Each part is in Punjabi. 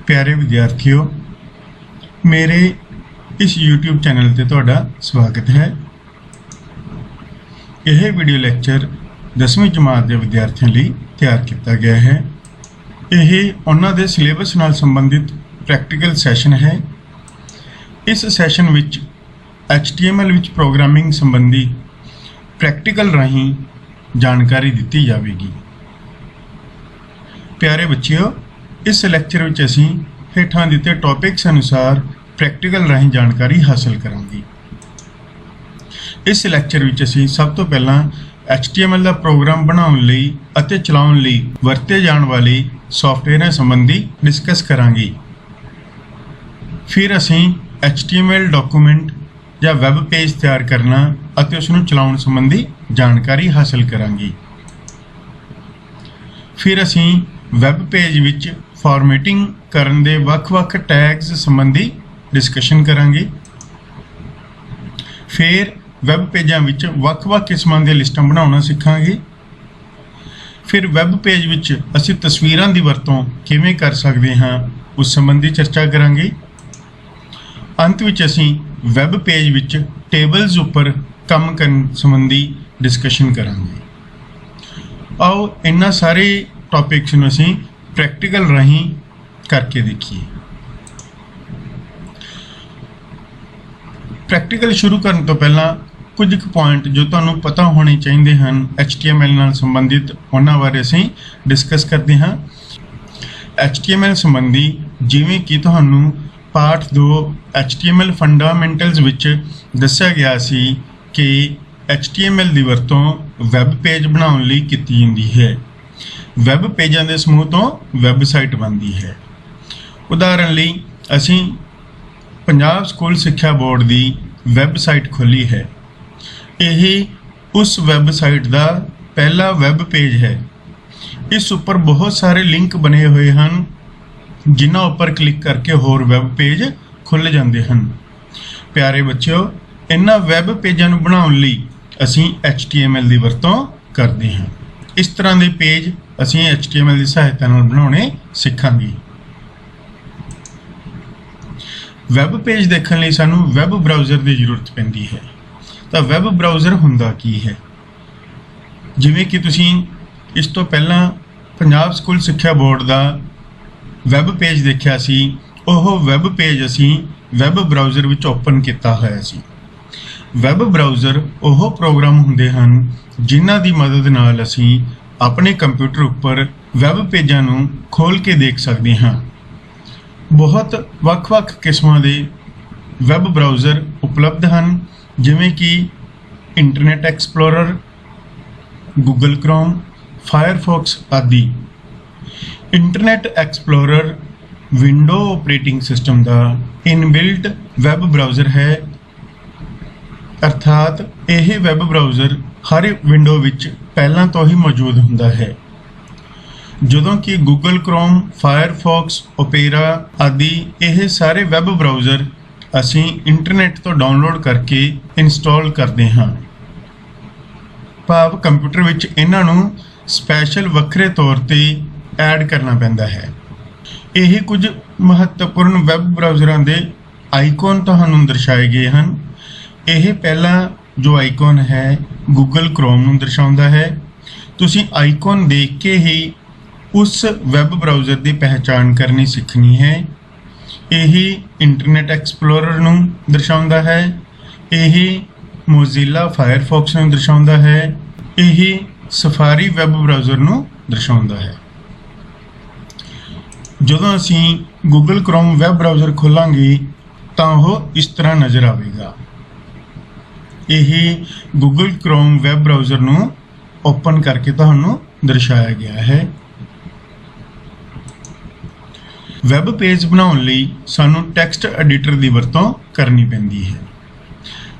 प्यारे विद्यार्थियों, मेरे इस YouTube चैनल ते तुहाडा स्वागत है। यह वीडियो लैक्चर 10वीं जमात के विद्यार्थियों लिए तैयार किया गया है। यह उन्हां दे सिलेबस नाल संबंधित प्रैक्टिकल सैशन है। इस सैशन विच HTML विच प्रोग्रामिंग संबंधी प्रैक्टिकल राहीं जानकारी दी जाएगी। प्यारे बच्चियों, इस लैक्चर में असीं हेठां दिते टॉपिक्स अनुसार प्रैक्टिकल राहीं जानकारी हासिल करांगे। इस लैक्चर में असीं सब तो पहला HTML का प्रोग्राम बनाउण लई अते चलाउण लई वरते जाण वाले सॉफ्टवेयर संबंधी डिस्कस करांगे। फिर असीं HTML डॉक्यूमेंट या वैब पेज तैयार करना अते उसनूं चलाउण संबंधी जानकारी हासिल करांगे। फिर असीं वैब पेज विच फॉर्मेटिंग करन दे वख-वख टैग्स संबंधी डिस्कशन करांगे। फिर वैब पेजां विच वख-वख किस्मां दी लिस्टां बनाउणा सिखांगे। फिर वैब पेज विच असीं तस्वीरां दी वरतों किवें कर सकदे हां उस संबंधी चर्चा करांगे। अंत विच असीं वैब पेज विच टेबल्स उपर काम करन संबंधी डिस्कशन करांगे। आओ इन्हां सारे टॉपिक्स नूं असीं प्रैक्टिकल राहीं करके देखिए। प्रैक्टिकल शुरू करने तो पहला कुछ पॉइंट जो तुहानूं पता होने चाहिए हैं HTML नाल संबंधित उन्हां बारे असीं डिस्कस करते हैं। HTML संबंधी जिवें कि तुहानूं पाठ 2 HTML फंडामेंटल्स विच दस्सिया गया सी कि HTML दी वरतों वैब पेज बनाउण लई कीती जांदी है। वैब पेजां दे समूह तो वैबसाइट बनती है। उदाहरण लई असीं पंजाब स्कूल सिक्ख्या बोर्ड की वैबसाइट खोली है। यही उस वैबसाइट का पहला वैब पेज है। इस उपर बहुत सारे लिंक बने हुए हैं जिन्हां उपर क्लिक करके होर वैब पेज खुल जाते हैं। प्यारे बच्चों, इन्हां वैब पेजां नूं बनाउण लई असीं HTML की वरतों करते हैं। इस तरह के पेज असीं HTML की सहायता नाल बनाउणे सिखांगे। वैब पेज देखने लई सानूं वैब ब्राउज़र की जरूरत पैंदी है। तो वैब ब्राउज़र हुंदा की है? जिवें कि तुसीं इस तो पहला पंजाब स्कूल सिक्ख्या बोर्ड का वैब पेज देखिया सी। ओह वैब पेज असीं वैब ब्राउज़र विच ओपन किया होया सी। वैब ब्राउज़र ओह प्रोग्राम हुंदे हन जिन्हां दी मदद नाल असीं अपने कंप्यूटर उपर वैब पेजां नूं खोल के देख सकते हाँ। बहुत वख-वख किस्मां दे वैब ब्राउज़र उपलब्ध हैं, जिवें कि Internet Explorer, Google Chrome, Firefox आदि। Internet Explorer window operating system का इनबिल्ट वैब ब्राउज़र है, अर्थात यह वैब ब्राउज़र हर विंडो विच पहला तो ही मौजूद हुंदा है। जदों कि गूगल क्रोम, फायरफॉक्स, ओपेरा आदि यह सारे वैब ब्राउज़र असीं इंटरनेट तो डाउनलोड करके इंस्टॉल करते हाँ। भाव कंप्यूटर विच इन्हां नूं स्पैशल वखरे तौर ते ऐड करना पैंदा है। यही कुछ महत्वपूर्ण वैब ब्राउज़रां दे आइकॉन तुहानूं दर्शाए गए हैं। यह पहला जो आइकॉन है गूगल क्रोम नूं दर्शाउंदा है। तुसीं आइकॉन देख के ही उस वैब ब्राउज़र की पहचान करनी सीखनी है। यही इंटरनेट एक्सप्लोरर नूं दर्शाउंदा है। यही मोजिला फायरफॉक्स नूं दर्शाउंदा है। यही सफारी वैब ब्राउज़र नूं दर्शाउंदा है। जदों असीं गूगल क्रोम वैब ब्राउज़र खोलांगे तां ओह इस तरह नज़र आवेगा। यही गूगल क्रोम वैब ब्राउज़र नूं ओपन करके तुहानूं दर्शाया गया है। वैब पेज बनाउण लई सानूं टैक्सट एडिटर की वरतों करनी पैंदी है।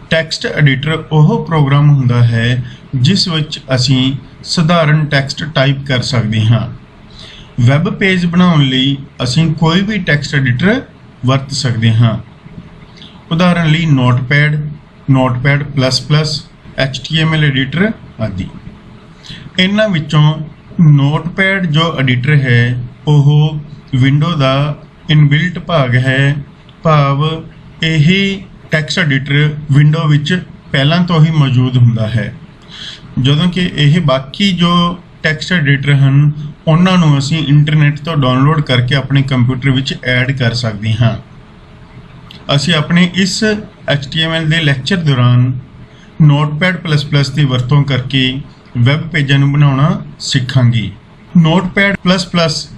टैक्सट एडिटर ओह प्रोग्राम हुंदा है जिस विच असीं सधारण टैक्सट टाइप कर सकते हाँ। वैब पेज बनाउण लई असीं कोई भी टैक्सट एडिटर वरत सकते हाँ। उदाहरण लई notepad, notepad plus plus, HTML editor आदि। इन्हां विचों नोटपैड जो एडिटर है वह विंडो का ਇਨਬਿਲਟ ਭਾਗ ਹੈ, ਭਾਵ ਇਹ ਟੈਕਸਟ ਐਡੀਟਰ ਵਿੰਡੋ ਵਿੱਚ ਪਹਿਲਾਂ ਤੋਂ ਹੀ ਮੌਜੂਦ ਹੁੰਦਾ ਹੈ, ਜਦੋਂ ਕਿ ਇਹ ਬਾਕੀ ਜੋ ਟੈਕਸਟ ਐਡੀਟਰ ਹਨ ਉਹਨਾਂ ਨੂੰ ਅਸੀਂ ਇੰਟਰਨੈਟ ਤੋਂ ਡਾਊਨਲੋਡ ਕਰਕੇ ਆਪਣੇ ਕੰਪਿਊਟਰ ਵਿੱਚ ਐਡ ਕਰ ਸਕਦੇ ਹਾਂ। ਅਸੀਂ ਆਪਣੇ ਇਸ HTML ਦੇ ਲੈਕਚਰ ਦੌਰਾਨ Notepad++ ਦੀ ਵਰਤੋਂ ਕਰਕੇ ਵੈਬ ਪੇਜਾਂ ਨੂੰ ਬਣਾਉਣਾ ਸਿੱਖਾਂਗੇ। Notepad++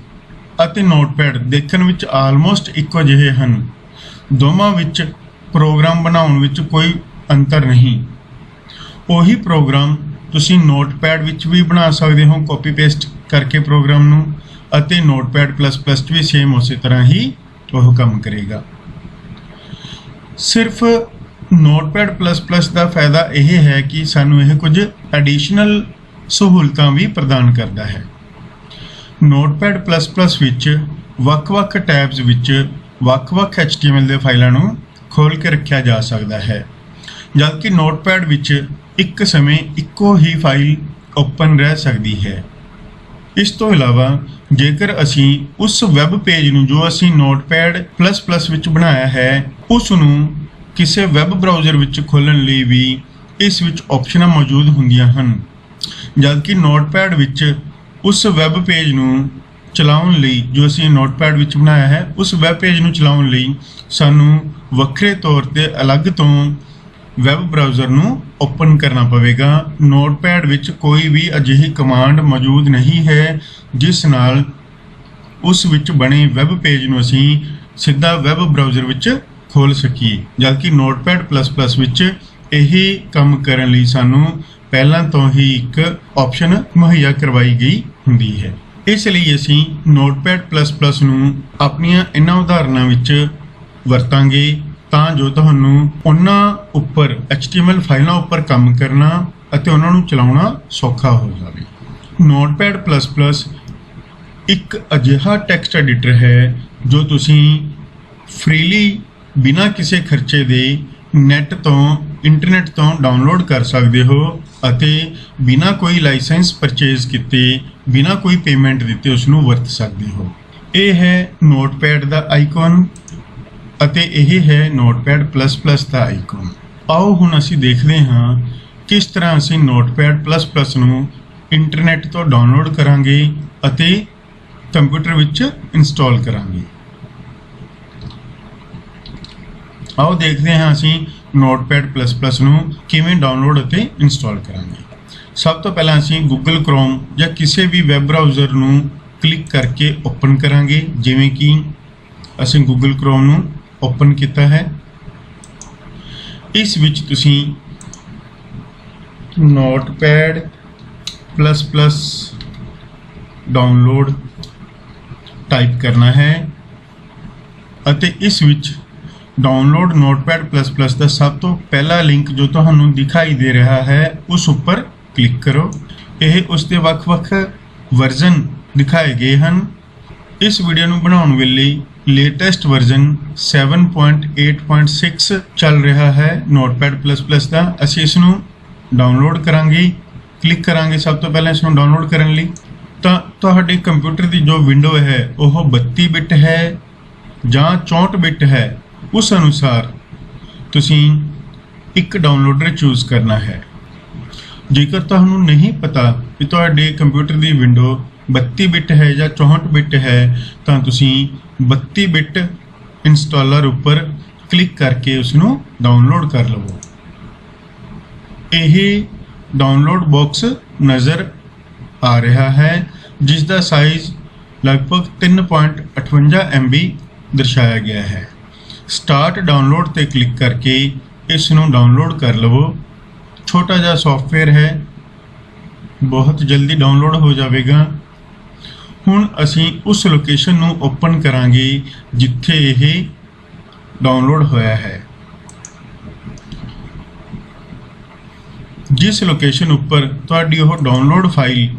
ਅਤੇ Notepad ਦੇਖਣ ਵਿੱਚ ਆਲਮੋਸਟ ਇੱਕੋ ਜਿਹੇ ਹਨ। ਦੋਵਾਂ ਵਿੱਚ ਪ੍ਰੋਗਰਾਮ ਬਣਾਉਣ ਵਿੱਚ ਕੋਈ ਅੰਤਰ ਨਹੀਂ। ਉਹੀ ਪ੍ਰੋਗਰਾਮ ਤੁਸੀਂ Notepad ਵਿੱਚ ਵੀ ਬਣਾ ਸਕਦੇ ਹੋ ਕਾਪੀ ਪੇਸਟ ਕਰਕੇ ਪ੍ਰੋਗਰਾਮ ਨੂੰ, ਅਤੇ Notepad++ ਵੀ ਸੇਮ ਉਸੇ ਤਰ੍ਹਾਂ ਹੀ ਉਹ ਕੰਮ ਕਰੇਗਾ। ਸਿਰਫ Notepad++ ਦਾ ਫਾਇਦਾ ਇਹ ਹੈ ਕਿ ਸਾਨੂੰ ਇਹ ਕੁਝ ਐਡੀਸ਼ਨਲ ਸਹੂਲਤਾਂ ਵੀ ਪ੍ਰਦਾਨ ਕਰਦਾ ਹੈ। Notepad++ ਵਿੱਚ ਵੱਖ-ਵੱਖ ਟੈਬਸ ਵਿੱਚ ਵੱਖ-ਵੱਖ HTML ਦੇ ਫਾਈਲਾਂ ਨੂੰ ਖੋਲ੍ਹ ਕੇ ਰੱਖਿਆ ਜਾ ਸਕਦਾ ਹੈ, ਜਦਕਿ Notepad ਵਿੱਚ ਇੱਕ ਸਮੇਂ ਇੱਕੋ ਹੀ ਫਾਈਲ ਓਪਨ ਰਹਿ ਸਕਦੀ ਹੈ। ਇਸ ਤੋਂ ਇਲਾਵਾ ਜੇਕਰ ਅਸੀਂ ਉਸ ਵੈਬ ਪੇਜ ਨੂੰ ਜੋ ਅਸੀਂ Notepad++ ਵਿੱਚ ਬਣਾਇਆ ਹੈ ਉਸ ਨੂੰ ਕਿਸੇ ਵੈਬ ਬਰਾਊਜ਼ਰ ਵਿੱਚ ਖੋਲ੍ਹਣ ਲਈ ਵੀ ਇਸ ਵਿੱਚ ਆਪਸ਼ਨਾਂ ਮੌਜੂਦ ਹੁੰਦੀਆਂ ਹਨ, ਜਦਕਿ Notepad ਵਿੱਚ ਉਸ ਵੈਬ ਪੇਜ ਨੂੰ ਚਲਾਉਣ ਲਈ ਜੋ ਅਸੀਂ Notepad ਵਿੱਚ ਬਣਾਇਆ ਹੈ ਉਸ ਵੈਬ ਪੇਜ ਨੂੰ ਚਲਾਉਣ ਲਈ ਸਾਨੂੰ ਵੱਖਰੇ ਤੌਰ ਤੇ ਅਲੱਗ ਤੋਂ ਵੈਬ ਬਰਾਊਜ਼ਰ ਨੂੰ ਓਪਨ ਕਰਨਾ ਪਵੇਗਾ। Notepad ਵਿੱਚ ਕੋਈ ਵੀ ਅਜਿਹੀ ਕਮਾਂਡ ਮੌਜੂਦ ਨਹੀਂ ਹੈ ਜਿਸ ਨਾਲ ਉਸ ਵਿੱਚ ਬਣੇ ਵੈਬ ਪੇਜ ਨੂੰ ਅਸੀਂ ਸਿੱਧਾ ਵੈਬ ਬਰਾਊਜ਼ਰ ਵਿੱਚ ਖੋਲ੍ਹ ਸਕੀਏ, ਜਦਕਿ Notepad++ ਵਿੱਚ ਇਹੀ ਕੰਮ ਕਰਨ ਲਈ ਸਾਨੂੰ ਪਹਿਲਾਂ ਤੋਂ ਹੀ ਇੱਕ ਆਪਸ਼ਨ ਮੁਹੱਈਆ ਕਰਵਾਈ ਗਈ ਹੁੰਦੀ ਹੈ। ਇਸ ਲਈ ਅਸੀਂ Notepad++ ਨੂੰ ਆਪਣੀਆਂ ਇਹਨਾਂ ਉਦਾਹਰਨਾਂ ਵਿੱਚ ਵਰਤਾਂਗੇ ਤਾਂ ਜੋ ਤੁਹਾਨੂੰ ਉਹਨਾਂ ਉੱਪਰ HTML ਫਾਈਲਾਂ ਉੱਪਰ ਕੰਮ ਕਰਨਾ ਅਤੇ ਉਹਨਾਂ ਨੂੰ ਚਲਾਉਣਾ ਸੌਖਾ ਹੋ ਜਾਵੇ। Notepad++ ਇੱਕ ਅਜਿਹਾ ਟੈਕਸਟ ਐਡੀਟਰ ਹੈ ਜੋ ਤੁਸੀਂ ਫ੍ਰੀਲੀ ਬਿਨਾਂ ਕਿਸੇ ਖਰਚੇ ਦੇ ਨੈੱਟ ਤੋਂ ਇੰਟਰਨੈਟ ਤੋਂ ਡਾਊਨਲੋਡ ਕਰ ਸਕਦੇ ਹੋ ਅਤੇ ਬਿਨਾਂ ਕੋਈ ਲਾਇਸੈਂਸ ਪਰਚੇਜ਼ ਕੀਤੇ, ਬਿਨਾਂ ਕੋਈ ਪੇਮੈਂਟ ਦਿੱਤੇ ਉਸ ਨੂੰ ਵਰਤ ਸਕਦੇ ਹੋ। ਇਹ ਹੈ Notepad ਦਾ ਆਈਕਨ ਅਤੇ ਇਹ ਹੈ Notepad++ ਦਾ ਆਈਕਨ। ਆਓ ਹੁਣ ਅਸੀਂ ਦੇਖਦੇ ਹਾਂ ਕਿਸ ਤਰ੍ਹਾਂ ਅਸੀਂ Notepad++ ਨੂੰ ਇੰਟਰਨੈਟ ਤੋਂ ਡਾਊਨਲੋਡ ਕਰਾਂਗੇ ਅਤੇ ਕੰਪਿਊਟਰ ਵਿੱਚ ਇੰਸਟਾਲ ਕਰਾਂਗੇ। ਆਓ ਦੇਖਦੇ ਹਾਂ ਅਸੀਂ Notepad++ ਨੂੰ ਕਿਵੇਂ ਡਾਊਨਲੋਡ ਅਤੇ ਇੰਸਟਾਲ ਕਰਾਂਗੇ। ਸਭ ਤੋਂ ਪਹਿਲਾਂ ਅਸੀਂ Google Chrome ਜਾਂ ਕਿਸੇ ਵੀ ਵੈਬ ਬਰਾਊਜ਼ਰ ਨੂੰ ਕਲਿੱਕ ਕਰਕੇ ਓਪਨ ਕਰਾਂਗੇ, ਜਿਵੇਂ ਕਿ ਅਸੀਂ Google Chrome ਨੂੰ ਓਪਨ ਕੀਤਾ ਹੈ। ਇਸ ਵਿੱਚ ਤੁਸੀਂ Notepad++ ਡਾਊਨਲੋਡ ਟਾਈਪ ਕਰਨਾ ਹੈ ਅਤੇ ਇਸ ਵਿੱਚ ਡਾਊਨਲੋਡ Notepad++ ਦਾ ਸਭ ਤੋਂ ਪਹਿਲਾ ਲਿੰਕ ਜੋ ਤੁਹਾਨੂੰ ਦਿਖਾਈ ਦੇ ਰਿਹਾ ਹੈ ਉਸ ਉੱਪਰ ਕਲਿੱਕ ਕਰੋ। ਇਹ ਉਸ ਦੇ ਵੱਖ-ਵੱਖ ਵਰਜ਼ਨ ਦਿਖਾਏ ਗਏ ਹਨ। ਇਸ ਵੀਡੀਓ ਨੂੰ ਬਣਾਉਣ ਵੇਲੇ ਲੇਟੈਸਟ ਵਰਜ਼ਨ 7.8.6 ਚੱਲ ਰਿਹਾ ਹੈ Notepad++ ਦਾ। ਅਸੀਂ ਇਸ ਨੂੰ ਡਾਊਨਲੋਡ ਕਰਾਂਗੇ, ਕਲਿੱਕ ਕਰਾਂਗੇ ਸਭ ਤੋਂ ਪਹਿਲਾਂ ਇਸ ਨੂੰ ਡਾਊਨਲੋਡ ਕਰਨ ਲਈ। ਤਾਂ ਤੁਹਾਡੇ ਕੰਪਿਊਟਰ ਦੀ ਜੋ ਵਿੰਡੋ ਹੈ ਉਹ 32 ਬਿਟ ਹੈ ਜਾਂ 64 ਬਿਟ ਹੈ, ਉਸ ਅਨੁਸਾਰ ਤੁਸੀਂ ਇੱਕ ਡਾਊਨਲੋਡਰ ਚੂਜ਼ ਕਰਨਾ ਹੈ। ਜੇਕਰ ਤੁਹਾਨੂੰ ਨਹੀਂ ਪਤਾ ਕਿ ਤੁਹਾਡੇ ਕੰਪਿਊਟਰ ਦੀ ਵਿੰਡੋ 32 ਬਿਟ ਹੈ ਜਾਂ 64 ਬਿਟ ਹੈ ਤਾਂ ਤੁਸੀਂ 32 ਬਿਟ ਇੰਸਟਾਲਰ ਉੱਪਰ ਕਲਿੱਕ ਕਰਕੇ ਉਸ ਨੂੰ ਡਾਊਨਲੋਡ ਕਰ ਲਵੋ। ਇਹ ਡਾਊਨਲੋਡ ਬਾਕਸ ਨਜ਼ਰ ਆ ਰਿਹਾ ਹੈ ਜਿਸ ਦਾ ਸਾਈਜ਼ ਲਗਭਗ 3.58 MB ਦਰਸਾਇਆ ਗਿਆ ਹੈ। ਸਟਾਰਟ ਡਾਊਨਲੋਡ ਤੇ ਕਲਿੱਕ ਕਰਕੇ ਇਸ ਨੂੰ ਡਾਊਨਲੋਡ ਕਰ ਲਵੋ। ਛੋਟਾ ਜਿਹਾ ਸੌਫਟਵੇਅਰ ਹੈ, ਬਹੁਤ ਜਲਦੀ ਡਾਊਨਲੋਡ ਹੋ ਜਾਵੇਗਾ। ਹੁਣ ਅਸੀਂ ਉਸ ਲੋਕੇਸ਼ਨ ਨੂੰ ਓਪਨ ਕਰਾਂਗੇ ਜਿੱਥੇ ਇਹ ਡਾਊਨਲੋਡ ਹੋਇਆ ਹੈ। ਜਿਸ ਲੋਕੇਸ਼ਨ ਉੱਪਰ ਤੁਹਾਡੀ ਉਹ ਡਾਊਨਲੋਡ ਫਾਈਲ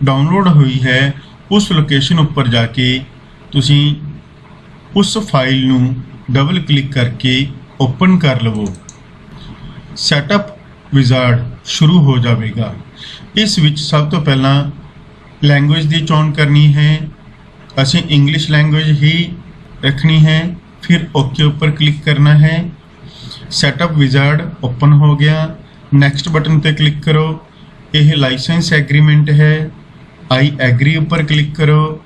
ਡਾਊਨਲੋਡ ਹੋਈ ਹੈ ਉਸ ਲੋਕੇਸ਼ਨ ਉੱਪਰ ਜਾ ਕੇ ਤੁਸੀਂ ਉਸ ਫਾਈਲ ਨੂੰ ਡਬਲ ਕਲਿੱਕ ਕਰਕੇ ਓਪਨ ਕਰ ਲਵੋ। ਸੈਟਅਪ ਵਿਜ਼ਾਰਡ ਸ਼ੁਰੂ ਹੋ ਜਾਵੇਗਾ। ਇਸ ਵਿੱਚ ਸਭ ਤੋਂ ਪਹਿਲਾਂ ਲੈਂਗੁਏਜ ਦੀ ਚੋਣ ਕਰਨੀ ਹੈ। ਅਸੀਂ ਇੰਗਲਿਸ਼ ਲੈਂਗੁਏਜ ਹੀ रखनी है, फिर ओके ऊपर क्लिक करना है। सेटअप विजार्ड ओपन हो गया। नैक्सट बटन पे क्लिक करो। यह लाइसेंस एग्रीमेंट है, आई एग्री ऊपर क्लिक करो।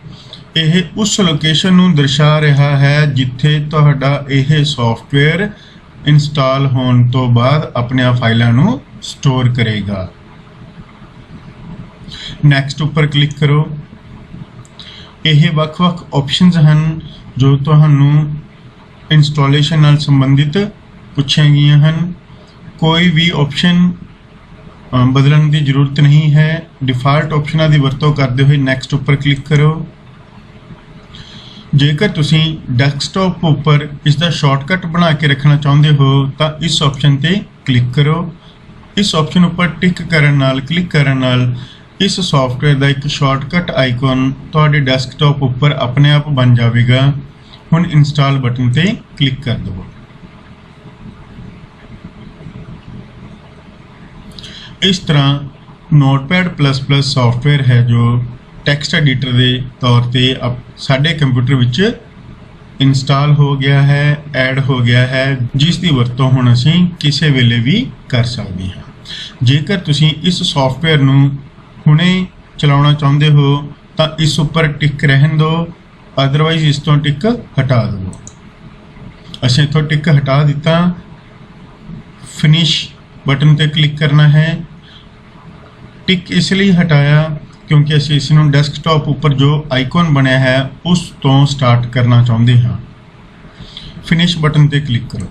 यह उस लोकेशन नूं दर्शा रहा है जिथे तुहाडा यह सॉफ्टवेयर इंस्टॉल होने तो बाद अपने फाइलों नूं स्टोर करेगा। नैक्सट ऊपर क्लिक करो। यह ਵੱਖ-ਵੱਖ ऑप्शंस हैं जो तुहानू इंस्टॉलेशन नाल संबंधित पूछिया गईयां हैं। कोई भी ऑप्शन बदलने की जरूरत नहीं है। डिफॉल्ट ऑप्शनों की वरतों करते हुए नैक्सट ऊपर क्लिक करो। जेकर तुसी डेस्कटॉप उपर इसका शॉर्टकट बना के रखना चाहते हो तो इस ऑप्शन पर क्लिक करो। इस ऑप्शन उपर टिक करन नाल क्लिक करन नाल इस सॉफ्टवेयर का एक शॉर्टकट आइकॉन तुहाडे डेस्कटॉप उपर अपने आप बन जाएगा। हुण इंस्टॉल बटन पर क्लिक कर दो। इस तरह नोटपैड++ सॉफ्टवेयर है जो टैक्सट एडिटर के तौर पर अब साडे कंप्यूटर विच इंस्टॉल हो गया है, ऐड हो गया है, जिसकी वरतों हुण असीं किसी वेले भी कर सकते हैं। जेकर तुसीं इस सॉफ्टवेयर नूं हुणे चलाउणा चाहुंदे हो तो इस उपर टिक रहन दो, अदरवाइज इस तो टिक हटा दो। असीं इत्थों टिक हटा दिता। फिनिश बटन पर क्लिक करना है। टिक इसलिए हटाया क्योंकि असीं इसनूं डेस्कटॉप उपर जो आइकॉन बनया है उस तो स्टार्ट करना चाहुंदे हाँ। फिनिश बटन पर क्लिक करो।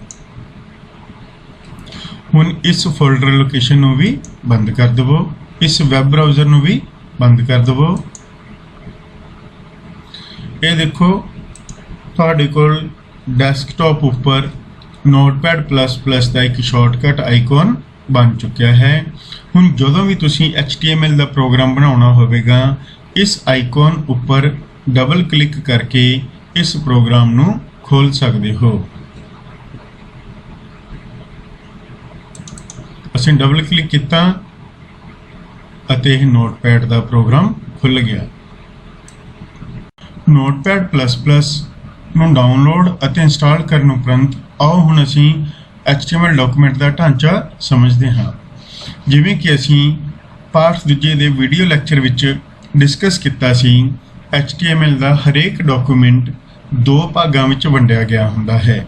हुण इस फोल्डर लोकेशन नूं भी बंद कर दवो। इस वैब ब्राउज़र नूं भी बंद कर दवो। ये देखो तुहाडे कोल डेस्कटॉप उपर नोटपैड++ का एक शॉर्टकट आइकॉन बन चुका है। हुण जदों भी तुसीं HTML का प्रोग्राम बनाउणा होवेगा इस आइकॉन उपर डबल क्लिक करके इस प्रोग्राम नूं खोल सकते हो। असीं डबल क्लिक किया ਅਤੇ ਇਹ नोटपैड का प्रोग्राम खुल गया। नोटपैड++ ਨੂੰ डाउनलोड ਅਤੇ इंस्टॉल करने उपरंत आओ हुण असीं HTML डॉक्यूमेंट का ढांचा समझते हाँ। जिवें कि असीं पार्ट दूजे के वीडियो लैक्चर विच डिस्कस किया सी, HTML का हरेक डॉक्यूमेंट दो भागों में वंडिया गया हुंदा है।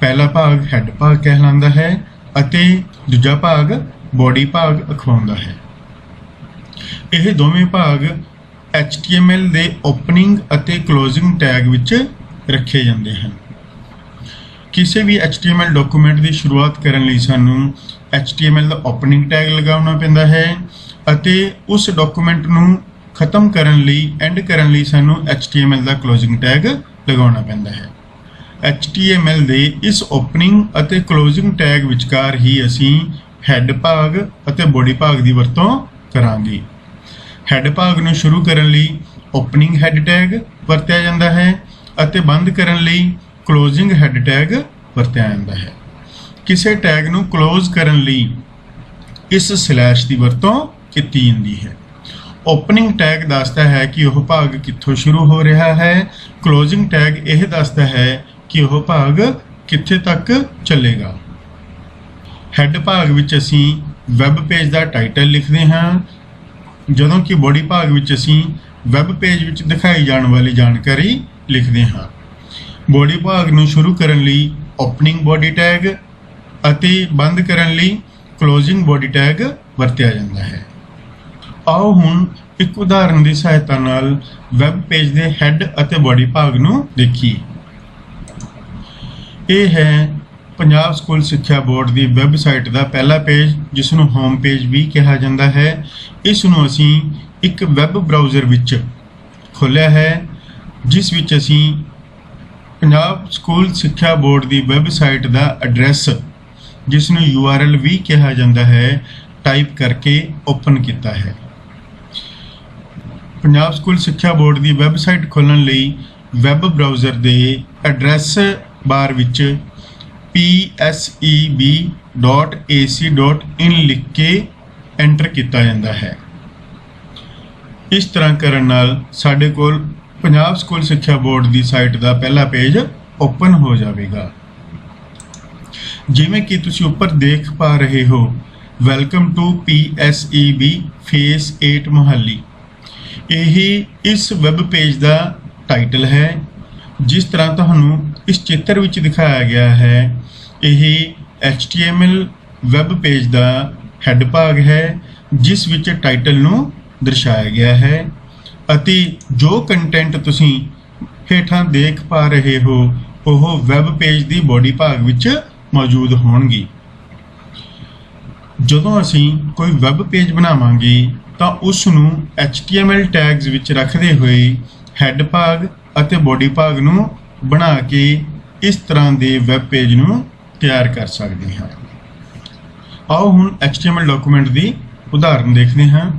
पहला भाग हैड भाग कहलांदा है ਅਤੇ दूजा भाग बॉडी भाग अखवाउंदा है। यह दोवें भाग HTML के ओपनिंग ਅਤੇ क्लोजिंग टैग विच रखे जाते हैं। किसी भी HTML डॉक्यूमेंट की शुरुआत करने लई सानू HTML का ओपनिंग टैग लगाना पैंदा है ਅਤੇ उस डॉक्यूमेंट नूं खत्म करने लई एंड करने लई सानू HTML का क्लोजिंग टैग लगाना पैंदा है। HTML के इस ओपनिंग ਅਤੇ क्लोजिंग टैग विचकार ही असीं हैड भाग ਅਤੇ बॉडी भाग की वरतों करांगे। हैड भाग नूं शुरू करने लई ओपनिंग हैड टैग वरत्या जाता है ਅਤੇ बंद करने लई क्लोजिंग हैड टैग वरत्या जाता है। किसी टैग नूं क्लोज करने लई इस स्लैश की वरतों की जाती है। ओपनिंग टैग दसदा है कि वह भाग कित्थों शुरू हो रहा है। क्लोजिंग टैग यह दसदा है कि वह भाग कित्थे तक चलेगा। हैड भाग विच असीं वैब पेज का टाइटल लिखते हाँ, जदों कि बॉडी भाग विच असीं वैब पेज विच दिखाई जाने वाली जानकारी लिखते हाँ। बॉडी भाग नूं शुरू करने लई ओपनिंग बॉडी टैग ਅਤੇ बंद करने लई क्लोजिंग बॉडी टैग वरत्या जाता है। आओ हुण एक उदाहरण की सहायता नाल वैब पेज के हैड ਅਤੇ बॉडी भाग नूं देखिए। यह है पंजाब स्कूल सिक्ख्या बोर्ड की वैबसाइट का पहला पेज, जिसनों होम पेज भी कहा जाता है। इसनों असीं एक वैब ब्राउज़र विच खोलिया है, जिस विच असीं पंजाब स्कूल सिक्ख्या बोर्ड की वैबसाइट का एड्रैस, जिसनों URL भी कहा जाता है, टाइप करके ओपन किया है। पंजाब स्कूल सिक्ख्या बोर्ड की वैबसाइट खोलने लई वैब ब्राउज़र के एड्रैस बार विच pseb.ac.in लिख के एंटर किया जाता है। इस तरह करने नाल साडे कोल ਪੰਜਾਬ ਸਕੂਲ ਸਿੱਖਿਆ ਬੋਰਡ ਦੀ ਸਾਈਟ ਦਾ ਪਹਿਲਾ ਪੇਜ ਓਪਨ ਹੋ ਜਾਵੇਗਾ। ਜਿਵੇਂ ਕਿ ਤੁਸੀਂ ਉੱਪਰ ਦੇਖ ਪਾ ਰਹੇ ਹੋ, welcome to PSEB phase 8 Mohali. ਇਹ ਇਸ ਵੈਬ ਪੇਜ ਦਾ ਟਾਈਟਲ ਹੈ। ਜਿਸ ਤਰ੍ਹਾਂ ਤੁਹਾਨੂੰ ਇਸ ਚਿੱਤਰ ਵਿੱਚ ਦਿਖਾਇਆ ਗਿਆ ਹੈ, ਇਹ HTML ਵੈਬ ਪੇਜ ਦਾ ਹੈਡ ਭਾਗ ਹੈ, ਜਿਸ ਵਿੱਚ ਟਾਈਟਲ ਨੂੰ ਦਰਸਾਇਆ ਗਿਆ ਹੈ ਅਤੇ ਜੋ ਕੰਟੈਂਟ ਤੁਸੀਂ ਹੇਠਾਂ ਦੇਖ ਪਾ ਰਹੇ ਹੋ ਉਹ ਵੈਬ ਪੇਜ ਦੀ ਬੋਡੀ ਭਾਗ ਵਿੱਚ ਮੌਜੂਦ ਹੋਣਗੇ। ਜਦੋਂ ਅਸੀਂ ਕੋਈ ਵੈਬ ਪੇਜ ਬਣਾਵਾਂਗੇ ਤਾਂ ਉਸ ਨੂੰ HTML ਟੈਗਸ ਵਿੱਚ ਰੱਖਦੇ ਹੋਏ ਹੈਡ ਭਾਗ ਅਤੇ ਬੋਡੀ ਭਾਗ ਨੂੰ ਬਣਾ ਕੇ ਇਸ ਤਰ੍ਹਾਂ ਦੇ ਵੈਬ ਪੇਜ ਨੂੰ ਤਿਆਰ ਕਰ ਸਕਦੇ ਹਾਂ। ਆਓ ਹੁਣ HTML ਡਾਕੂਮੈਂਟ ਦੀ ਉਦਾਹਰਨ ਦੇਖਦੇ ਹਾਂ।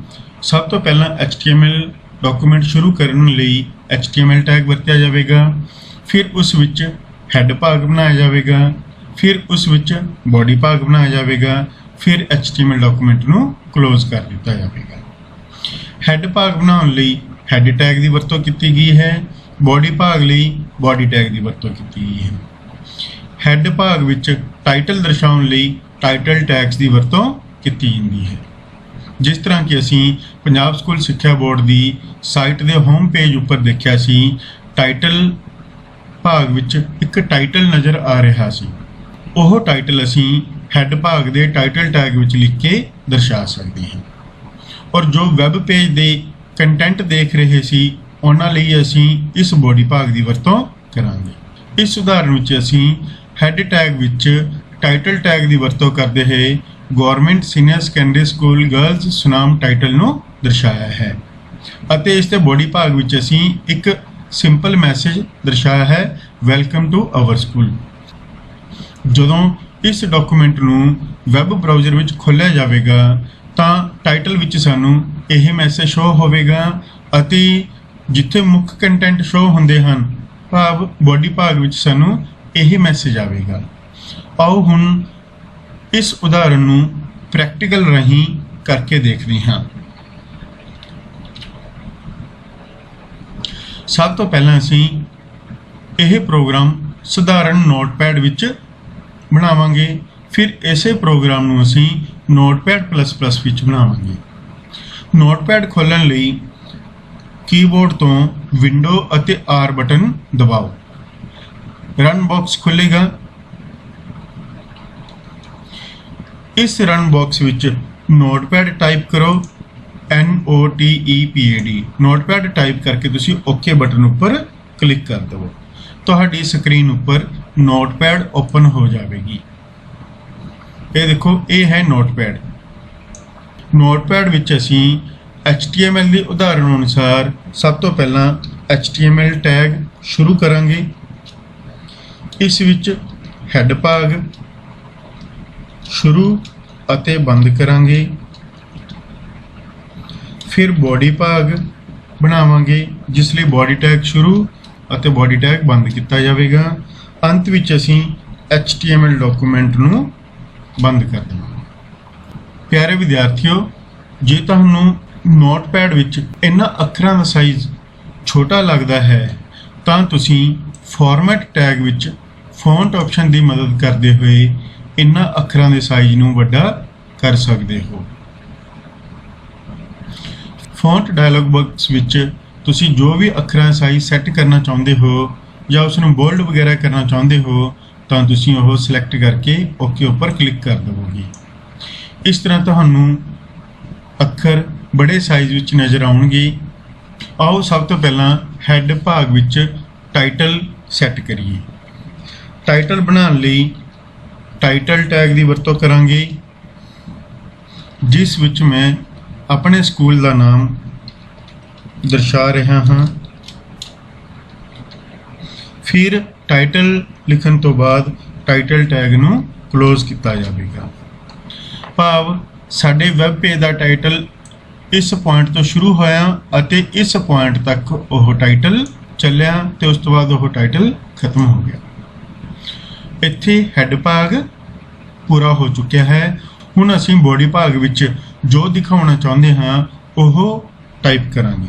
ਸਭ ਤੋਂ ਪਹਿਲਾਂ HTML ਡਾਕੂਮੈਂਟ ਸ਼ੁਰੂ ਕਰਨ ਲਈ HTML ਟੈਗ ਵਰਤਿਆ ਜਾਵੇਗਾ, ਫਿਰ ਉਸ ਵਿੱਚ ਹੈਡ ਭਾਗ ਬਣਾਇਆ ਜਾਵੇਗਾ, ਫਿਰ ਉਸ ਵਿੱਚ ਬੋਡੀ ਭਾਗ ਬਣਾਇਆ ਜਾਵੇਗਾ, ਫਿਰ HTML ਡਾਕੂਮੈਂਟ ਨੂੰ ਕਲੋਜ਼ ਕਰ ਦਿੱਤਾ ਜਾਵੇਗਾ। ਹੈਡ ਭਾਗ ਬਣਾਉਣ ਲਈ ਹੈਡ ਟੈਗ ਦੀ ਵਰਤੋਂ ਕੀਤੀ ਗਈ ਹੈ, ਬੋਡੀ ਭਾਗ ਲਈ ਬੋਡੀ ਟੈਗ ਦੀ ਵਰਤੋਂ ਕੀਤੀ ਗਈ ਹੈ। ਹੈਡ ਭਾਗ ਵਿੱਚ ਟਾਈਟਲ ਦਰਸਾਉਣ ਲਈ ਟਾਈਟਲ ਟੈਗਸ ਦੀ ਵਰਤੋਂ ਕੀਤੀ ਜਾਂਦੀ ਹੈ। ਜਿਸ ਤਰ੍ਹਾਂ ਕਿ ਅਸੀਂ ਪੰਜਾਬ ਸਕੂਲ ਸਿੱਖਿਆ ਬੋਰਡ ਦੀ ਸਾਈਟ ਦੇ ਹੋਮ ਪੇਜ ਉੱਪਰ ਦੇਖਿਆ ਸੀ, ਟਾਈਟਲ ਭਾਗ ਵਿੱਚ ਇੱਕ ਟਾਈਟਲ ਨਜ਼ਰ ਆ ਰਿਹਾ ਸੀ। ਉਹ ਟਾਈਟਲ ਅਸੀਂ ਹੈਡ ਭਾਗ ਦੇ ਟਾਈਟਲ ਟੈਗ ਵਿੱਚ ਲਿਖ ਕੇ ਦਰਸਾ ਸਕਦੇ ਹਾਂ। ਔਰ ਜੋ ਵੈਬ ਪੇਜ ਦੇ ਕੰਟੈਂਟ ਦੇਖ ਰਹੇ ਸੀ, ਉਹਨਾਂ ਲਈ ਅਸੀਂ ਇਸ ਬੋਡੀ ਭਾਗ ਦੀ ਵਰਤੋਂ ਕਰਾਂਗੇ। ਇਸ ਉਦਾਹਰਨ ਵਿੱਚ ਅਸੀਂ ਹੈਡ ਟੈਗ ਵਿੱਚ ਟਾਈਟਲ ਟੈਗ ਦੀ ਵਰਤੋਂ ਕਰਦੇ ਹੋਏ government senior secondary school girls Sunam title ਨੂੰ ਦਰਸਾਇਆ ਹੈ ਅਤੇ ਇਸ ਦੇ ਬੋਡੀ ਭਾਗ ਵਿੱਚ ਅਸੀਂ ਇੱਕ ਸਿੰਪਲ ਮੈਸੇਜ ਦਰਸਾਇਆ ਹੈ, ਵੈਲਕਮ ਟੂ ਆਵਰ ਸਕੂਲ। ਜਦੋਂ ਇਸ ਡਾਕੂਮੈਂਟ ਨੂੰ ਵੈਬ ਬਰਾਊਜ਼ਰ ਵਿੱਚ ਖੋਲ੍ਹਿਆ ਜਾਵੇਗਾ ਤਾਂ ਟਾਈਟਲ ਵਿੱਚ ਸਾਨੂੰ ਇਹ ਮੈਸੇਜ ਸ਼ੋ ਹੋਵੇਗਾ ਅਤੇ ਜਿੱਥੇ ਮੁੱਖ ਕੰਟੈਂਟ ਸ਼ੋ ਹੁੰਦੇ ਹਨ, ਭਾਵ ਬੋਡੀ ਭਾਗ ਵਿੱਚ ਸਾਨੂੰ ਇਹ ਮੈਸੇਜ ਆਵੇਗਾ। ਆਓ ਹੁਣ ਇਸ ਉਦਾਹਰਨ ਨੂੰ ਪ੍ਰੈਕਟੀਕਲ ਰਾਹੀਂ ਕਰਕੇ ਦੇਖਦੇ ਹਾਂ। ਸਭ ਤੋਂ ਪਹਿਲਾਂ ਅਸੀਂ ਇਹ ਪ੍ਰੋਗਰਾਮ ਸਧਾਰਨ ਨੋਟਪੈਡ ਵਿੱਚ ਬਣਾਵਾਂਗੇ, ਫਿਰ ਇਸੇ ਪ੍ਰੋਗਰਾਮ ਨੂੰ ਅਸੀਂ Notepad++ ਵਿੱਚ ਬਣਾਵਾਂਗੇ। ਨੋਟਪੈਡ ਖੋਲ੍ਹਣ ਲਈ ਕੀਬੋਰਡ ਤੋਂ ਵਿੰਡੋ ਅਤੇ R ਬਟਨ ਦਬਾਓ। ਰਨ ਬਾਕਸ ਖੁੱਲੇਗਾ। ਇਸ ਰਨ ਬਾਕਸ ਵਿੱਚ ਨੋਟਪੈਡ ਟਾਈਪ ਕਰੋ, NOTEPAD। ਨੋਟਪੈਡ ਟਾਈਪ ਕਰਕੇ ਤੁਸੀਂ ਓਕੇ ਬਟਨ ਉੱਪਰ ਕਲਿੱਕ ਕਰ ਦਿਓ। ਤੁਹਾਡੀ ਸਕਰੀਨ ਉੱਪਰ ਨੋਟਪੈਡ ਓਪਨ ਹੋ ਜਾਵੇਗੀ। ਇਹ ਦੇਖੋ, ਇਹ ਹੈ ਨੋਟਪੈਡ। ਨੋਟਪੈਡ ਵਿੱਚ ਅਸੀਂ HTML ਦੀ ਉਦਾਹਰਨ ਅਨੁਸਾਰ ਸਭ ਤੋਂ ਪਹਿਲਾਂ HTML ਟੈਗ ਸ਼ੁਰੂ ਕਰਾਂਗੇ। ਇਸ ਵਿੱਚ ਹੈਡ ਭਾਗ ਸ਼ੁਰੂ ਅਤੇ ਬੰਦ ਕਰਾਂਗੇ, ਫਿਰ ਬੋਡੀ ਭਾਗ ਬਣਾਵਾਂਗੇ ਜਿਸ ਲਈ ਬੋਡੀ ਟੈਗ ਸ਼ੁਰੂ ਅਤੇ ਬੋਡੀ ਟੈਗ ਬੰਦ ਕੀਤਾ ਜਾਵੇਗਾ। ਅੰਤ ਵਿੱਚ ਅਸੀਂ HTML ਡਾਕੂਮੈਂਟ ਨੂੰ ਬੰਦ ਕਰ ਦੇਵਾਂਗੇ। ਪਿਆਰੇ ਵਿਦਿਆਰਥੀਓ, ਜੇ ਤੁਹਾਨੂੰ ਨੋਟਪੈਡ ਵਿੱਚ ਇਹਨਾਂ ਅੱਖਰਾਂ ਦਾ ਸਾਈਜ਼ ਛੋਟਾ ਲੱਗਦਾ ਹੈ ਤਾਂ ਤੁਸੀਂ ਫਾਰਮੈਟ ਟੈਗ ਵਿੱਚ ਫੌਂਟ ਆਪਸ਼ਨ ਦੀ ਮਦਦ ਕਰਦੇ ਹੋਏ ਇਹਨਾਂ ਅੱਖਰਾਂ ਦੇ ਸਾਈਜ਼ ਨੂੰ ਵੱਡਾ ਕਰ ਸਕਦੇ ਹੋ। ਫੌਂਟ ਡਾਇਲੌਗ ਬਾਕਸ ਵਿੱਚ ਤੁਸੀਂ ਜੋ ਵੀ ਅੱਖਰਾਂ ਦਾ ਸਾਈਜ਼ ਸੈੱਟ ਕਰਨਾ ਚਾਹੁੰਦੇ ਹੋ ਜਾਂ ਉਸ ਨੂੰ ਬੋਲਡ ਵਗੈਰਾ ਕਰਨਾ ਚਾਹੁੰਦੇ ਹੋ ਤਾਂ ਤੁਸੀਂ ਉਹ ਸਿਲੈਕਟ ਕਰਕੇ ਓਕੇ ਉੱਪਰ ਕਲਿੱਕ ਕਰ ਦੇਵੋਗੇ। ਇਸ ਤਰ੍ਹਾਂ ਤੁਹਾਨੂੰ ਅੱਖਰ ਬੜੇ ਸਾਈਜ਼ ਵਿੱਚ ਨਜ਼ਰ ਆਉਣਗੇ। ਆਓ ਸਭ ਤੋਂ ਪਹਿਲਾਂ ਹੈਡ ਭਾਗ ਵਿੱਚ ਟਾਈਟਲ ਸੈੱਟ ਕਰੀਏ। ਟਾਈਟਲ ਬਣਾਉਣ ਲਈ ਟਾਈਟਲ ਟੈਗ ਦੀ ਵਰਤੋਂ ਕਰਾਂਗੇ, ਜਿਸ ਵਿੱਚ ਮੈਂ ਆਪਣੇ ਸਕੂਲ ਦਾ ਨਾਮ ਦਰਸਾ ਰਿਹਾ ਹਾਂ। ਫਿਰ ਟਾਈਟਲ ਲਿਖਣ ਤੋਂ ਬਾਅਦ ਟਾਈਟਲ ਟੈਗ ਨੂੰ ਕਲੋਜ਼ ਕੀਤਾ ਜਾਵੇਗਾ, ਭਾਵ ਸਾਡੇ ਵੈਬ ਪੇਜ ਦਾ ਟਾਈਟਲ ਇਸ ਪੁਆਇੰਟ ਤੋਂ ਸ਼ੁਰੂ ਹੋਇਆ ਅਤੇ ਇਸ ਪੁਆਇੰਟ ਤੱਕ ਉਹ ਟਾਈਟਲ ਚੱਲਿਆ ਤੇ ਉਸ ਤੋਂ ਬਾਅਦ ਉਹ ਟਾਈਟਲ ਖਤਮ ਹੋ ਗਿਆ। ਇੱਥੇ ਹੈਡ ਭਾਗ ਪੂਰਾ ਹੋ ਚੁੱਕਿਆ ਹੈ। ਹੁਣ ਅਸੀਂ ਬੋਡੀ ਭਾਗ ਵਿੱਚ ਜੋ ਦਿਖਾਉਣਾ ਚਾਹੁੰਦੇ ਹਾਂ ਉਹ ਟਾਈਪ ਕਰਾਂਗੇ।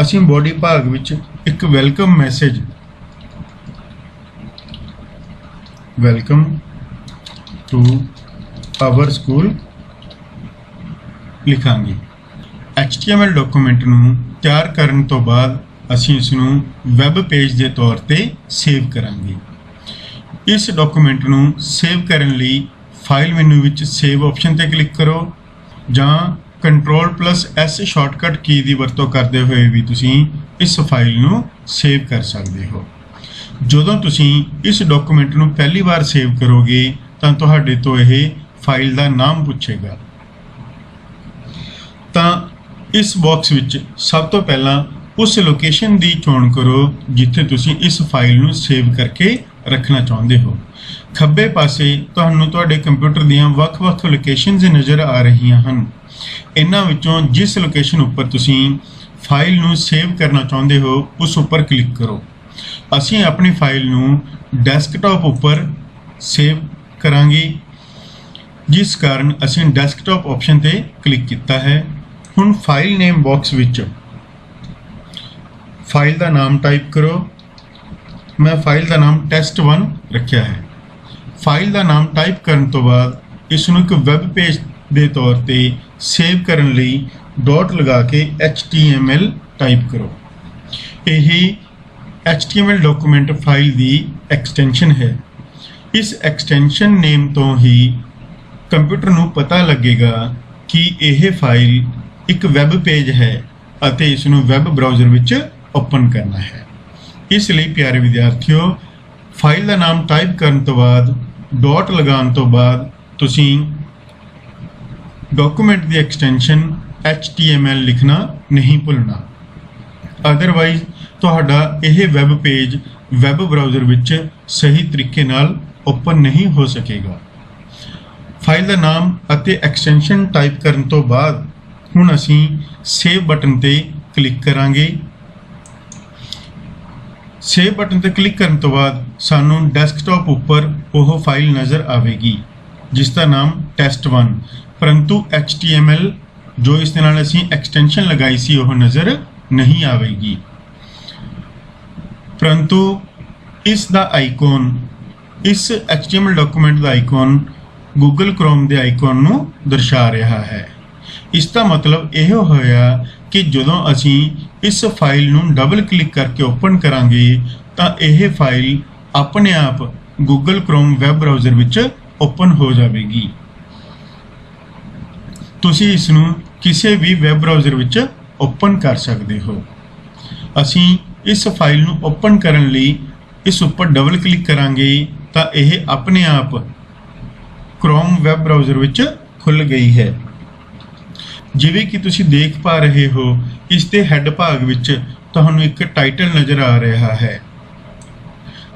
ਅਸੀਂ ਬੋਡੀ ਭਾਗ ਵਿੱਚ ਇੱਕ welcome message welcome to our school ਲਿਖਾਂਗੇ। HTML ਡਾਕੂਮੈਂਟ ਨੂੰ ਤਿਆਰ ਕਰਨ ਤੋਂ ਬਾਅਦ ਅਸੀਂ ਇਸ ਨੂੰ ਵੈਬ ਪੇਜ ਦੇ ਤੌਰ ਤੇ ਸੇਵ ਕਰਾਂਗੇ। ਇਸ ਡਾਕੂਮੈਂਟ ਨੂੰ ਸੇਵ ਕਰਨ ਲਈ ਫਾਈਲ ਮੈਨੂ ਵਿੱਚ ਸੇਵ ਆਪਸ਼ਨ ਤੇ ਕਲਿੱਕ ਕਰੋ ਜਾਂ Ctrl+S ਸ਼ਾਰਟਕਟ ਕੀ ਦੀ ਵਰਤੋਂ ਕਰਦੇ ਹੋਏ ਵੀ ਤੁਸੀਂ ਇਸ ਫਾਈਲ ਨੂੰ ਸੇਵ ਕਰ ਸਕਦੇ ਹੋ। ਜਦੋਂ ਤੁਸੀਂ ਇਸ ਡਾਕੂਮੈਂਟ ਨੂੰ ਪਹਿਲੀ ਵਾਰ ਸੇਵ ਕਰੋਗੇ ਤਾਂ ਤੁਹਾਡੇ ਤੋਂ ਇਹ ਫਾਈਲ ਦਾ ਨਾਮ ਪੁੱਛੇਗਾ। ਤਾਂ ਇਸ ਬਾਕਸ ਵਿੱਚ ਸਭ ਤੋਂ ਪਹਿਲਾਂ ਉਸ ਲੋਕੇਸ਼ਨ ਦੀ ਚੋਣ ਕਰੋ ਜਿੱਥੇ ਤੁਸੀਂ ਇਸ ਫਾਈਲ ਨੂੰ ਸੇਵ ਕਰਕੇ ਰੱਖਣਾ ਚਾਹੁੰਦੇ ਹੋ। ਖੱਬੇ ਪਾਸੇ ਤੁਹਾਨੂੰ ਤੁਹਾਡੇ ਕੰਪਿਊਟਰ ਦੀਆਂ ਵੱਖ-ਵੱਖ ਲੋਕੇਸ਼ਨਸ ਨਜ਼ਰ ਆ ਰਹੀਆਂ ਹਨ। ਇਹਨਾਂ ਵਿੱਚੋਂ ਜਿਸ ਲੋਕੇਸ਼ਨ ਉੱਪਰ ਤੁਸੀਂ ਫਾਈਲ ਨੂੰ ਸੇਵ ਕਰਨਾ ਚਾਹੁੰਦੇ ਹੋ ਉਸ ਉੱਪਰ ਕਲਿੱਕ ਕਰੋ। ਅਸੀਂ ਆਪਣੀ ਫਾਈਲ ਨੂੰ ਡੈਸਕਟਾਪ ਉੱਪਰ ਸੇਵ ਕਰਾਂਗੇ, ਜਿਸ ਕਾਰਨ ਅਸੀਂ ਡੈਸਕਟਾਪ ਆਪਸ਼ਨ ਤੇ ਕਲਿੱਕ ਕੀਤਾ ਹੈ। ਹੁਣ ਫਾਈਲ ਨੇਮ ਬਾਕਸ ਵਿੱਚ ਫਾਈਲ ਦਾ ਨਾਮ ਟਾਈਪ ਕਰੋ। ਮੈਂ ਫਾਈਲ ਦਾ ਨਾਮ test1 ਰੱਖਿਆ ਹੈ। ਫਾਈਲ ਦਾ ਨਾਮ ਟਾਈਪ ਕਰਨ ਤੋਂ ਬਾਅਦ ਇਸ ਨੂੰ ਇੱਕ ਵੈਬ ਪੇਜ ਦੇ ਤੌਰ ਤੇ ਸੇਵ ਕਰਨ ਲਈ ਡਾਟ ਲਗਾ ਕੇ HTML ਟਾਈਪ ਕਰੋ। ਇਹ HTML ਡਾਕੂਮੈਂਟ ਫਾਈਲ ਦੀ ਐਕਸਟੈਂਸ਼ਨ ਹੈ। ਇਸ ਐਕਸਟੈਂਸ਼ਨ ਨੇਮ ਤੋਂ ਹੀ ਕੰਪਿਊਟਰ ਨੂੰ ਪਤਾ ਲੱਗੇਗਾ ਕਿ ਇਹ ਫਾਈਲ ਇੱਕ ਵੈਬ ਪੇਜ ਹੈ ਅਤੇ ਇਸ ਨੂੰ ਵੈਬ ਬਰਾਊਜ਼ਰ ਵਿੱਚ ਓਪਨ ਕਰਨਾ ਹੈ। ਇਸ ਲਈ ਪਿਆਰੇ ਵਿਦਿਆਰਥੀਓ, ਫਾਈਲ ਦਾ ਨਾਮ ਟਾਈਪ ਕਰਨ ਤੋਂ ਬਾਅਦ ਡਾਟ ਲਗਾਉਣ ਤੋਂ ਬਾਅਦ ਤੁਸੀਂ ਡਾਕੂਮੈਂਟ ਦੀ ਐਕਸਟੈਂਸ਼ਨ HTML ਲਿਖਣਾ ਨਹੀਂ ਭੁੱਲਣਾ। ਅਦਰਵਾਈਜ਼ ਤੁਹਾਡਾ ਇਹ ਵੈਬ ਪੇਜ ਵੈਬ ਬਰਾਊਜ਼ਰ ਵਿੱਚ ਸਹੀ ਤਰੀਕੇ ਨਾਲ ਓਪਨ ਨਹੀਂ ਹੋ ਸਕੇਗਾ। ਫਾਈਲ ਦਾ ਨਾਮ ਅਤੇ ਐਕਸਟੈਂਸ਼ਨ ਟਾਈਪ ਕਰਨ ਤੋਂ ਬਾਅਦ ਹੁਣ ਅਸੀਂ ਸੇਵ ਬਟਨ ਤੇ ਕਲਿੱਕ ਕਰਾਂਗੇ। ਸੇਵ ਬਟਨ ਤੇ ਕਲਿੱਕ ਕਰਨ ਤੋਂ ਬਾਅਦ ਸਾਨੂੰ ਡੈਸਕਟਾਪ ਉੱਪਰ ਉਹ ਫਾਈਲ ਨਜ਼ਰ ਆਵੇਗੀ ਜਿਸ ਦਾ ਨਾਮ test1, ਪਰੰਤੂ HTML ਜੋ ਇਸ ਦੇ ਨਾਲ ਅਸੀਂ ਐਕਸਟੈਂਸ਼ਨ ਲਗਾਈ ਸੀ ਉਹ ਨਜ਼ਰ ਨਹੀਂ ਆਵੇਗੀ। ਪਰੰਤੂ ਇਸ ਦਾ ਆਈਕਨ, ਇਸ HTML ਡਾਕੂਮੈਂਟ ਦਾ ਆਈਕਨ Google Chrome ਦੇ ਆਈਕਨ ਨੂੰ ਦਰਸਾ ਰਿਹਾ ਹੈ। ਇਸ ਦਾ ਮਤਲਬ ਇਹ ਹੋਇਆ ਕਿ ਜਦੋਂ ਅਸੀਂ ਇਸ ਫਾਈਲ ਨੂੰ ਡਬਲ ਕਲਿੱਕ ਕਰਕੇ ਓਪਨ ਕਰਾਂਗੇ ਤਾਂ ਇਹ ਫਾਈਲ ਆਪਣੇ ਆਪ Google Chrome ਵੈਬ ਬਰਾਊਜ਼ਰ ਵਿੱਚ ਓਪਨ ਹੋ ਜਾਵੇਗੀ। ਤੁਸੀਂ ਇਸ ਨੂੰ ਕਿਸੇ ਵੀ ਵੈਬ ਬਰਾਊਜ਼ਰ ਵਿੱਚ ਓਪਨ ਕਰ ਸਕਦੇ ਹੋ। ਅਸੀਂ ਇਸ ਫਾਈਲ ਨੂੰ ਓਪਨ ਕਰਨ ਲਈ ਇਸ ਉੱਪਰ ਡਬਲ ਕਲਿੱਕ ਕਰਾਂਗੇ ਤਾਂ ਇਹ ਆਪਣੇ ਆਪ Chrome ਵੈਬ ਬਰਾਊਜ਼ਰ ਵਿੱਚ ਖੁੱਲ ਗਈ ਹੈ। ਜਿਵੇਂ ਕਿ ਤੁਸੀਂ ਦੇਖ ਪਾ ਰਹੇ ਹੋ, ਇਸ ਦੇ ਹੈੱਡ ਭਾਗ ਵਿੱਚ ਤੁਹਾਨੂੰ ਇੱਕ ਟਾਈਟਲ ਨਜ਼ਰ ਆ ਰਿਹਾ ਹੈ।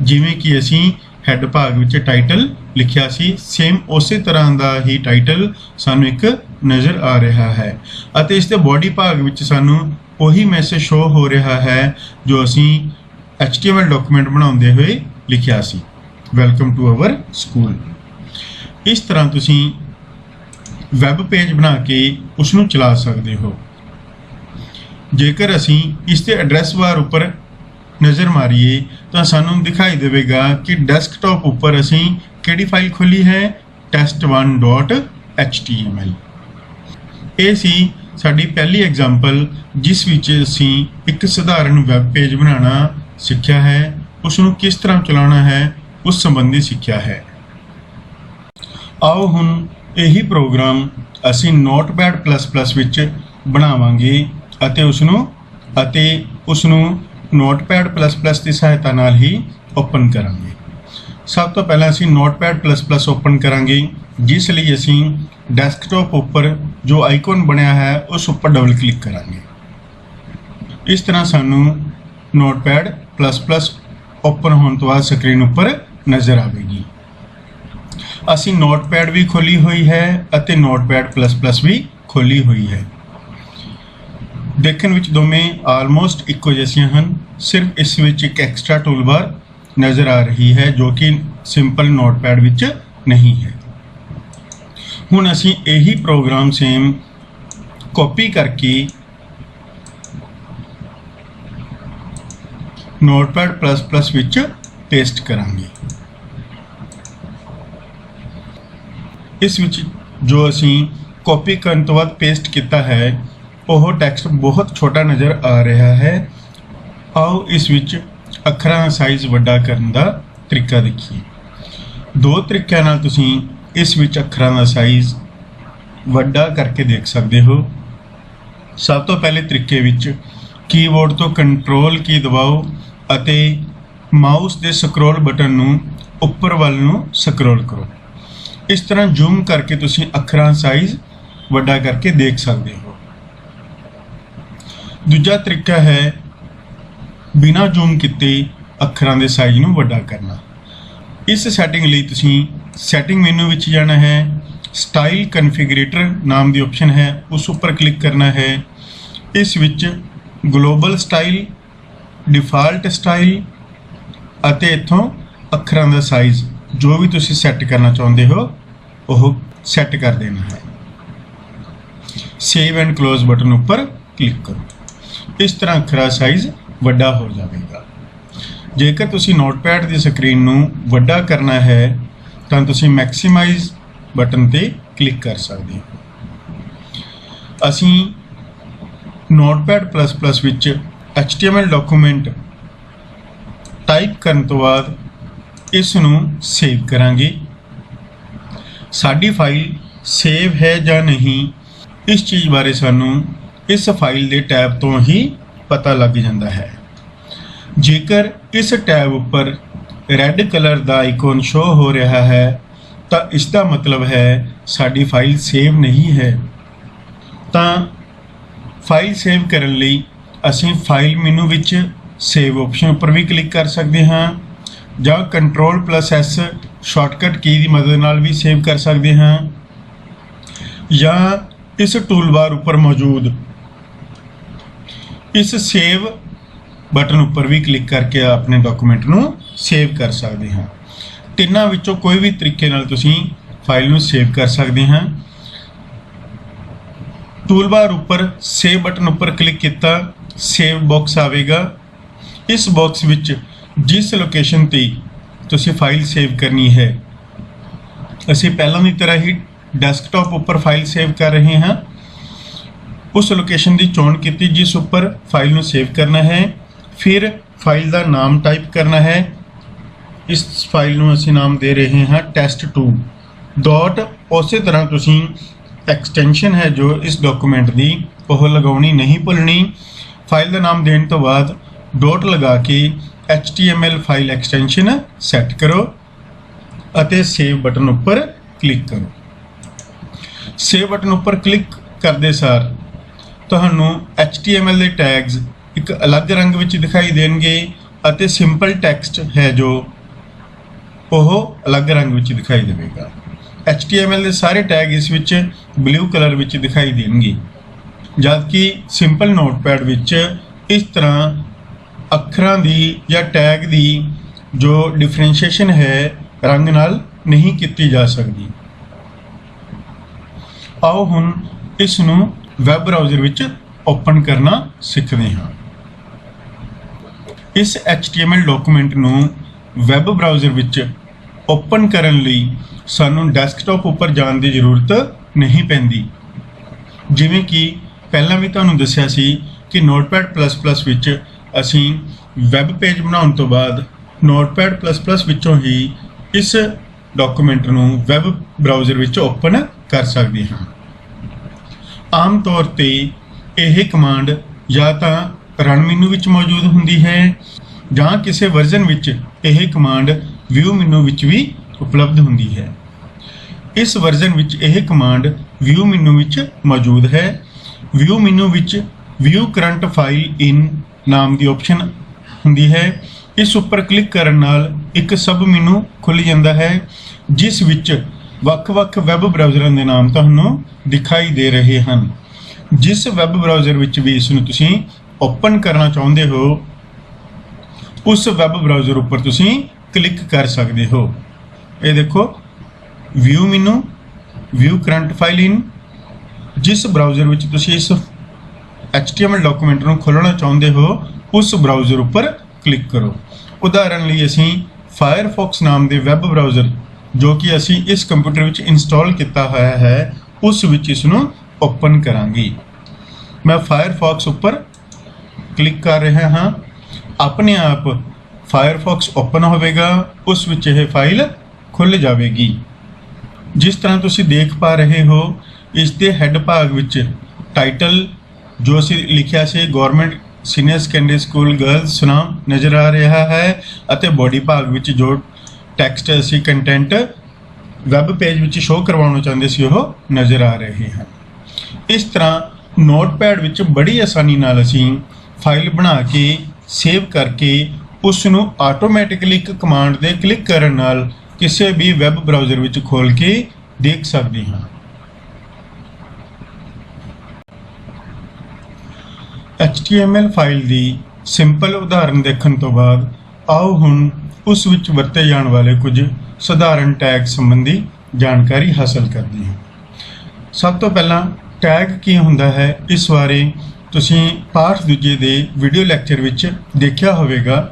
ਜਿਵੇਂ ਕਿ ਅਸੀਂ ਹੈੱਡ ਭਾਗ ਵਿੱਚ ਟਾਈਟਲ ਲਿਖਿਆ ਸੀ, ਸੇਮ ਉਸੇ ਤਰ੍ਹਾਂ ਦਾ ਹੀ ਟਾਈਟਲ ਸਾਨੂੰ ਇੱਕ ਨਜ਼ਰ ਆ ਰਿਹਾ ਹੈ ਅਤੇ ਇਸ ਦੇ ਬੋਡੀ ਭਾਗ ਵਿੱਚ ਸਾਨੂੰ ਉਹੀ ਮੈਸੇਜ ਸ਼ੋ ਹੋ ਰਿਹਾ ਹੈ ਜੋ ਅਸੀਂ HTML ਡਾਕੂਮੈਂਟ ਬਣਾਉਂਦੇ ਹੋਏ ਲਿਖਿਆ ਸੀ, ਵੈਲਕਮ ਟੂ ਆਵਰ ਸਕੂਲ। ਇਸ ਤਰ੍ਹਾਂ ਤੁਸੀਂ ਵੈਬ ਪੇਜ ਬਣਾ ਕੇ ਉਸ ਨੂੰ ਚਲਾ ਸਕਦੇ ਹੋ। ਜੇਕਰ ਅਸੀਂ ਇਸ ਦੇ ਐਡਰੈਸ ਬਾਰ ਉੱਪਰ ਨਜ਼ਰ ਮਾਰੀਏ ਤਾਂ ਸਾਨੂੰ ਦਿਖਾਈ ਦੇਵੇਗਾ ਕਿ ਡੈਸਕਟਾਪ ਉੱਪਰ ਅਸੀਂ ਕਿਹੜੀ ਫਾਈਲ ਖੋਲੀ ਹੈ, test1.html। ਇਹ ਸੀ ਸਾਡੀ ਪਹਿਲੀ ਐਗਜ਼ਾਮਪਲ ਜਿਸ ਵਿੱਚ ਅਸੀਂ ਇੱਕ ਸਧਾਰਨ ਵੈਬ ਪੇਜ ਬਣਾਉਣਾ ਸਿੱਖਿਆ ਹੈ, ਉਸ ਨੂੰ ਕਿਸ ਤਰ੍ਹਾਂ ਚਲਾਉਣਾ ਹੈ ਉਸ ਸੰਬੰਧੀ ਸਿੱਖਿਆ ਹੈ। ਆਓ ਹੁਣ ਇਹੀ ਪ੍ਰੋਗਰਾਮ ਅਸੀਂ Notepad++ ਵਿੱਚ ਬਣਾਵਾਂਗੇ ਅਤੇ ਉਸ ਨੂੰ Notepad++ ਦੀ ਸਹਾਇਤਾ ਨਾਲ ਹੀ ਓਪਨ ਕਰਾਂਗੇ। ਸਭ ਤੋਂ ਪਹਿਲਾਂ ਅਸੀਂ Notepad++ ਓਪਨ ਕਰਾਂਗੇ, ਜਿਸ ਲਈ ਅਸੀਂ ਡੈਸਕਟਾਪ ਉੱਪਰ ਜੋ ਆਈਕਨ ਬਣਿਆ ਹੈ ਉਸ ਉੱਪਰ ਡਬਲ ਕਲਿੱਕ ਕਰਾਂਗੇ। ਇਸ ਤਰ੍ਹਾਂ ਸਾਨੂੰ Notepad++ ਓਪਨ ਹੋਣ ਤੋਂ ਬਾਅਦ ਸਕਰੀਨ ਉੱਪਰ ਨਜ਼ਰ ਆਵੇਗੀ। ਅਸੀਂ ਨੋਟਪੈਡ ਵੀ ਖੋਲੀ ਹੋਈ ਹੈ ਅਤੇ Notepad++ ਵੀ ਖੋਲੀ ਹੋਈ ਹੈ। ਦੇਖਣ ਵਿੱਚ ਦੋਵੇਂ ਆਲਮੋਸਟ ਇੱਕੋ ਜਿਹੀਆਂ ਹਨ, ਸਿਰਫ ਇਸ ਵਿੱਚ ਇੱਕ ਐਕਸਟਰਾ ਟੂਲਬਾਰ ਨਜ਼ਰ ਆ ਰਹੀ ਹੈ ਜੋ ਕਿ ਸਿੰਪਲ ਨੋਟਪੈਡ ਵਿੱਚ ਨਹੀਂ ਹੈ। ਹੁਣ ਅਸੀਂ ਇਹੀ ਪ੍ਰੋਗਰਾਮ ਸੇਮ ਕਾਪੀ ਕਰਕੇ ਨੋਟਪੈਡ++ ਵਿੱਚ ਪੇਸਟ ਕਰਾਂਗੇ। ਇਸ ਵਿੱਚ ਜੋ ਅਸੀਂ ਕਾਪੀ ਕਰਨ ਤੋਂ ਬਾਅਦ ਪੇਸਟ ਕੀਤਾ ਹੈ ਉਹ ਟੈਕਸਟ ਬਹੁਤ ਛੋਟਾ ਨਜ਼ਰ ਆ ਰਿਹਾ ਹੈ। ਆਓ ਇਸ ਵਿੱਚ ਅੱਖਰਾਂ ਦਾ ਸਾਈਜ਼ ਵੱਡਾ ਕਰਨ ਦਾ ਤਰੀਕਾ ਦੇਖੀਏ। ਦੋ ਤਰੀਕਿਆਂ ਨਾਲ ਤੁਸੀਂ ਇਸ ਵਿੱਚ ਅੱਖਰਾਂ ਦਾ ਸਾਈਜ਼ ਵੱਡਾ ਕਰਕੇ ਦੇਖ ਸਕਦੇ ਹੋ। ਸਭ ਤੋਂ ਪਹਿਲੇ ਤਰੀਕੇ ਵਿੱਚ ਕੀਬੋਰਡ ਤੋਂ ਕੰਟਰੋਲ ਕੀ ਦਬਾਓ ਅਤੇ ਮਾਊਸ ਦੇ ਸਕਰੋਲ ਬਟਨ ਨੂੰ ਉੱਪਰ ਵੱਲ ਨੂੰ ਸਕਰੋਲ ਕਰੋ। ਇਸ ਤਰ੍ਹਾਂ ਜ਼ੂਮ ਕਰਕੇ ਤੁਸੀਂ ਅੱਖਰਾਂ ਦਾ ਸਾਈਜ਼ ਵੱਡਾ ਕਰਕੇ ਦੇਖ ਸਕਦੇ ਹੋ। ਦੂਜਾ ਤਰੀਕਾ ਹੈ ਬਿਨਾਂ ਜ਼ੂਮ ਕੀਤੇ ਅੱਖਰਾਂ ਦੇ ਸਾਈਜ਼ ਨੂੰ ਵੱਡਾ ਕਰਨਾ। ਇਸ ਸੈਟਿੰਗ ਲਈ ਤੁਸੀਂ ਸੈਟਿੰਗ ਮੈਨੂ ਵਿੱਚ ਜਾਣਾ ਹੈ। ਸਟਾਈਲ ਕਨਫਿਗਰੇਟਰ ਨਾਮ ਦੀ ਆਪਸ਼ਨ ਹੈ, ਉਸ ਉੱਪਰ ਕਲਿੱਕ ਕਰਨਾ ਹੈ। ਇਸ ਵਿੱਚ ਗਲੋਬਲ ਸਟਾਈਲ, ਡਿਫਾਲਟ ਸਟਾਈਲ ਅਤੇ ਇੱਥੋਂ ਅੱਖਰਾਂ ਦਾ ਸਾਈਜ਼ ਜੋ ਵੀ ਤੁਸੀਂ ਸੈੱਟ ਕਰਨਾ ਚਾਹੁੰਦੇ ਹੋ ਉਹ ਸੈੱਟ ਕਰ ਦੇਣਾ ਹੈ। ਸੇਵ ਐਂਡ ਕਲੋਜ਼ ਬਟਨ ਉੱਪਰ ਕਲਿੱਕ ਕਰੋ। ਇਸ ਤਰ੍ਹਾਂ ਅੱਖਰਾਂ ਦਾ ਸਾਈਜ਼ ਵੱਡਾ ਹੋ ਜਾਵੇਗਾ। ਜੇਕਰ ਤੁਸੀਂ ਨੋਟਪੈਡ ਦੀ ਸਕਰੀਨ ਨੂੰ ਵੱਡਾ ਕਰਨਾ ਹੈ ਤਾਂ ਤੁਸੀਂ ਮੈਕਸਿਮਾਈਜ਼ ਬਟਨ ਤੇ ਕਲਿੱਕ ਕਰ ਸਕਦੇ ਹੋ। ਅਸੀਂ ਨੋਟਪੈਡ++ ਵਿੱਚ HTML ਡਾਕੂਮੈਂਟ ਟਾਈਪ ਕਰਨ ਤੋਂ ਬਾਅਦ ਇਸ ਨੂੰ ਸੇਵ ਕਰਾਂਗੇ। ਸਾਡੀ ਫਾਈਲ ਸੇਵ ਹੈ ਜਾਂ ਨਹੀਂ ਇਸ ਚੀਜ਼ ਬਾਰੇ ਸਾਨੂੰ ਇਸ ਫਾਈਲ ਦੇ ਟੈਬ ਤੋਂ ਹੀ ਪਤਾ ਲੱਗ ਜਾਂਦਾ ਹੈ। ਜੇਕਰ ਇਸ ਟੈਬ ਉੱਪਰ ਰੈੱਡ ਕਲਰ ਦਾ ਆਈਕਨ ਸ਼ੋ ਹੋ ਰਿਹਾ ਹੈ ਤਾਂ ਇਸ ਦਾ ਮਤਲਬ ਹੈ ਸਾਡੀ ਫਾਈਲ ਸੇਵ ਨਹੀਂ ਹੈ। ਤਾਂ ਫਾਈਲ ਸੇਵ ਕਰਨ ਲਈ ਅਸੀਂ ਫਾਈਲ ਮੈਨੂ ਵਿੱਚ ਸੇਵ ਆਪਸ਼ਨ ਉੱਪਰ ਵੀ ਕਲਿੱਕ ਕਰ ਸਕਦੇ ਹਾਂ ਜਾਂ Ctrl+S ਸ਼ਾਰਟਕਟ ਕੀ ਦੀ ਮਦਦ ਨਾਲ ਵੀ ਸੇਵ ਕਰ ਸਕਦੇ ਹਾਂ ਜਾਂ ਇਸ ਟੂਲਬਾਰ ਉੱਪਰ ਮੌਜੂਦ ਇਸ ਸੇਵ ਬਟਨ ਉੱਪਰ ਵੀ ਕਲਿੱਕ ਕਰਕੇ ਆਪਣੇ ਡਾਕੂਮੈਂਟ ਨੂੰ ਸੇਵ ਕਰ ਸਕਦੇ ਹਾਂ। ਤਿੰਨਾਂ ਵਿੱਚੋਂ ਕੋਈ ਵੀ ਤਰੀਕੇ ਨਾਲ ਤੁਸੀਂ ਫਾਈਲ ਨੂੰ ਸੇਵ ਕਰ ਸਕਦੇ ਹਾਂ। ਟੂਲਬਾਰ ਉੱਪਰ ਸੇਵ ਬਟਨ ਉੱਪਰ ਕਲਿੱਕ ਕੀਤਾ, ਸੇਵ ਬਾਕਸ ਆਵੇਗਾ। ਇਸ ਬਾਕਸ ਵਿੱਚ ਜਿਸ ਲੋਕੇਸ਼ਨ ਤੇ ਤੁਸੀਂ ਫਾਈਲ ਸੇਵ ਕਰਨੀ ਹੈ, ਅਸੀਂ ਪਹਿਲਾਂ ਦੀ ਤਰ੍ਹਾਂ ਹੀ ਡੈਸਕਟਾਪ ਉੱਪਰ ਫਾਈਲ ਸੇਵ ਕਰ ਰਹੇ ਹਾਂ। ਉਸ ਲੋਕੇਸ਼ਨ ਦੀ ਚੋਣ ਕੀਤੀ ਜਿਸ ਉੱਪਰ ਫਾਈਲ ਨੂੰ ਸੇਵ ਕਰਨਾ ਹੈ। ਫਿਰ ਫਾਈਲ ਦਾ ਨਾਮ ਟਾਈਪ ਕਰਨਾ ਹੈ। ਇਸ ਫਾਈਲ ਨੂੰ ਅਸੀਂ ਨਾਮ ਦੇ ਰਹੇ ਹਾਂ test2 ਡਾਟ। ਉਸੇ ਤਰ੍ਹਾਂ ਤੁਸੀਂ ਐਕਸਟੈਂਸ਼ਨ ਹੈ ਜੋ ਇਸ ਡਾਕੂਮੈਂਟ ਦੀ ਉਹ ਲਗਾਉਣੀ ਨਹੀਂ ਭੁੱਲਣੀ। ਫਾਈਲ ਦਾ ਨਾਮ ਦੇਣ ਤੋਂ ਬਾਅਦ ਡਾਟ ਲਗਾ ਕੇ HTML ਫਾਈਲ ਐਕਸਟੈਂਸ਼ਨ ਸੈੱਟ ਕਰੋ ਅਤੇ ਸੇਵ ਬਟਨ ਉੱਪਰ ਕਲਿੱਕ ਕਰੋ। ਸੇਵ ਬਟਨ ਉੱਪਰ ਕਲਿੱਕ ਕਰਦੇ ਸਾਰ ਤੁਹਾਨੂੰ HTML ਦੇ ਟੈਗਸ ਇੱਕ ਅਲੱਗ ਰੰਗ ਵਿੱਚ ਦਿਖਾਈ ਦੇਣਗੇ ਅਤੇ ਸਿੰਪਲ ਟੈਕਸਟ ਹੈ ਜੋ ਉਹ ਅਲੱਗ ਰੰਗ ਵਿੱਚ ਦਿਖਾਈ ਦੇਵੇਗਾ। HTML ਦੇ ਸਾਰੇ ਟੈਗ ਇਸ ਵਿੱਚ ਬਲੂ ਕਲਰ ਵਿੱਚ ਦਿਖਾਈ ਦੇਣਗੇ, ਜਦਕਿ ਸਿੰਪਲ ਨੋਟਪੈਡ ਵਿੱਚ ਇਸ ਤਰ੍ਹਾਂ ਅੱਖਰਾਂ ਦੀ ਜਾਂ ਟੈਗ ਦੀ ਜੋ ਡਿਫਰੈਂਸ਼ੀਏਸ਼ਨ ਹੈ ਰੰਗ ਨਾਲ ਨਹੀਂ ਕੀਤੀ ਜਾ ਸਕਦੀ। ਆਓ ਹੁਣ ਇਸ ਨੂੰ ਵੈਬ ਬਰਾਊਜ਼ਰ ਵਿੱਚ ਓਪਨ ਕਰਨਾ ਸਿੱਖਦੇ ਹਾਂ। ਇਸ HTML ਡਾਕੂਮੈਂਟ ਨੂੰ ਵੈਬ ਬਰਾਊਜ਼ਰ ਵਿੱਚ ਓਪਨ ਕਰਨ ਲਈ ਸਾਨੂੰ ਡੈਸਕਟਾਪ ਉੱਪਰ ਜਾਣ ਦੀ ਜ਼ਰੂਰਤ ਨਹੀਂ ਪੈਂਦੀ। ਜਿਵੇਂ ਕਿ ਪਹਿਲਾਂ ਵੀ ਤੁਹਾਨੂੰ ਦੱਸਿਆ ਸੀ ਕਿ ਨੋਟਪੈਡ++ ਵਿੱਚ ਅਸੀਂ ਵੈਬ ਪੇਜ ਬਣਾਉਣ ਤੋਂ ਬਾਅਦ ਨੋਟਪੈਡ++ ਵਿੱਚੋਂ ਹੀ ਇਸ ਡਾਕੂਮੈਂਟ ਨੂੰ ਵੈਬ ਬਰਾਊਜ਼ਰ ਵਿੱਚ ਓਪਨ ਕਰ ਸਕਦੇ ਹਾਂ। ਆਮ ਤੌਰ ਤੇ ਇਹ ਕਮਾਂਡ ਜਾਂ ਤਾਂ ਰਨ ਮੈਨੂ ਵਿੱਚ ਮੌਜੂਦ ਹੁੰਦੀ ਹੈ ਜਾਂ ਕਿਸੇ ਵਰਜ਼ਨ ਵਿੱਚ ਇਹ ਕਮਾਂਡ ਵਿਊ ਮੈਨੂ ਵਿੱਚ ਵੀ ਉਪਲਬਧ ਹੁੰਦੀ ਹੈ। ਇਸ ਵਰਜ਼ਨ ਵਿੱਚ ਇਹ ਕਮਾਂਡ ਵਿਊ ਮੈਨੂ ਵਿੱਚ ਮੌਜੂਦ ਹੈ। ਵਿਊ ਮੈਨੂ ਵਿੱਚ ਵਿਊ ਕਰੰਟ ਫਾਈਲ ਇਨ ਨਾਮ ਦੀ ਆਪਸ਼ਨ ਹੁੰਦੀ ਹੈ। ਇਸ ਉੱਪਰ ਕਲਿੱਕ ਕਰਨ ਨਾਲ ਇੱਕ ਸਬ ਮੈਨੂ ਖੁੱਲ੍ਹ ਜਾਂਦਾ ਹੈ ਜਿਸ ਵਿੱਚ ਵੱਖ-ਵੱਖ ਵੈਬ ਬਰਾਊਜ਼ਰਾਂ ਦੇ ਨਾਮ ਤੁਹਾਨੂੰ ਦਿਖਾਈ ਦੇ ਰਹੇ ਹਨ। ਜਿਸ ਵੈਬ ਬਰਾਊਜ਼ਰ ਵਿੱਚ ਵੀ ਇਸ ਨੂੰ ਤੁਸੀਂ ਓਪਨ ਕਰਨਾ ਚਾਹੁੰਦੇ ਹੋ ਉਸ ਵੈਬ ਬਰਾਊਜ਼ਰ ਉੱਪਰ ਤੁਸੀਂ ਕਲਿੱਕ ਕਰ ਸਕਦੇ ਹੋ। ਇਹ ਦੇਖੋ ਵਿਊ ਮੈਨੂ, ਵਿਊ ਕਰੰਟ ਫਾਈਲ ਇਨ। ਜਿਸ ਬਰਾਊਜ਼ਰ ਵਿੱਚ ਤੁਸੀਂ ਇਸ HTML ਡਾਕੂਮੈਂਟ ਨੂੰ ਖੋਲ੍ਹਣਾ ਚਾਹੁੰਦੇ ਹੋ ਉਸ ਬਰਾਊਜ਼ਰ ਉੱਪਰ ਕਲਿੱਕ ਕਰੋ। ਉਦਾਹਰਨ ਲਈ ਅਸੀਂ ਫਾਇਰਫੌਕਸ ਨਾਮ ਦੇ ਵੈਬ ਬਰਾਊਜ਼ਰ ਜੋ ਕਿ ਅਸੀਂ ਇਸ ਕੰਪਿਊਟਰ ਵਿੱਚ ਇੰਸਟਾਲ ਕੀਤਾ ਹੋਇਆ ਹੈ ਉਸ ਵਿੱਚ ਇਸ ਨੂੰ ਓਪਨ ਕਰਾਂਗੇ। ਮੈਂ ਫਾਇਰਫੌਕਸ ਉੱਪਰ ਕਲਿੱਕ ਕਰ ਰਿਹਾ ਹਾਂ। ਆਪਣੇ ਆਪ ਫਾਇਰਫੌਕਸ ਓਪਨ ਹੋਵੇਗਾ, ਉਸ ਵਿੱਚ ਇਹ ਫਾਈਲ ਖੁੱਲ੍ਹ ਜਾਵੇਗੀ। ਜਿਸ ਤਰ੍ਹਾਂ ਤੁਸੀਂ ਦੇਖ ਪਾ ਰਹੇ ਹੋ ਇਸ ਦੇ ਹੈੱਡ ਭਾਗ ਵਿੱਚ ਟਾਈਟਲ ਜੋ ਅਸੀਂ ਲਿਖਿਆ ਸੀ government senior secondary school girls Sunam ਨਜ਼ਰ ਆ ਰਿਹਾ ਹੈ ਅਤੇ ਬੋਡੀ ਭਾਗ ਵਿੱਚ ਜੋ ਟੈਕਸਟ ਅਸੀਂ ਕੰਟੈਂਟ ਵੈਬ ਪੇਜ ਵਿੱਚ ਸ਼ੋਅ ਕਰਵਾਉਣਾ ਚਾਹੁੰਦੇ ਸੀ ਉਹ ਨਜ਼ਰ ਆ ਰਹੇ ਹਨ। ਇਸ ਤਰ੍ਹਾਂ ਨੋਟਪੈਡ ਵਿੱਚ ਬੜੀ ਆਸਾਨੀ ਨਾਲ ਅਸੀਂ ਫਾਈਲ ਬਣਾ ਕੇ ਸੇਵ ਕਰਕੇ ਉਸ ਨੂੰ ਆਟੋਮੈਟਿਕਲੀ ਇੱਕ ਕਮਾਂਡ ਦੇ ਕਲਿੱਕ ਕਰਨ ਨਾਲ ਕਿਸੇ ਵੀ ਵੈਬ ਬਰਾਊਜ਼ਰ ਵਿੱਚ ਖੋਲ੍ਹ ਕੇ ਦੇਖ ਸਕਦੇ ਹਾਂ। HTML ਫਾਈਲ ਦੀ ਸਿੰਪਲ ਉਦਾਹਰਨ ਦੇਖਣ ਤੋਂ ਬਾਅਦ ਆਓ ਹੁਣ ਉਸ ਵਿੱਚ ਵਰਤੇ ਜਾਣ ਵਾਲੇ ਕੁਝ ਸਧਾਰਨ ਟੈਗ ਸੰਬੰਧੀ ਜਾਣਕਾਰੀ ਹਾਸਲ ਕਰਦੇ ਹਾਂ। ਸਭ ਤੋਂ ਪਹਿਲਾਂ ਟੈਗ ਕੀ ਹੁੰਦਾ ਹੈ ਇਸ ਬਾਰੇ ਤੁਸੀਂ ਪਾਠ ਦੂਜੇ ਦੇ ਵੀਡੀਓ ਲੈਕਚਰ ਵਿੱਚ ਦੇਖਿਆ ਹੋਵੇਗਾ।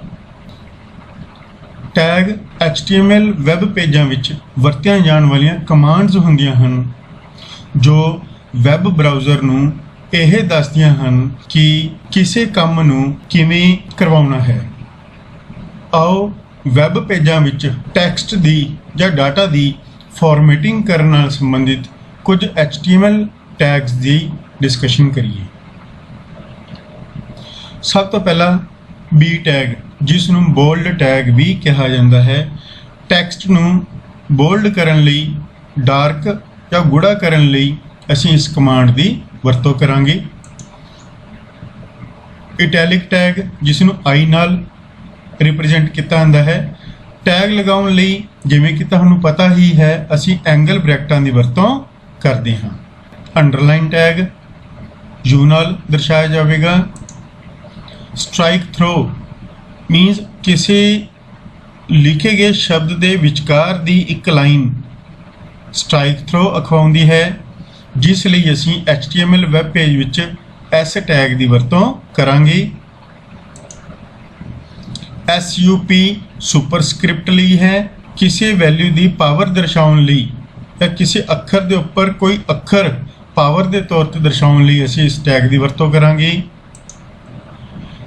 ਟੈਗ HTML ਵੈਬ ਪੇਜਾਂ ਵਿੱਚ ਵਰਤੀਆਂ ਜਾਣ ਵਾਲੀਆਂ ਕਮਾਂਡਸ ਹੁੰਦੀਆਂ ਹਨ ਜੋ ਵੈਬ ਬਰਾਊਜ਼ਰ ਨੂੰ ਇਹ ਦੱਸਦੀਆਂ ਹਨ ਕਿ ਕਿਸੇ ਕੰਮ ਨੂੰ ਕਿਵੇਂ ਕਰਵਾਉਣਾ ਹੈ। ਆਓ ਵੈਬ ਪੇਜਾਂ ਵਿੱਚ ਟੈਕਸਟ ਦੀ ਜਾਂ ਡਾਟਾ ਦੀ ਫਾਰਮੈਟਿੰਗ ਕਰਨ ਨਾਲ ਸੰਬੰਧਿਤ ਕੁਝ HTML ਟੈਗਸ ਦੀ ਡਿਸਕਸ਼ਨ ਕਰੀਏ। ਸਭ ਤੋਂ ਪਹਿਲਾਂ B ਟੈਗ ਜਿਸ ਨੂੰ ਬੋਲਡ ਟੈਗ ਵੀ ਕਿਹਾ ਜਾਂਦਾ ਹੈ। ਟੈਕਸਟ ਨੂੰ ਬੋਲਡ ਕਰਨ ਲਈ, ਡਾਰਕ ਜਾਂ ਗੂੜਾ ਕਰਨ ਲਈ ਅਸੀਂ ਇਸ ਕਮਾਂਡ ਦੀ ਵਰਤੋਂ ਕਰਾਂਗੇ। ਇਟੈਲਿਕ ਟੈਗ ਜਿਸ ਨੂੰ I ਨਾਲ ਰਿਪਰੈਜ਼ੈਂਟ ਕੀਤਾ ਜਾਂਦਾ ਹੈ। ਟੈਗ ਲਗਾਉਣ ਲਈ ਜਿਵੇਂ ਕਿ ਤੁਹਾਨੂੰ ਪਤਾ ਹੀ ਹੈ ਅਸੀਂ ਐਂਗਲ ਬ੍ਰੈਕਟਾਂ ਦੀ ਵਰਤੋਂ ਕਰਦੇ ਹਾਂ। ਅੰਡਰਲਾਈਨ ਟੈਗ U ਨਾਲ ਦਰਸਾਇਆ ਜਾਵੇਗਾ। ਸਟ੍ਰਾਈਕ ਥਰੂ ਮੀਨਸ ਕਿਸੇ ਲਿਖੇ ਗਏ ਸ਼ਬਦ ਦੇ ਵਿਚਕਾਰ ਦੀ ਇੱਕ ਲਾਈਨ ਸਟ੍ਰਾਈਕ ਥਰੂ ਅਖਵਾਉਂਦੀ ਹੈ, ਜਿਸ ਲਈ ਅਸੀਂ HTML ਵੈਬ ਪੇਜ ਵਿੱਚ ਇਸ ਟੈਗ ਦੀ ਵਰਤੋਂ ਕਰਾਂਗੇ। SUP ਸੁਪਰਸਕ੍ਰਿਪਟ ਲਈ ਹੈ, ਕਿਸੇ ਵੈਲਿਊ ਦੀ ਪਾਵਰ ਦਰਸਾਉਣ ਲਈ ਜਾਂ ਕਿਸੇ ਅੱਖਰ ਦੇ ਉੱਪਰ ਕੋਈ ਅੱਖਰ ਪਾਵਰ ਦੇ ਤੌਰ ਤੇ ਦਰਸਾਉਣ ਲਈ ਅਸੀਂ ਇਸ ਟੈਗ ਦੀ ਵਰਤੋਂ ਕਰਾਂਗੇ।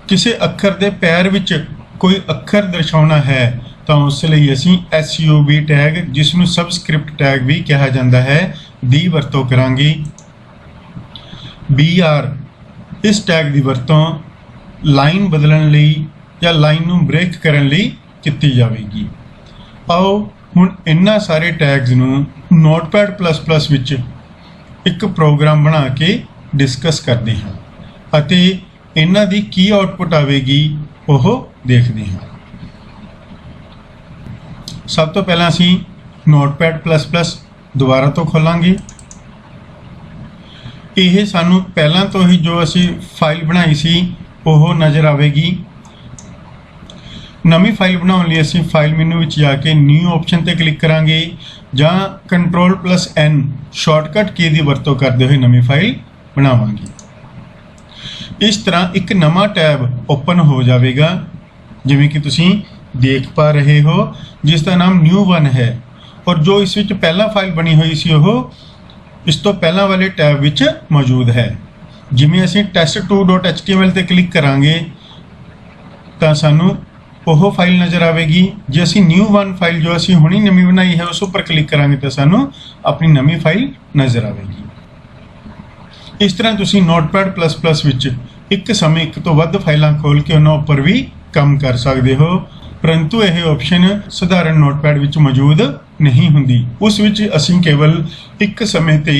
ਕਿਸੇ ਅੱਖਰ ਦੇ ਪੈਰ ਵਿੱਚ ਕੋਈ ਅੱਖਰ ਦਰਸਾਉਣਾ ਹੈ ਤਾਂ ਉਸ ਲਈ ਅਸੀਂ SUB ਟੈਗ ਜਿਸ ਨੂੰ ਸਬਸਕ੍ਰਿਪਟ ਟੈਗ ਵੀ ਕਿਹਾ ਜਾਂਦਾ ਹੈ ਦੀ ਵਰਤੋਂ ਕਰਾਂਗੇ। BR ਇਸ ਟੈਗ ਦੀ ਵਰਤੋਂ ਲਾਈਨ ਬਦਲਣ ਲਈ ਜਾਂ ਲਾਈਨ ਨੂੰ ਬ੍ਰੇਕ ਕਰਨ ਲਈ ਕੀਤੀ ਜਾਵੇਗੀ। ਆਓ ਹੁਣ ਇਹਨਾਂ ਸਾਰੇ ਟੈਗਸ ਨੂੰ ਨੋਟਪੈਡ++ ਵਿੱਚ ਇੱਕ ਪ੍ਰੋਗਰਾਮ ਬਣਾ ਕੇ ਡਿਸਕਸ ਕਰਦੇ ਹਾਂ ਅਤੇ ਇਹਨਾਂ ਦੀ ਕੀ ਆਉਟਪੁੱਟ ਆਵੇਗੀ ਉਹ ਦੇਖਦੇ ਹਾਂ। ਸਭ ਤੋਂ ਪਹਿਲਾਂ ਅਸੀਂ ਨੋਟਪੈਡ++ ਦੁਬਾਰਾ ਤੋਂ ਖੋਲਾਂਗੇ। ਇਹ ਸਾਨੂੰ ਪਹਿਲਾਂ ਤੋਂ ਹੀ ਜੋ ਅਸੀਂ ਫਾਈਲ ਬਣਾਈ ਸੀ ਉਹ ਨਜ਼ਰ ਆਵੇਗੀ। ਨਵੀਂ ਫਾਈਲ ਬਣਾਉਣ ਲਈ ਅਸੀਂ ਫਾਈਲ ਮੈਨੂ ਵਿੱਚ ਜਾ ਕੇ ਨਿਊ ਆਪਸ਼ਨ ਤੇ ਕਲਿੱਕ ਕਰਾਂਗੇ ਜਾਂ Ctrl+N ਸ਼ਾਰਟਕਟ ਕੀ ਦੀ ਵਰਤੋਂ ਕਰਦੇ ਹੋਏ ਨਵੀਂ ਫਾਈਲ ਬਣਾਵਾਂਗੇ। ਇਸ ਤਰ੍ਹਾਂ ਇੱਕ ਨਵਾਂ ਟੈਬ ਓਪਨ ਹੋ ਜਾਵੇਗਾ ਜਿਵੇਂ ਕਿ ਤੁਸੀਂ ਦੇਖ ਪਾ ਰਹੇ ਹੋ, ਜਿਸ ਦਾ ਨਾਮ new1 ਹੈ ਔਰ ਜੋ ਇਸ ਵਿੱਚ ਪਹਿਲਾਂ ਫਾਈਲ ਬਣੀ ਹੋਈ ਸੀ ਉਹ ਇਸ ਤੋਂ ਪਹਿਲਾਂ ਵਾਲੇ ਟੈਬ ਵਿੱਚ ਮੌਜੂਦ ਹੈ। ਜਿਵੇਂ ਅਸੀਂ test2.html ਤੇ ਕਲਿੱਕ ਕਰਾਂਗੇ ਤਾਂ ਸਾਨੂੰ ਉਹ ਫਾਈਲ ਨਜ਼ਰ ਆਵੇਗੀ। ਜੇ ਅਸੀਂ new1 ਫਾਈਲ ਜੋ ਅਸੀਂ ਹੁਣੀ ਨਵੀਂ ਬਣਾਈ ਹੈ ਉਸ ਉੱਪਰ ਕਲਿੱਕ ਕਰਾਂਗੇ ਤਾਂ ਸਾਨੂੰ ਆਪਣੀ ਨਵੀਂ ਫਾਈਲ ਨਜ਼ਰ ਆਵੇਗੀ। ਇਸ ਤਰ੍ਹਾਂ ਤੁਸੀਂ ਨੋਟਪੈਡ++ ਵਿੱਚ ਇੱਕ ਸਮੇਂ ਇੱਕ ਤੋਂ ਵੱਧ ਫਾਈਲਾਂ ਖੋਲ੍ਹ ਕੇ ਉਹਨਾਂ ਉੱਪਰ ਵੀ ਕੰਮ ਕਰ ਸਕਦੇ ਹੋ, ਪਰੰਤੂ ਇਹ ਆਪਸ਼ਨ ਸਧਾਰਨ ਨੋਟਪੈਡ ਵਿੱਚ ਮੌਜੂਦ ਨਹੀਂ ਹੁੰਦੀ। ਉਸ ਵਿੱਚ ਅਸੀਂ ਕੇਵਲ ਇੱਕ ਸਮੇਂ ਤੇ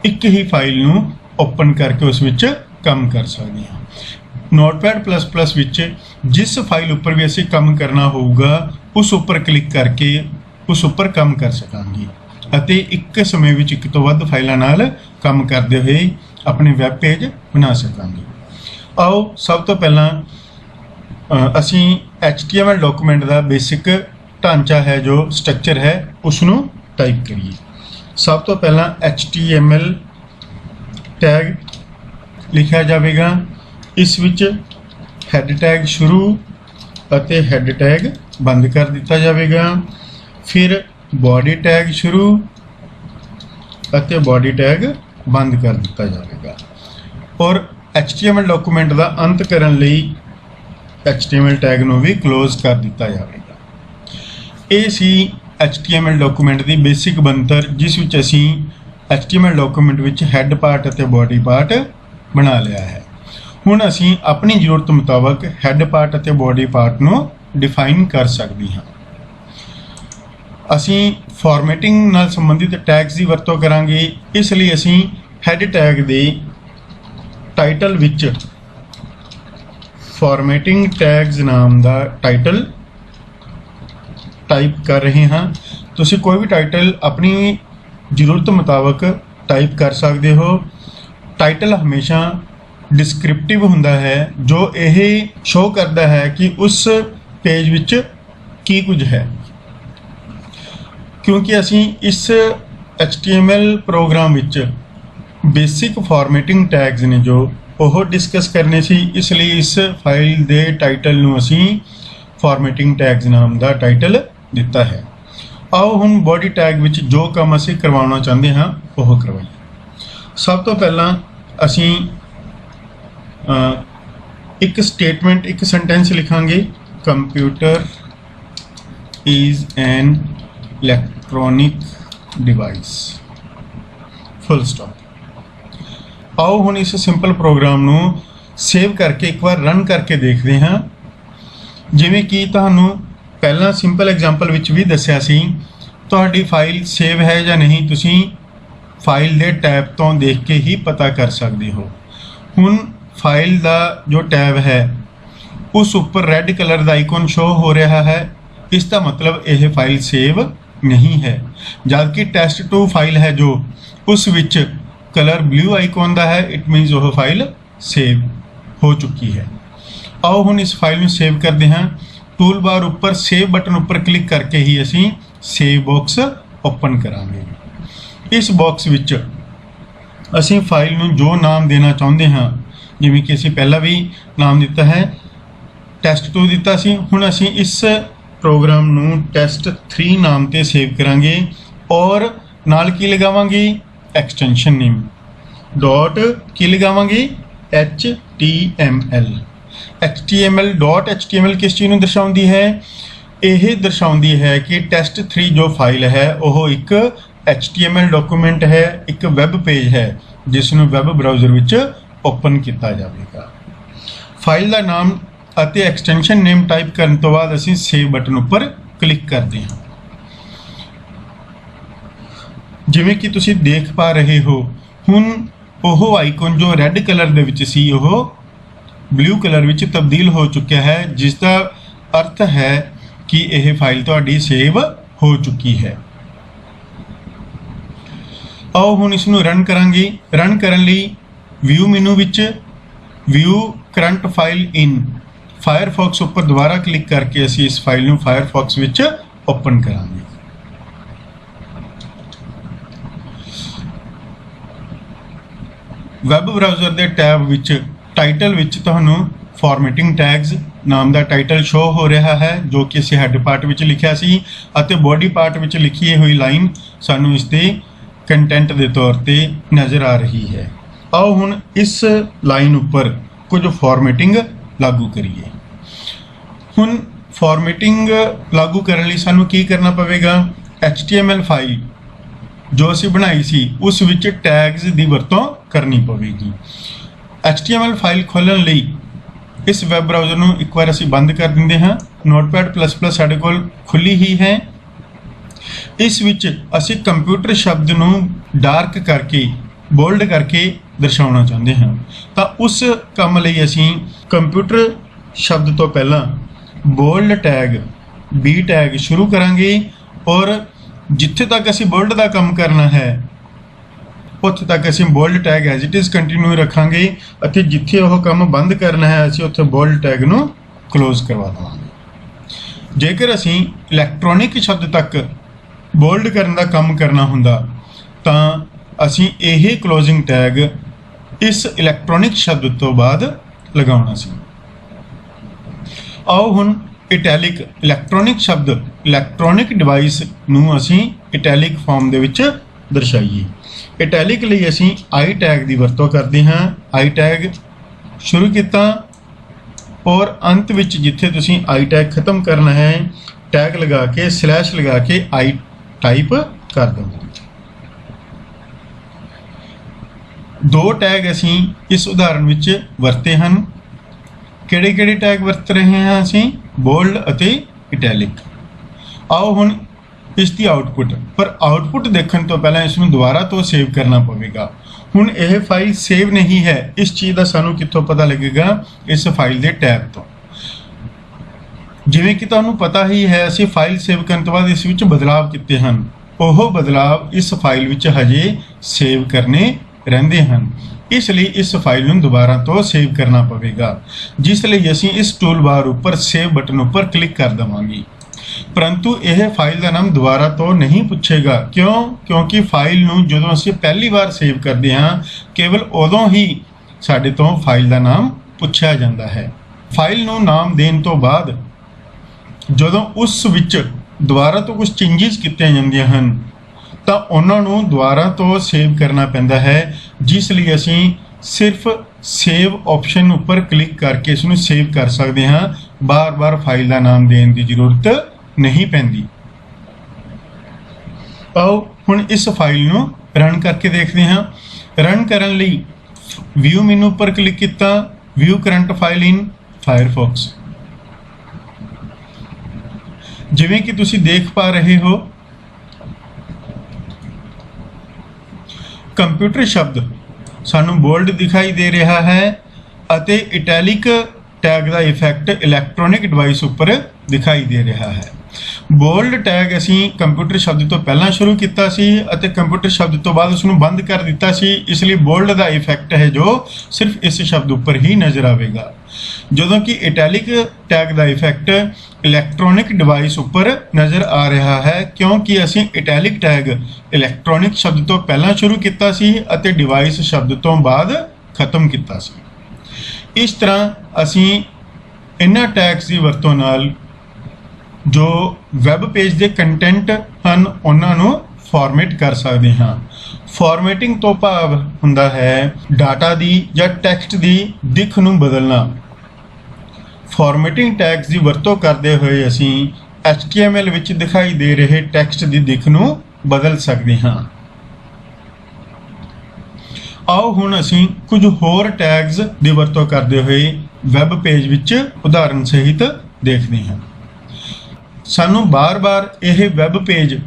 ਇੱਕ ਹੀ ਫਾਈਲ ਨੂੰ ਓਪਨ ਕਰਕੇ ਉਸ ਵਿੱਚ ਕੰਮ ਕਰ ਸਕਦੇ ਹਾਂ। ਨੋਟਪੈਡ++ ਵਿੱਚ ਜਿਸ ਫਾਈਲ ਉੱਪਰ ਵੀ ਅਸੀਂ ਕੰਮ ਕਰਨਾ ਹੋਊਗਾ ਉਸ ਉੱਪਰ ਕਲਿੱਕ ਕਰਕੇ ਉਸ ਉੱਪਰ ਕੰਮ ਕਰ ਸਕਾਂਗੇ ਅਤੇ ਇੱਕ ਸਮੇਂ ਵਿੱਚ ਇੱਕ ਤੋਂ ਵੱਧ ਫਾਈਲਾਂ ਨਾਲ ਕੰਮ ਕਰਦੇ ਹੋਏ ਆਪਣੇ ਵੈਬ ਪੇਜ ਬਣਾ ਸਕਾਂਗੇ। ਆਓ ਸਭ ਤੋਂ ਪਹਿਲਾਂ ਅਸੀਂ HTML ਡਾਕੂਮੈਂਟ ਦਾ ਬੇਸਿਕ ਢਾਂਚਾ ਹੈ ਜੋ ਸਟਰਕਚਰ ਹੈ ਉਸ ਨੂੰ ਟਾਈਪ ਕਰੀਏ। ਸਭ ਤੋਂ ਪਹਿਲਾਂ HTML ਟੈਗ ਲਿਖਿਆ ਜਾਵੇਗਾ। ਇਸ ਵਿੱਚ ਹੈਡ ਟੈਗ ਸ਼ੁਰੂ ਅਤੇ ਹੈਡ ਟੈਗ ਬੰਦ ਕਰ ਦਿੱਤਾ ਜਾਵੇਗਾ। ਫਿਰ ਬॉडी टैग शुरू ਅਤੇ बॉडी टैग ਬੰਦ ਕਰ ਦਿੱਤਾ ਜਾਵੇਗਾ। और HTML डॉक्यूमेंट ਦਾ ਅੰਤ ਕਰਨ ਲਈ HTML ਟੈਗ ਨੂੰ ਵੀ ਕਲੋਜ਼ ਕਰ ਦਿੱਤਾ ਜਾਵੇਗਾ। ਇਹ ਸੀ HTML ਡਾਕੂਮੈਂਟ ਦੀ ਬੇਸਿਕ ਬਣਤਰ, ਜਿਸ ਵਿੱਚ ਅਸੀਂ HTML ਡਾਕੂਮੈਂਟ ਵਿੱਚ ਹੈਡ ਪਾਰਟ ਅਤੇ ਬॉडी ਪਾਰਟ ਬਣਾ ਲਿਆ ਹੈ। ਹੁਣ ਅਸੀਂ ਆਪਣੀ ਜ਼ਰੂਰਤ ਮੁਤਾਬਕ ਹੈਡ ਪਾਰਟ ਅਤੇ ਬॉडी ਪਾਰਟ ਨੂੰ ਡਿਫਾਈਨ ਕਰ ਸਕਦੇ ਹਾਂ। ਅਸੀਂ ਫਾਰਮੈਟਿੰਗ ਨਾਲ ਸੰਬੰਧਿਤ ਟੈਗਸ ਦੀ ਵਰਤੋਂ ਕਰਾਂਗੇ। ਇਸ ਲਈ ਅਸੀਂ ਹੈਡ ਟੈਗ ਦੇ ਟਾਈਟਲ ਵਿੱਚ ਫਾਰਮੈਟਿੰਗ ਟੈਗਸ ਨਾਮ ਦਾ ਟਾਈਟਲ ਟਾਈਪ ਕਰ ਰਹੇ ਹਾਂ। ਤੁਸੀਂ ਕੋਈ ਵੀ ਟਾਈਟਲ ਆਪਣੀ ਜ਼ਰੂਰਤ ਮੁਤਾਬਕ ਟਾਈਪ ਕਰ ਸਕਦੇ ਹੋ। ਟਾਈਟਲ ਹਮੇਸ਼ਾ ਡਿਸਕ੍ਰਿਪਟਿਵ ਹੁੰਦਾ ਹੈ, ਜੋ ਇਹ ਸ਼ੋ ਕਰਦਾ ਹੈ ਕਿ ਉਸ ਪੇਜ ਵਿੱਚ ਕੀ ਕੁਝ ਹੈ। ਕਿਉਂਕਿ ਅਸੀਂ ਇਸ HTML ਪ੍ਰੋਗਰਾਮ ਵਿੱਚ ਬੇਸਿਕ ਫਾਰਮੈਟਿੰਗ ਟੈਗਸ ਨੇ ਜੋ ਉਹ ਡਿਸਕਸ ਕਰਨੇ ਸੀ, ਇਸ ਲਈ ਇਸ ਫਾਈਲ ਦੇ ਟਾਈਟਲ ਨੂੰ ਅਸੀਂ ਫਾਰਮੈਟਿੰਗ ਟੈਗਸ ਨਾਮ ਦਾ ਟਾਈਟਲ ਦਿੱਤਾ ਹੈ। ਆਓ ਹੁਣ ਬॉडी ਟੈਗ ਵਿੱਚ ਜੋ ਕੰਮ ਅਸੀਂ ਕਰਵਾਉਣਾ ਚਾਹੁੰਦੇ ਹਾਂ ਉਹ ਕਰਵਾਈਏ। ਸਭ ਤੋਂ ਪਹਿਲਾਂ ਅਸੀਂ ਇੱਕ ਸਟੇਟਮੈਂਟ, ਇੱਕ ਸੈਂਟੈਂਸ ਲਿਖਾਂਗੇ। Computer is an electronic device, full stop. आओ ਹੁਣ ਇਸ ਸਿੰਪਲ ਪ੍ਰੋਗਰਾਮ ਨੂੰ ਸੇਵ ਕਰਕੇ ਇੱਕ ਵਾਰ ਰਨ ਕਰਕੇ ਦੇਖਦੇ ਹਾਂ। ਜਿਵੇਂ ਕਿ ਤੁਹਾਨੂੰ ਪਹਿਲਾਂ ਸਿੰਪਲ ਐਗਜ਼ਾਮਪਲ ਵਿੱਚ ਵੀ ਦੱਸਿਆ ਸੀ, ਤੁਹਾਡੀ ਫਾਈਲ ਸੇਵ ਹੈ ਜਾਂ ਨਹੀਂ ਤੁਸੀਂ ਫਾਈਲ ਦੇ ਟੈਬ ਤੋਂ ਦੇਖ ਕੇ ਹੀ ਪਤਾ ਕਰ ਸਕਦੇ ਹੋ। ਹੁਣ ਫਾਈਲ ਦਾ ਜੋ ਟੈਬ ਹੈ ਉਸ ਉੱਪਰ ਰੈੱਡ ਕਲਰ ਦਾ ਆਈਕਨ ਸ਼ੋ ਹੋ ਰਿਹਾ ਹੈ, ਇਸ ਦਾ ਮਤਲਬ ਇਹ ਫਾਈਲ ਸੇਵ नहीं है। जबकि test2 फाइल है जो उस विच कलर ब्लू आइकॉन का है, इट मीनस वह फाइल सेव हो चुकी है। आओ हम इस फाइल में सेव करते हैं। टूल बार उपर सेव बटन उपर क्लिक करके ही असी सेव बॉक्स ओपन करांगे। इस बॉक्स विच असी फाइल में जो नाम देना चाहते हैं, जिवें कि असी पहला भी नाम दिता है test2 दिता सी, हुण असी इस प्रोग्राम नू test3 नाम ते सेव करांगे और नाल की लगावांगे एक्सटेंशन नेम डॉट की लगावांगे HTML। डॉट HTML किस चीज़ नू दर्शाउंदी है? यह दर्शाउंदी है कि test3 जो फाइल है वह एक HTML डॉक्यूमेंट है, एक वैब पेज है जिसनू वैब ब्राउज़र विच ओपन किया जाएगा। फाइल का नाम ਅਤੇ ਐਕਸਟੈਂਸ਼ਨ ਨੇਮ ਟਾਈਪ ਕਰਨ ਤੋਂ ਬਾਅਦ ਅਸੀਂ ਸੇਵ ਬਟਨ ਉੱਪਰ ਕਲਿੱਕ ਕਰਦੇ ਹਾਂ। ਜਿਵੇਂ ਕਿ ਤੁਸੀਂ ਦੇਖ ਪਾ ਰਹੇ ਹੋ, ਹੁਣ ਉਹ ਆਈਕਨ ਜੋ ਰੈੱਡ ਕਲਰ ਦੇ ਵਿੱਚ ਸੀ ਉਹ ਬਲੂ ਕਲਰ ਵਿੱਚ ਤਬਦੀਲ ਹੋ ਚੁੱਕਿਆ ਹੈ, ਜਿਸ ਦਾ ਅਰਥ ਹੈ ਕਿ ਇਹ ਫਾਈਲ ਤੁਹਾਡੀ ਸੇਵ ਹੋ ਚੁੱਕੀ ਹੈ। ਆਓ ਹੁਣ ਇਸ ਨੂੰ ਰਨ ਕਰਾਂਗੇ। ਰਨ ਕਰਨ ਲਈ ਵਿਊ ਮੈਨੂ ਵਿੱਚ ਵਿਊ ਕਰੰਟ ਫਾਈਲ ਇਨ फायरफॉक्स उपर दोबारा क्लिक करके असी इस फाइल में फायरफॉक्स विच ओपन करांगे। वैब ब्राउज़र के टैब विच टाइटल विच तुहानू फॉर्मेटिंग टैग्स नाम का टाइटल शो हो रहा है, जो कि असी हैड पार्ट विच लिखिया सी, अते बॉडी पार्ट विच लिखी हुई लाइन सानू इसके कंटेंट के तौर पर नज़र आ रही है। आओ हुण इस लाइन उपर कुछ फॉर्मेटिंग लागू करिए। हुण फॉर्मेटिंग लागू करने लई सानू की करना पवेगा? HTML फाइल जो असी बनाई सी उस विच टैग्स की वरतों करनी पवेगी। HTML फाइल खोलण लई इस वैब ब्राउज़र नू एक बार असी बंद कर दिंदे हां। नोटपैड++ साडे कोल खुली ही है। इस विच असी कंप्यूटर शब्द नू डार्क करके बोल्ड करके दर्शाना चाहते हैं, तो उस काम लई असी कंप्यूटर शब्द तो पहला बोल्ड टैग B टैग शुरू करांगे और जिथे तक असी बोल्ड का काम करना है उत्थे तक असी bold tag as it is continue रखांगे, अते जिथे वह काम बंद करना है असी उत्थे बोल्ड टैग नू क्लोज करवा देवांगे। जेकर असी इलैक्ट्रॉनिक शब्द तक बोल्ड करने का काम करना हुंदा तां असी यही क्लोजिंग टैग इस इलैक्ट्रॉनिक शब्द तो बाद लगाउणा सी। आओ हुण ਇਟੈਲਿਕ ਇਲੈਕਟ੍ਰੋਨਿਕ ਸ਼ਬਦ ਇਲੈਕਟ੍ਰੋਨਿਕ ਡਿਵਾਈਸ ਨੂੰ ਅਸੀਂ ਇਟੈਲਿਕ ਫਾਰਮ ਦੇ ਵਿੱਚ ਦਰਸਾਈਏ। ਇਟੈਲਿਕ ਲਈ ਅਸੀਂ ਆਈ ਟੈਗ ਦੀ ਵਰਤੋਂ ਕਰਦੇ ਹਾਂ। ਆਈ ਟੈਗ ਸ਼ੁਰੂ ਕੀਤਾ ਔਰ ਅੰਤ ਵਿੱਚ ਜਿੱਥੇ ਤੁਸੀਂ ਆਈ ਟੈਗ ਖਤਮ ਕਰਨਾ ਹੈ ਟੈਗ ਲਗਾ ਕੇ ਸਲੈਸ਼ ਲਗਾ ਕੇ ਆਈ ਟਾਈਪ ਕਰ ਦਿਓ। ਦੋ ਟੈਗ ਅਸੀਂ ਇਸ ਉਦਾਹਰਨ ਵਿੱਚ ਵਰਤੇ ਹਨ। ਕਿਹੜੇ ਟੈਗ ਵਰਤ ਰਹੇ ਹਾਂ ਅਸੀਂ? ਬੋਲਡ ਅਤੇ ਇਟੈਲਿਕ। ਆਓ ਹੁਣ ਇਸ ਦੀ ਆਉਟਪੁੱਟ, ਪਰ ਆਉਟਪੁੱਟ ਦੇਖਣ ਤੋਂ ਪਹਿਲਾਂ ਇਸ ਨੂੰ ਦੁਬਾਰਾ ਤੋਂ ਸੇਵ ਕਰਨਾ ਪਵੇਗਾ। ਹੁਣ ਇਹ ਫਾਈਲ ਸੇਵ ਨਹੀਂ ਹੈ। ਇਸ ਚੀਜ਼ ਦਾ ਸਾਨੂੰ ਕਿੱਥੋਂ ਪਤਾ ਲੱਗੇਗਾ? ਇਸ ਫਾਈਲ ਦੇ ਟੈਬ ਤੋਂ। ਜਿਵੇਂ ਕਿ ਤੁਹਾਨੂੰ ਪਤਾ ਹੀ ਹੈ ਅਸੀਂ ਫਾਈਲ ਸੇਵ ਕਰਨ ਤੋਂ ਬਾਅਦ ਇਸ ਵਿੱਚ ਬਦਲਾਵ ਕੀਤੇ ਹਨ। ਉਹ ਬਦਲਾਵ ਇਸ ਫਾਈਲ ਵਿੱਚ ਹਜੇ ਸੇਵ ਕਰਨੇ ਰਹਿੰਦੇ ਹਨ। ਇਸ ਲਈ ਇਸ ਫਾਈਲ ਨੂੰ ਦੁਬਾਰਾ ਤੋਂ ਸੇਵ ਕਰਨਾ ਪਵੇਗਾ, ਜਿਸ ਲਈ ਅਸੀਂ ਇਸ ਟੂਲ ਬਾਰ ਉੱਪਰ ਸੇਵ ਬਟਨ ਉੱਪਰ ਕਲਿੱਕ ਕਰ ਦੇਵਾਂਗੇ। ਪਰੰਤੂ ਇਹ ਫਾਈਲ ਦਾ ਨਾਮ ਦੁਬਾਰਾ ਤੋਂ ਨਹੀਂ ਪੁੱਛੇਗਾ। ਕਿਉਂਕਿ ਫਾਈਲ ਨੂੰ ਜਦੋਂ ਅਸੀਂ ਪਹਿਲੀ ਵਾਰ ਸੇਵ ਕਰਦੇ ਹਾਂ ਕੇਵਲ ਉਦੋਂ ਹੀ ਸਾਡੇ ਤੋਂ ਫਾਈਲ ਦਾ ਨਾਮ ਪੁੱਛਿਆ ਜਾਂਦਾ ਹੈ। ਫਾਈਲ ਨੂੰ ਨਾਮ ਦੇਣ ਤੋਂ ਬਾਅਦ ਜਦੋਂ ਉਸ ਵਿੱਚ ਦੁਬਾਰਾ ਤੋਂ ਕੁਝ ਚੇਂਜਸ ਕੀਤੀਆਂ ਜਾਂਦੀਆਂ ਹਨ ਤਾਂ ਉਹਨਾਂ ਨੂੰ ਦੁਬਾਰਾ ਤੋਂ ਸੇਵ ਕਰਨਾ ਪੈਂਦਾ ਹੈ, ਜਿਸ ਲਈ ਅਸੀਂ ਸਿਰਫ ਸੇਵ ਆਪਸ਼ਨ ਉੱਪਰ ਕਲਿੱਕ ਕਰਕੇ ਇਸ ਨੂੰ ਸੇਵ ਕਰ ਸਕਦੇ ਹਾਂ। ਬਾਰ-ਬਾਰ ਫਾਈਲ ਦਾ ਨਾਮ ਦੇਣ ਦੀ ਜ਼ਰੂਰਤ ਨਹੀਂ ਪੈਂਦੀ। ਆਓ ਹੁਣ ਇਸ ਫਾਈਲ ਨੂੰ ਰਨ ਕਰਕੇ ਦੇਖਦੇ ਹਾਂ। ਰਨ ਕਰਨ ਲਈ ਵਿਊ ਮੈਨੂ ਉੱਪਰ ਕਲਿੱਕ ਕੀਤਾ, ਵਿਊ ਕਰੰਟ ਫਾਈਲ ਇਨ ਫਾਇਰਫੌਕਸ। ਜਿਵੇਂ ਕਿ ਤੁਸੀਂ ਦੇਖ ਪਾ ਰਹੇ ਹੋ ਕੰਪਿਊਟਰ ਸ਼ਬਦ ਸਾਨੂੰ ਬੋਲਡ ਦਿਖਾਈ ਦੇ ਰਿਹਾ ਹੈ ਅਤੇ ਇਟੈਲਿਕ ਟੈਗ ਦਾ ਇਫੈਕਟ ਇਲੈਕਟ੍ਰੋਨਿਕ ਡਿਵਾਈਸ ਉੱਪਰ ਦਿਖਾਈ ਦੇ ਰਿਹਾ ਹੈ। ਬੋਲਡ ਟੈਗ ਅਸੀਂ ਕੰਪਿਊਟਰ ਸ਼ਬਦ ਤੋਂ ਪਹਿਲਾਂ ਸ਼ੁਰੂ ਕੀਤਾ ਸੀ ਅਤੇ ਕੰਪਿਊਟਰ ਸ਼ਬਦ ਤੋਂ ਬਾਅਦ ਉਸ ਨੂੰ ਬੰਦ ਕਰ ਦਿੱਤਾ ਸੀ। ਇਸ ਲਈ ਬੋਲਡ ਦਾ ਇਫੈਕਟ ਹੈ ਜੋ ਸਿਰਫ ਇਸ ਸ਼ਬਦ ਉੱਪਰ ਹੀ ਨਜ਼ਰ ਆਵੇਗਾ, ਜਦੋਂ ਕਿ ਇਟੈਲਿਕ ਟੈਗ ਦਾ ਇਫੈਕਟ ਇਲੈਕਟ੍ਰੋਨਿਕ ਡਿਵਾਈਸ ਉੱਪਰ ਨਜ਼ਰ ਆ ਰਿਹਾ ਹੈ, ਕਿਉਂਕਿ ਅਸੀਂ ਇਟੈਲਿਕ ਟੈਗ ਇਲੈਕਟ੍ਰੋਨਿਕ ਸ਼ਬਦ ਤੋਂ ਪਹਿਲਾਂ ਸ਼ੁਰੂ ਕੀਤਾ ਸੀ ਅਤੇ ਡਿਵਾਈਸ ਸ਼ਬਦ ਤੋਂ ਬਾਅਦ ਖਤਮ ਕੀਤਾ ਸੀ। ਇਸ ਤਰ੍ਹਾਂ ਅਸੀਂ ਇਹਨਾਂ ਟੈਗਸ ਦੀ ਵਰਤੋਂ ਨਾਲ ਜੋ ਵੈਬ ਪੇਜ ਦੇ ਕੰਟੈਂਟ ਹਨ ਉਹਨਾਂ ਨੂੰ ਫਾਰਮੈਟ ਕਰ ਸਕਦੇ ਹਾਂ। ਫਾਰਮੈਟਿੰਗ ਤੋਂ ਭਾਵ ਹੁੰਦਾ ਹੈ ਡਾਟਾ ਦੀ ਜਾਂ ਟੈਕਸਟ ਦੀ ਦਿੱਖ ਨੂੰ ਬਦਲਣਾ। ਫਾਰਮੈਟਿੰਗ ਟੈਗਸ ਦੀ ਵਰਤੋਂ ਕਰਦੇ ਹੋਏ ਅਸੀਂ HTML ਵਿੱਚ ਦਿਖਾਈ ਦੇ ਰਹੇ ਟੈਕਸਟ ਦੀ ਦਿੱਖ ਨੂੰ ਬਦਲ ਸਕਦੇ ਹਾਂ। ਆਓ ਹੁਣ ਅਸੀਂ ਕੁਝ ਹੋਰ ਟੈਗਸ ਦੀ ਵਰਤੋਂ ਕਰਦੇ ਹੋਏ ਵੈਬ ਪੇਜ ਵਿੱਚ ਉਦਾਹਰਨ ਸਹਿਤ ਦੇਖਦੇ ਹਾਂ। ਸਾਨੂੰ ਬਾਰ-ਬਾਰ ਇਹ ਵੈਬ ਪੇਜ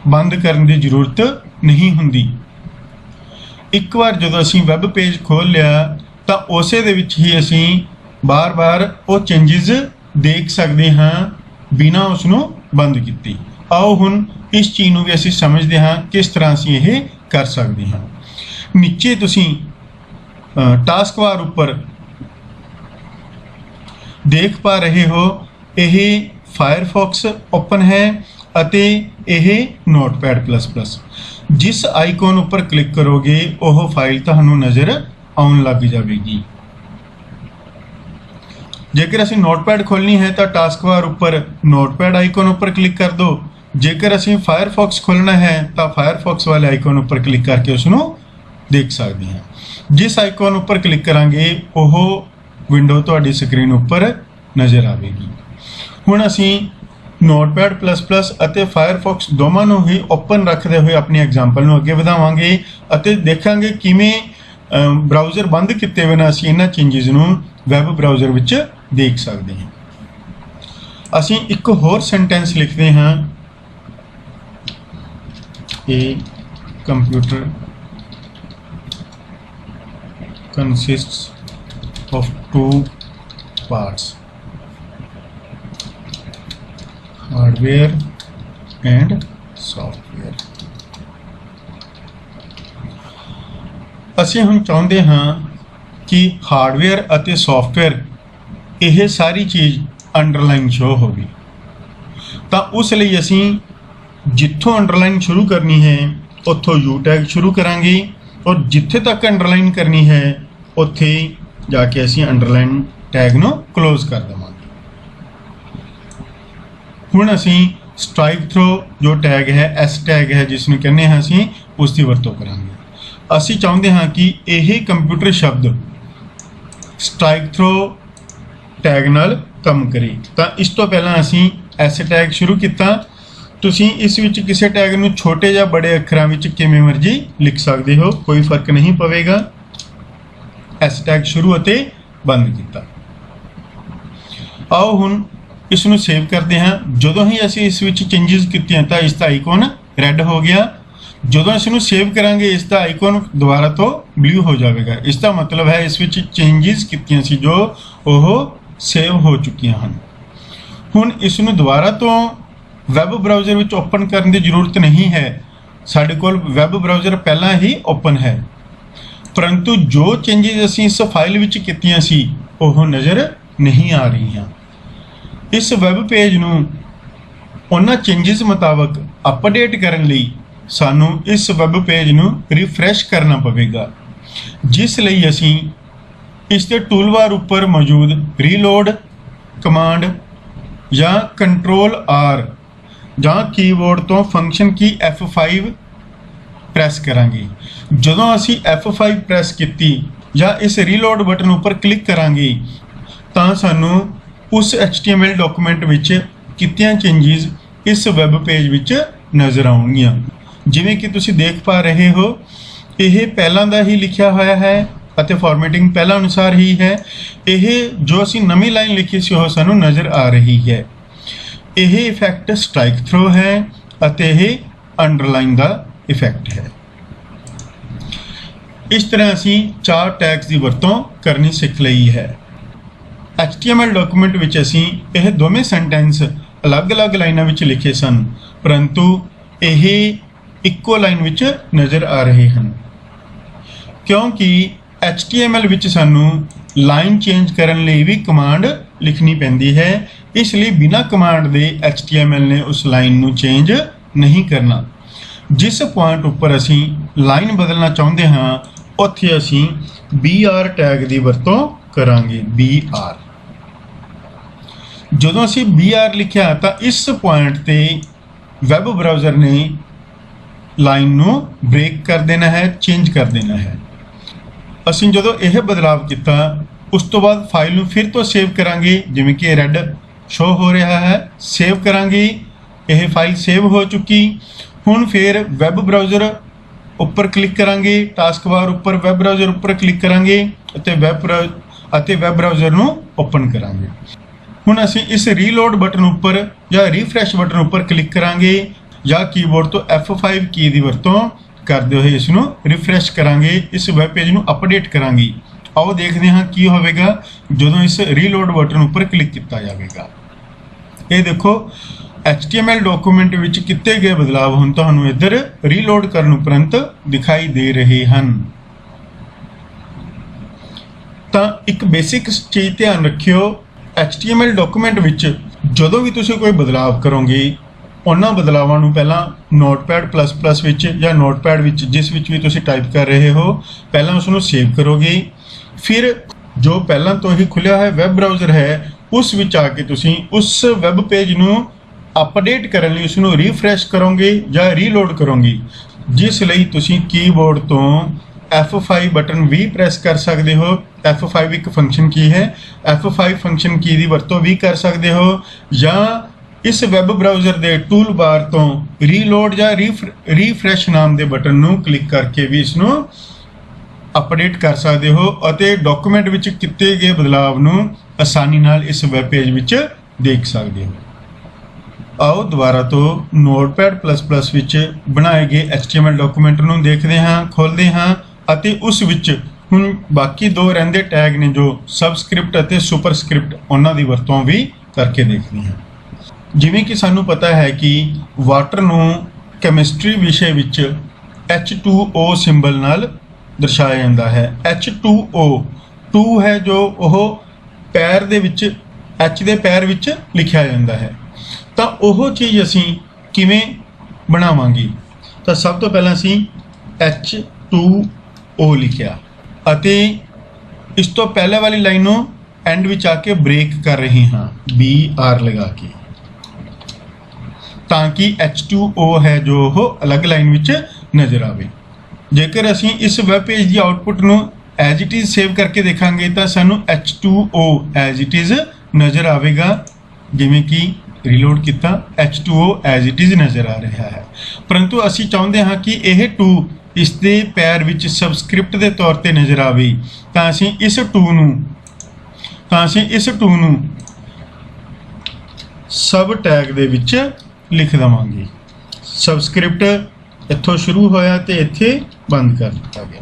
ਬੰਦ ਕਰਨ ਦੀ ਜ਼ਰੂਰਤ ਨਹੀਂ ਹੁੰਦੀ। ਇੱਕ ਵਾਰ ਜਦੋਂ ਅਸੀਂ ਵੈਬ ਪੇਜ ਖੋਲ੍ਹ ਲਿਆ ਤਾਂ ਉਸੇ ਦੇ ਵਿੱਚ ਹੀ ਅਸੀਂ ਬਾਰ-ਬਾਰ ਉਹ ਚੇਂਜਸ ਦੇਖ ਸਕਦੇ ਹਾਂ ਬਿਨਾਂ ਉਸ ਨੂੰ ਬੰਦ ਕੀਤੇ। ਆਓ ਹੁਣ ਇਸ ਚੀਜ਼ ਨੂੰ ਵੀ ਅਸੀਂ ਸਮਝਦੇ ਹਾਂ ਕਿਸ ਤਰ੍ਹਾਂ ਅਸੀਂ ਇਹ ਕਰ ਸਕਦੇ ਹਾਂ। ਨੀਚੇ ਤੁਸੀਂ ਟਾਸਕ ਬਾਰ ਉੱਪਰ ਦੇਖ ਪਾ ਰਹੇ ਹੋ ਇਹ ਫਾਇਰਫੌਕਸ ਓਪਨ ਹੈ ਅਤੇ ਇਹ ਨੋਟਪੈਡ++। ਜਿਸ ਆਈਕਨ ਉੱਪਰ ਕਲਿੱਕ ਕਰੋਗੇ ਉਹ ਫਾਈਲ ਤੁਹਾਨੂੰ ਨਜ਼ਰ ਆਉਣ ਲੱਗ ਜਾਵੇਗੀ। ਜੇਕਰ ਅਸੀਂ ਨੋਟਪੈਡ ਖੋਲ੍ਹਣੀ ਹੈ ਤਾਂ ਟਾਸਕ ਬਾਰ ਉੱਪਰ ਨੋਟਪੈਡ ਆਈਕਨ ਉੱਪਰ ਕਲਿੱਕ ਕਰ ਦਿਓ। ਜੇਕਰ ਅਸੀਂ ਫਾਇਰਫੌਕਸ ਖੋਲ੍ਹਣਾ ਹੈ ਤਾਂ ਫਾਇਰਫੌਕਸ ਵਾਲੇ ਆਈਕਨ ਉੱਪਰ ਕਲਿੱਕ ਕਰਕੇ ਉਸ ਨੂੰ ਦੇਖ ਸਕਦੇ ਹਾਂ। ਜਿਸ ਆਈਕਨ ਉੱਪਰ ਕਲਿੱਕ ਕਰਾਂਗੇ ਉਹ ਵਿੰਡੋ ਤੁਹਾਡੀ ਸਕਰੀਨ ਉੱਪਰ ਨਜ਼ਰ ਆਵੇਗੀ। ਹੁਣ ਅਸੀਂ ਨੋਟਪੈਡ++ ਅਤੇ ਫਾਇਰਫੌਕਸ ਦੋਵਾਂ ਨੂੰ ਹੀ ਓਪਨ ਰੱਖਦੇ ਹੋਏ ਆਪਣੀ ਐਗਜ਼ਾਮਪਲ ਨੂੰ ਅੱਗੇ ਵਧਾਵਾਂਗੇ ਅਤੇ ਦੇਖਾਂਗੇ ਕਿਵੇਂ ਬਰਾਊਜ਼ਰ ਬੰਦ ਕੀਤੇ ਬਿਨਾਂ ਅਸੀਂ ਇਹਨਾਂ ਚੇਂਜਸ ਨੂੰ ਵੈਬ ਬਰਾਊਜ਼ਰ ਵਿੱਚ ਦੇਖ ਸਕਦੇ ਹਾਂ। ਅਸੀਂ ਇੱਕ ਹੋਰ ਸੈਂਟੈਂਸ ਲਿਖਦੇ ਹਾਂ, ਇਹ computer consists of two parts, hardware and software। ਅਸੀਂ ਹੁਣ ਚਾਹੁੰਦੇ ਹਾਂ ਕਿ ਹਾਰਡਵੇਅਰ ਅਤੇ ਸੌਫਟਵੇਅਰ ਇਹ ਸਾਰੀ ਚੀਜ਼ ਅੰਡਰਲਾਈਨ ਸ਼ੋ ਹੋਵੇ, ਤਾਂ ਉਸ ਲਈ ਅਸੀਂ ਜਿੱਥੋਂ ਅੰਡਰਲਾਈਨ ਸ਼ੁਰੂ ਕਰਨੀ ਹੈ ਉੱਥੋਂ ਯੂ ਟੈਗ ਸ਼ੁਰੂ ਕਰਾਂਗੇ ਔਰ ਜਿੱਥੇ ਤੱਕ ਅੰਡਰਲਾਈਨ ਕਰਨੀ ਹੈ ਉੱਥੇ ਜਾ ਕੇ ਅਸੀਂ ਅੰਡਰਲਾਈਨ ਟੈਗ ਨੂੰ ਕਲੋਜ਼ ਕਰ ਦੇਵਾਂਗੇ। ਹੁਣ ਅਸੀਂ ਸਟ੍ਰਾਈਕ ਥ्रो जो टैग है एस टैग है जिसनूं कहने हैं ਅਸੀਂ ਉਸ ਦੀ ਵਰਤੋਂ ਕਰਾਂਗੇ। ਅਸੀਂ ਚਾਹੁੰਦੇ ਹਾਂ ਕਿ ਇਹ ਕੰਪਿਊਟਰ ਸ਼ਬਦ ਸਟ੍ਰਾਈਕ ਥ्रो ਟੈਗ ਨਾਲ ਕੰਮ ਕਰੇ। ਤਾਂ ਇਸ ਤੋਂ ਪਹਿਲਾਂ ਅਸੀਂ ਐਸ ਟੈਗ ਸ਼ੁਰੂ ਕੀਤਾ। ਤੁਸੀਂ ਇਸ ਵਿੱਚ ਕਿਸੇ ਟੈਗ ਨੂੰ ਛੋਟੇ ਜਾਂ ਬੜੇ ਅੱਖਰਾਂ ਵਿੱਚ ਕਿਵੇਂ ਮਰਜ਼ੀ ਲਿਖ ਸਕਦੇ ਹੋ, ਕੋਈ ਫਰਕ ਨਹੀਂ ਪਵੇਗਾ। ਐਸ ਟੈਗ ਸ਼ੁਰੂ ਅਤੇ ਬੰਦ ਕੀਤਾ। ਆਓ ਹੁਣ ਇਸ ਨੂੰ ਸੇਵ ਕਰਦੇ ਹਾਂ। ਜਦੋਂ ਹੀ ਅਸੀਂ ਇਸ ਵਿੱਚ ਚੇਂਜਸ ਕੀਤੀਆਂ ਤਾਂ ਇਸ ਦਾ ਆਈਕਨ ਰੈੱਡ ਹੋ ਗਿਆ। ਜਦੋਂ ਇਸ ਨੂੰ ਸੇਵ ਕਰਾਂਗੇ ਇਸ ਦਾ ਆਈਕਨ ਦੁਬਾਰਾ ਤੋਂ ਬਲੂ ਹੋ ਜਾਵੇਗਾ। ਇਸ ਦਾ ਮਤਲਬ ਹੈ ਇਸ ਵਿੱਚ ਚੇਂਜਸ ਕੀਤੀਆਂ ਸੀ ਜੋ ਉਹ ਸੇਵ ਹੋ ਚੁੱਕੀਆਂ ਹਨ। ਹੁਣ ਇਸ ਨੂੰ ਦੁਬਾਰਾ ਤੋਂ ਵੈਬ ਬਰਾਊਜ਼ਰ ਵਿੱਚ ਓਪਨ ਕਰਨ ਦੀ ਜ਼ਰੂਰਤ ਨਹੀਂ ਹੈ। ਸਾਡੇ ਕੋਲ ਵੈਬ ਬਰਾਊਜ਼ਰ ਪਹਿਲਾਂ ਹੀ ਓਪਨ ਹੈ, ਪਰੰਤੂ ਜੋ ਚੇਂਜਸ ਅਸੀਂ ਇਸ ਫਾਈਲ ਵਿੱਚ ਕੀਤੀਆਂ ਸੀ ਉਹ ਨਜ਼ਰ ਨਹੀਂ ਆ ਰਹੀਆਂ। ਇਸ ਵੈਬ ਪੇਜ ਨੂੰ ਉਹਨਾਂ ਚੇਂਜਸ ਮੁਤਾਬਕ ਅਪਡੇਟ ਕਰਨ ਲਈ ਸਾਨੂੰ ਇਸ ਵੈਬ ਪੇਜ ਨੂੰ ਰਿਫਰੈਸ਼ ਕਰਨਾ ਪਵੇਗਾ, ਜਿਸ ਲਈ ਅਸੀਂ ਇਸ ਦੇ ਟੂਲਬਾਰ ਉੱਪਰ ਮੌਜੂਦ ਰੀਲੋਡ ਕਮਾਂਡ ਜਾਂ ਕੰਟਰੋਲ ਆਰ ਜਾਂ ਕੀਬੋਰਡ ਤੋਂ ਫੰਕਸ਼ਨ ਕੀ F5 ਪ੍ਰੈਸ ਕਰਾਂਗੇ। ਜਦੋਂ ਅਸੀਂ F5 ਪ੍ਰੈਸ ਕੀਤੀ ਜਾਂ ਇਸ ਰੀਲੋਡ ਬਟਨ ਉੱਪਰ ਕਲਿੱਕ ਕਰਾਂਗੇ ਤਾਂ ਸਾਨੂੰ ਉਸ HTML ਡਾਕੂਮੈਂਟ ਵਿੱਚ ਕੀਤੀਆਂ ਚੇਂਜਸ ਇਸ ਵੈਬ ਪੇਜ ਵਿੱਚ ਨਜ਼ਰ ਆਉਣਗੀਆਂ। ਜਿਵੇਂ ਕਿ ਤੁਸੀਂ ਦੇਖ ਪਾ ਰਹੇ ਹੋ, ਇਹ ਪਹਿਲਾਂ ਦਾ ਹੀ ਲਿਖਿਆ ਹੋਇਆ ਹੈ ਅਤੇ ਫਾਰਮੈਟਿੰਗ ਪਹਿਲਾਂ ਅਨੁਸਾਰ ਹੀ ਹੈ। ਇਹ ਜੋ ਅਸੀਂ ਨਵੀਂ ਲਾਈਨ ਲਿਖੀ ਸੀ ਉਹ ਸਾਨੂੰ ਨਜ਼ਰ ਆ ਰਹੀ ਹੈ। ਇਹ ਇਫੈਕਟ ਸਟ੍ਰਾਈਕ ਥ्रो ਹੈ ਅਤੇ ਇਹ ਅੰਡਰਲਾਈਨ ਦਾ ਇਫੈਕਟ ਹੈ। ਇਸ ਤਰ੍ਹਾਂ ਅਸੀਂ 4 ਟੈਗਸ ਦੀ ਵਰਤੋਂ ਕਰਨੀ ਸਿੱਖ ਲਈ ਹੈ। HTML ਡਾਕੂਮੈਂਟ ਵਿੱਚ ਅਸੀਂ ਇਹ ਦੋਵੇਂ ਸੈਂਟੈਂਸ ਅਲੱਗ-ਅਲੱਗ ਲਾਈਨਾਂ ਵਿੱਚ ਲਿਖੇ ਸਨ, ਪਰੰਤੂ ਇਹ ਇੱਕੋ ਲਾਈਨ ਵਿੱਚ ਨਜ਼ਰ ਆ ਰਹੇ ਹਨ ਕਿਉਂਕਿ HTML ਵਿੱਚ ਸਾਨੂੰ ਲਾਈਨ ਚੇਂਜ ਕਰਨ ਲਈ ਵੀ ਕਮਾਂਡ ਲਿਖਣੀ ਪੈਂਦੀ ਹੈ। ਇਸ ਲਈ ਬਿਨਾਂ ਕਮਾਂਡ ਦੇ HTML ਨੇ ਉਸ ਲਾਈਨ ਨੂੰ ਚੇਂਜ ਨਹੀਂ ਕਰਨਾ। ਜਿਸ ਪੁਆਇੰਟ ਉੱਪਰ ਅਸੀਂ ਲਾਈਨ ਬਦਲਣਾ ਚਾਹੁੰਦੇ ਹਾਂ ਉੱਥੇ ਅਸੀਂ BR ਟੈਗ ਦੀ ਵਰਤੋਂ ਕਰਾਂਗੇ। BR ਜਦੋਂ ਅਸੀਂ BR ਲਿਖਿਆ ਤਾਂ ਇਸ ਪੁਆਇੰਟ ਤੇ ਵੈਬ ਬਰਾਊਜ਼ਰ ਨੇ ਲਾਈਨ ਨੂੰ ਬ੍ਰੇਕ ਕਰ ਦੇਣਾ ਹੈ, ਚੇਂਜ ਕਰ ਦੇਣਾ ਹੈ। ਅਸੀਂ ਜਦੋਂ ਇਹ ਬਦਲਾਵ ਕੀਤਾ ਉਸ ਤੋਂ ਬਾਅਦ ਫਾਈਲ ਨੂੰ ਫਿਰ ਤੋਂ ਸੇਵ ਕਰਾਂਗੇ, ਜਿਵੇਂ ਕਿ ਰੈੱਡ ਸ਼ੋ ਹੋ ਰਿਹਾ ਹੈ। ਸੇਵ ਕਰਾਂਗੇ, ਇਹ ਫਾਈਲ ਸੇਵ ਹੋ ਚੁੱਕੀ। ਹੁਣ ਫਿਰ ਵੈਬ ਬਰਾਊਜ਼ਰ ਉੱਪਰ ਕਲਿੱਕ ਕਰਾਂਗੇ, ਟਾਸਕ ਬਾਰ ਉੱਪਰ ਵੈਬ ਬਰਾਊਜ਼ਰ ਉੱਪਰ ਕਲਿੱਕ ਕਰਾਂਗੇ ਅਤੇ ਵੈਬ ਬਰਾਊਜ਼ਰ ਨੂੰ ਓਪਨ ਕਰਾਂਗੇ। ਹੁਣ ਅਸੀਂ ਇਸ ਰੀਲੋਡ ਬਟਨ ਉੱਪਰ ਜਾਂ ਰੀਫਰੈਸ਼ ਬਟਨ ਉੱਪਰ ਕਲਿੱਕ ਕਰਾਂਗੇ ਜਾਂ ਕੀਬੋਰਡ ਤੋਂ F5 ਕੀ ਦੀ ਵਰਤੋਂ ਕਰਦੇ ਹੋਏ ਇਸ ਨੂੰ ਰਿਫਰੈਸ਼ ਕਰਾਂਗੇ, ਇਸ ਵੈਬ ਪੇਜ ਨੂੰ ਅਪਡੇਟ ਕਰਾਂਗੇ। ਆਓ ਦੇਖਦੇ ਹਾਂ ਕੀ ਹੋਵੇਗਾ ਜਦੋਂ ਇਸ ਰੀਲੋਡ ਬਟਨ ਉੱਪਰ ਕਲਿੱਕ ਕੀਤਾ ਜਾਵੇਗਾ। ਇਹ ਦੇਖੋ HTML ਡਾਕੂਮੈਂਟ ਵਿੱਚ ਕੀਤੇ ਗਏ ਬਦਲਾਵ ਹੁਣ ਤੁਹਾਨੂੰ ਇੱਧਰ ਰੀਲੋਡ ਕਰਨ ਉਪਰੰਤ ਦਿਖਾਈ ਦੇ ਰਹੇ ਹਨ। ਤਾਂ ਇੱਕ ਬੇਸਿਕ ਚੀਜ਼ ਧਿਆਨ ਰੱਖਿਓ, HTML ਡਾਕੂਮੈਂਟ ਵਿੱਚ ਜਦੋਂ ਵੀ ਤੁਸੀਂ ਕੋਈ ਬਦਲਾਵ ਕਰੋਗੇ ਉਹਨਾਂ ਬਦਲਾਵਾਂ ਨੂੰ ਪਹਿਲਾਂ Notepad++ ਵਿੱਚ ਜਾਂ ਨੋਟਪੈਡ ਵਿੱਚ ਜਿਸ ਵਿੱਚ ਵੀ ਤੁਸੀਂ ਟਾਈਪ ਕਰ ਰਹੇ ਹੋ ਪਹਿਲਾਂ ਉਸ ਨੂੰ ਸੇਵ ਕਰੋਗੇ। ਫਿਰ ਜੋ ਪਹਿਲਾਂ ਤੋਂ ਹੀ ਖੁੱਲਿਆ ਹੋਇਆ ਵੈਬ ਬਰਾਊਜ਼ਰ ਹੈ ਉਸ ਵਿੱਚ ਆ ਕੇ ਤੁਸੀਂ ਉਸ ਵੈਬ ਪੇਜ ਨੂੰ ਅਪਡੇਟ ਕਰਨ ਲਈ ਉਸ ਨੂੰ ਰੀਫਰੈਸ਼ ਕਰੋਗੇ ਜਾਂ ਰੀਲੋਡ ਕਰੋਗੇ, ਜਿਸ ਲਈ ਤੁਸੀਂ ਕੀਬੋਰਡ ਤੋਂ F5 ਬਟਨ ਵੀ ਪ੍ਰੈਸ ਕਰ ਸਕਦੇ ਹੋ। F5 ਇੱਕ ਫੰਕਸ਼ਨ ਕੀ ਹੈ, F5 ਫੰਕਸ਼ਨ ਕੀ ਦੀ ਵਰਤੋਂ ਵੀ ਕਰ ਸਕਦੇ ਹੋ ਜਾਂ ਇਸ ਵੈਬ ਬਰਾਊਜ਼ਰ ਦੇ ਟੂਲ ਬਾਰ ਤੋਂ ਰੀਲੋਡ ਜਾਂ ਰੀਫਰੈਸ਼ ਨਾਮ ਦੇ ਬਟਨ ਨੂੰ ਕਲਿੱਕ ਕਰਕੇ ਵੀ ਇਸ ਨੂੰ ਅਪਡੇਟ ਕਰ ਸਕਦੇ ਹੋ ਅਤੇ ਡਾਕੂਮੈਂਟ ਵਿੱਚ ਕੀਤੇ ਗਏ ਬਦਲਾਵ ਨੂੰ ਆਸਾਨੀ ਨਾਲ ਇਸ ਵੈਬ ਪੇਜ ਵਿੱਚ ਦੇਖ ਸਕਦੇ ਹੋ। ਆਓ ਦੁਬਾਰਾ ਤੋਂ Notepad++ ਵਿੱਚ ਬਣਾਏ ਗਏ HTML ਡਾਕੂਮੈਂਟ ਨੂੰ ਦੇਖਦੇ ਹਾਂ, ਖੋਲ੍ਹਦੇ ਹਾਂ ਅਤੇ ਉਸ ਵਿੱਚ ਹੁਣ ਬਾਕੀ ਦੋ ਰਹਿੰਦੇ ਟੈਗ ਨੇ ਜੋ ਸਬਸਕ੍ਰਿਪਟ ਅਤੇ ਸੁਪਰਸਕ੍ਰਿਪਟ, ਉਹਨਾਂ ਦੀ ਵਰਤੋਂ ਵੀ ਕਰਕੇ ਦੇਖਦੇ ਹਾਂ। ਜਿਵੇਂ ਕਿ ਸਾਨੂੰ ਪਤਾ ਹੈ ਕਿ ਵਾਟਰ ਨੂੰ ਕੈਮਿਸਟਰੀ ਵਿਸ਼ੇ ਵਿੱਚ H2O ਸਿੰਬਲ ਨਾਲ ਦਰਸਾਇਆ ਜਾਂਦਾ ਹੈ। H2O 2 ਹੈ ਜੋ ਉਹ ਪੈਰ ਦੇ ਵਿੱਚ H ਦੇ ਪੈਰ ਵਿੱਚ ਲਿਖਿਆ ਜਾਂਦਾ ਹੈ। ਤਾਂ ਉਹ ਚੀਜ਼ ਅਸੀਂ ਕਿਵੇਂ ਬਣਾਵਾਂਗੇ? ਤਾਂ ਸਭ ਤੋਂ ਪਹਿਲਾਂ ਅਸੀਂ H2O ਲਿਖਿਆ ਅਤੇ ਇਸ ਤੋਂ ਪਹਿਲੇ ਵਾਲੀ ਲਾਈਨ ਨੂੰ ਐਂਡ ਵਿੱਚ ਆ ਕੇ ਬ੍ਰੇਕ ਕਰ ਰਹੇ ਹਾਂ BR ਲਗਾ ਕੇ। ਤਾਂ ਕਿ H2O ਹੈ ਜੋ ਉਹ ਅਲੱਗ ਲਾਈਨ ਵਿੱਚ ਨਜ਼ਰ ਆਵੇ। ਜੇਕਰ ਅਸੀਂ ਇਸ ਵੈਬ ਪੇਜ ਦੀ ਆਊਟਪੁੱਟ ਨੂੰ ਐਜ਼ ਇਟ ਇਜ਼ ਸੇਵ ਕਰਕੇ ਦੇਖਾਂਗੇ ਤਾਂ ਸਾਨੂੰ H2O ਐਜ਼ ਇਟ ਇਜ਼ ਨਜ਼ਰ ਆਵੇਗਾ। ਜਿਵੇਂ ਕਿ ਰੀਲੋਡ ਕੀਤਾ, H2O ਐਜ਼ ਇਟ ਇਜ਼ ਨਜ਼ਰ ਆ ਰਿਹਾ ਹੈ। ਪਰੰਤੂ ਅਸੀਂ ਚਾਹੁੰਦੇ ਹਾਂ ਕਿ ਇਹ 2 ਇਸ ਦੇ ਪੈਰ ਵਿੱਚ ਸਬਸਕ੍ਰਿਪਟ ਦੇ ਤੌਰ ਤੇ ਨਜ਼ਰ ਆਵੇ, ਤਾਂ ਅਸੀਂ ਇਸ 2 ਨੂੰ ਸਬ ਟੈਗ ਦੇ ਵਿੱਚ ਲਿਖ ਦੇਵਾਂਗੇ। ਸਬਸਕ੍ਰਿਪਟ ਇੱਥੋਂ ਸ਼ੁਰੂ ਹੋਇਆ ਤੇ ਇੱਥੇ ਬੰਦ ਕਰ ਦਿੱਤਾ ਗਿਆ।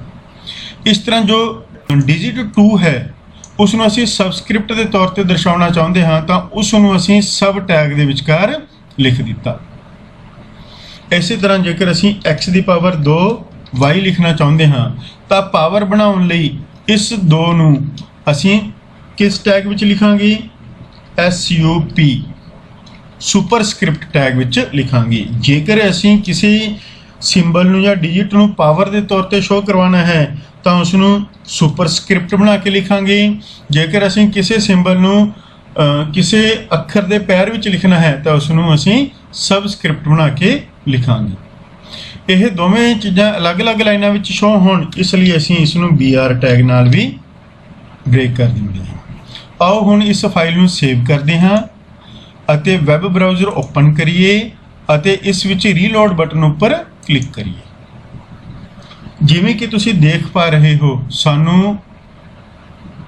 ਇਸ ਤਰ੍ਹਾਂ ਜੋ ਡਿਜਿਟ 2 ਹੈ ਉਸ ਨੂੰ ਅਸੀਂ ਸਬਸਕ੍ਰਿਪਟ ਦੇ ਤੌਰ ਤੇ ਦਰਸਾਉਣਾ ਚਾਹੁੰਦੇ ਹਾਂ ਤਾਂ ਉਸ ਨੂੰ ਅਸੀਂ ਸਬ ਟੈਗ ਦੇ ਵਿਚਕਾਰ ਲਿਖ ਦਿੱਤਾ। ਇਸੇ ਤਰ੍ਹਾਂ ਜੇਕਰ ਅਸੀਂ x ਦੀ ਪਾਵਰ 2 y ਲਿਖਣਾ ਚਾਹੁੰਦੇ ਹਾਂ ਤਾਂ ਪਾਵਰ ਬਣਾਉਣ ਲਈ ਇਸ 2 ਨੂੰ ਅਸੀਂ ਕਿਸ ਟੈਗ ਵਿੱਚ ਲਿਖਾਂਗੇ? SUP ਸੁਪਰਸਕ੍ਰਿਪਟ ਟੈਗ ਵਿੱਚ ਲਿਖਾਂਗੇ। ਜੇਕਰ ਅਸੀਂ ਕਿਸੇ ਸਿੰਬਲ ਨੂੰ ਜਾਂ ਡਿਜਿਟ ਨੂੰ ਪਾਵਰ ਦੇ ਤੌਰ ਤੇ ਸ਼ੋ ਕਰਵਾਉਣਾ ਹੈ ਤਾਂ ਉਸ ਨੂੰ ਸੁਪਰਸਕ੍ਰਿਪਟ ਬਣਾ ਕੇ ਲਿਖਾਂਗੇ। ਜੇਕਰ ਅਸੀਂ ਕਿਸੇ ਸਿੰਬਲ ਨੂੰ ਕਿਸੇ ਅੱਖਰ ਦੇ ਪੈਰ ਵਿੱਚ ਲਿਖਣਾ ਹੈ ਤਾਂ ਉਸ ਨੂੰ ਅਸੀਂ ਸਬਸਕ੍ਰਿਪਟ ਬਣਾ ਕੇ ਲਿਖਾਂਗੇ। ਇਹ ਦੋਵੇਂ ਚੀਜ਼ਾਂ ਅਲੱਗ-ਅਲੱਗ ਲਾਈਨਾਂ ਵਿੱਚ ਸ਼ੋ ਹੋਣ, ਇਸ ਲਈ ਅਸੀਂ ਇਸ ਨੂੰ BR ਟੈਗ ਨਾਲ ਵੀ ਬ੍ਰੇਕ ਕਰ ਦਿੰਦੇ ਹਾਂ। ਆਓ ਹੁਣ ਇਸ ਫਾਈਲ ਨੂੰ ਸੇਵ ਕਰਦੇ ਹਾਂ ਅਤੇ ਵੈਬ ਬਰਾਊਜ਼ਰ ਓਪਨ ਕਰੀਏ ਅਤੇ ਇਸ ਵਿੱਚ ਰੀਲੋਡ ਬਟਨ ਉੱਪਰ ਕਲਿੱਕ ਕਰੀਏ। ਜਿਵੇਂ ਕਿ ਤੁਸੀਂ ਦੇਖ ਪਾ ਰਹੇ ਹੋ, ਸਾਨੂੰ